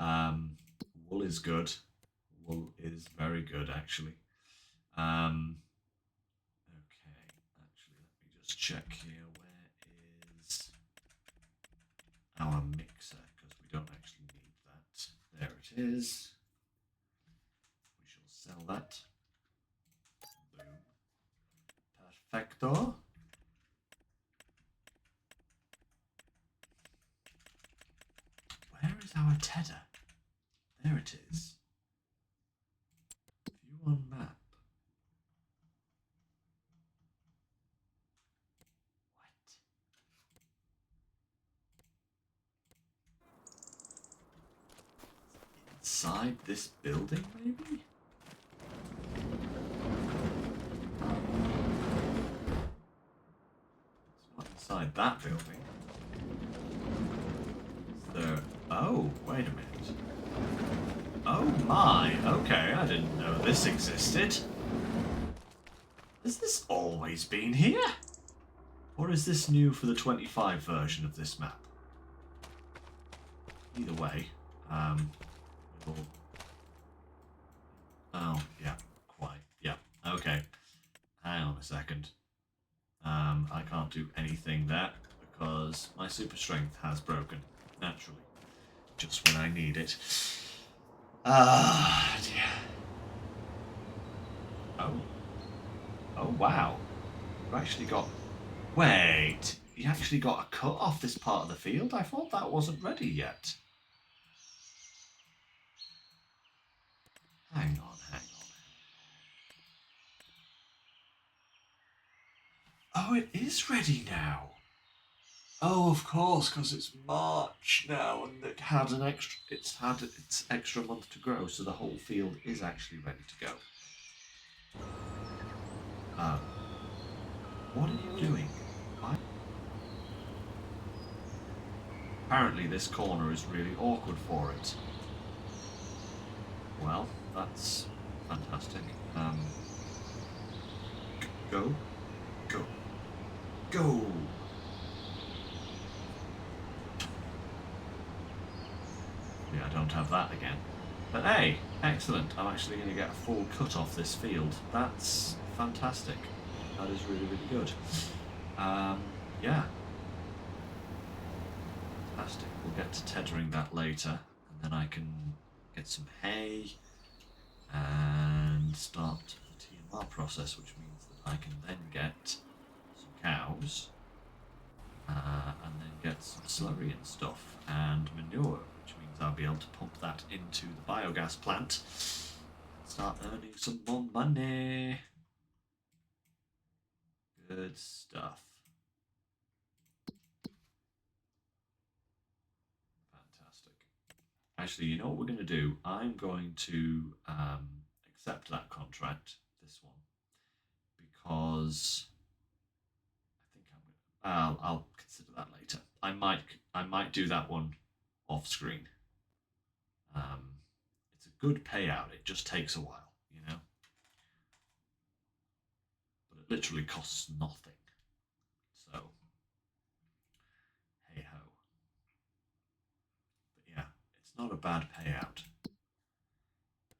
Wool is good. Wool is very good, actually. Okay, actually, let me just check here. Where is our mixer? Because we don't actually need that. There it is. We shall sell that. Boom. Perfecto. Where is our tedder? There it is. View on map. What? Inside this building, maybe? It's not inside that building. Is there... Oh, wait a minute. Oh my, okay, I didn't know this existed. Has this always been here? Or is this new for the 25 version of this map? either way, we'll... Oh, yeah, quite. Yeah, okay. Hang on a second. I can't do anything there because my super strength has broken, naturally, just when I need it. Ah, dear. Oh. Oh, wow. You actually got... Wait, you actually got a cut off this part of the field? I thought that wasn't ready yet. Hang on, hang on. Oh, it is ready now. Oh, of course, because it's March now, and it had an extra. It's had its extra month to grow, so the whole field is actually ready to go. What are you doing? Why? Apparently, this corner is really awkward for it. Well, that's fantastic. Go, go, go. Yeah, I don't have that again. But hey, excellent. I'm actually going to get a full cut off this field. That's fantastic. That is really, really good. Yeah. Fantastic. We'll get to tethering that later. And then I can get some hay and start the TMR process, which means that I can then get some cows and then get some slurry and stuff and manure, which means I'll be able to pump that into the biogas plant and start earning some more money. Good stuff. Fantastic. Actually, you know what we're going to do? I'm going to accept that contract, this one, because I think I'll consider that later. I might do that one off screen. It's a good payout. It just takes a while, you know. But it literally costs nothing. So, hey ho. But yeah, it's not a bad payout.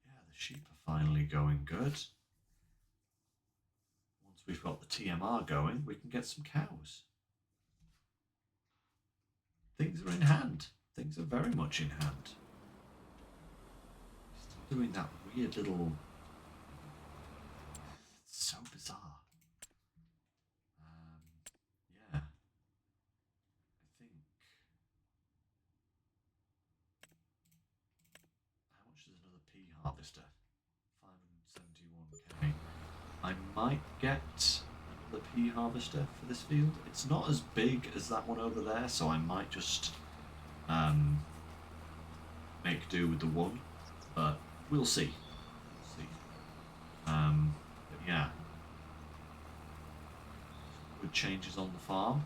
Yeah, the sheep are finally going good. Once we've got the TMR going, we can get some cows. Things are in hand. Things are very much in hand. Still doing that weird little... It's so bizarre. Yeah. I think... How much is another pea harvester? 571k. I might get another pea harvester for this field. It's not as big as that one over there, so I might just make do with the one, but we'll see. We'll see. But yeah, good changes on the farm.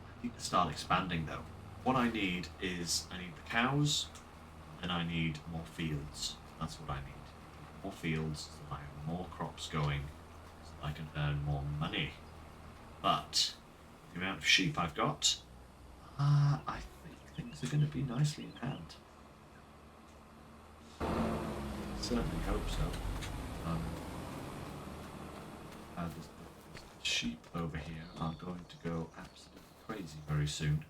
I need to start expanding though. What I need is I need the cows, and I need more fields. That's what I need. More fields, so that I have more crops going, so that I can earn more money. But the amount of sheep I've got, I think things are going to be nicely in hand. I certainly hope so. The sheep over here are going to go absolutely crazy very soon.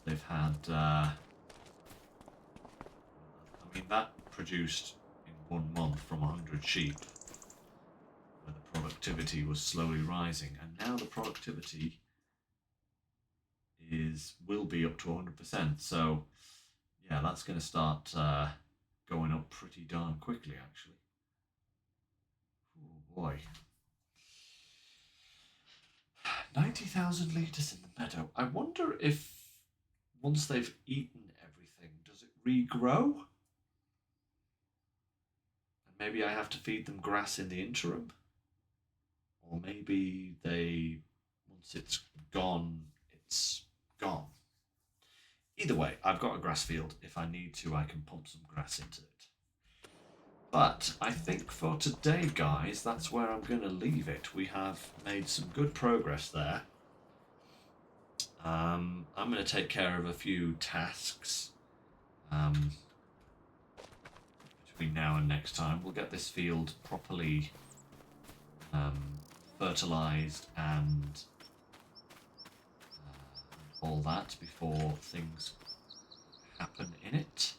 They've had, I mean, that produced in 1 month from 100 sheep, where the productivity was slowly rising, and now the productivity will be up to 100%. So, yeah, that's going to start going up pretty darn quickly, actually. Oh boy. 90,000 litres in the meadow. I wonder if once they've eaten everything, does it regrow? And maybe I have to feed them grass in the interim? Or maybe once it's gone, it's gone. Either way, I've got a grass field. If I need to, I can pump some grass into it. But I think for today, guys, that's where I'm going to leave it. We have made some good progress there. I'm going to take care of a few tasks between now and next time. We'll get this field properly fertilized and all that before things happen in it.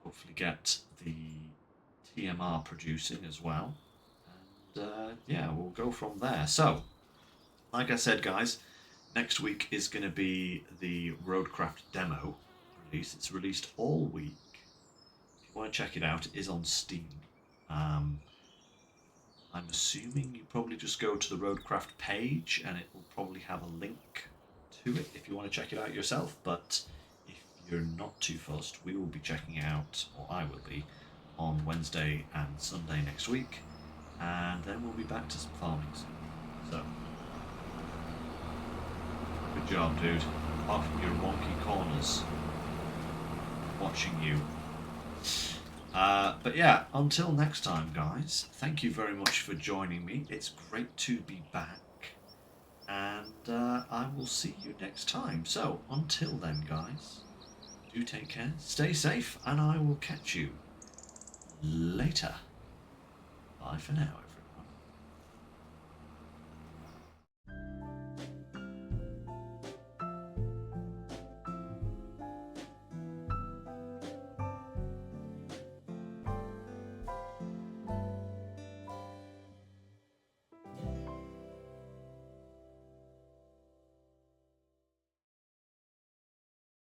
Hopefully get the TMR producing as well. And yeah, we'll go from there. So, like I said, guys, next week is going to be the Roadcraft demo release. It's released all week. If you want to check it out, it is on Steam. I'm assuming you probably just go to the Roadcraft page and it will probably have a link to it if you want to check it out yourself. But if you're not too fussed, we will be checking it out, or I will be, on Wednesday and Sunday next week. And then we'll be back to some farming soon. So, good job, dude. Apart from your wonky corners. Watching you. But yeah, until next time, guys, thank you very much for joining me. It's great to be back. And I will see you next time. So, until then, guys, do take care, stay safe, and I will catch you later. Bye for now, everyone.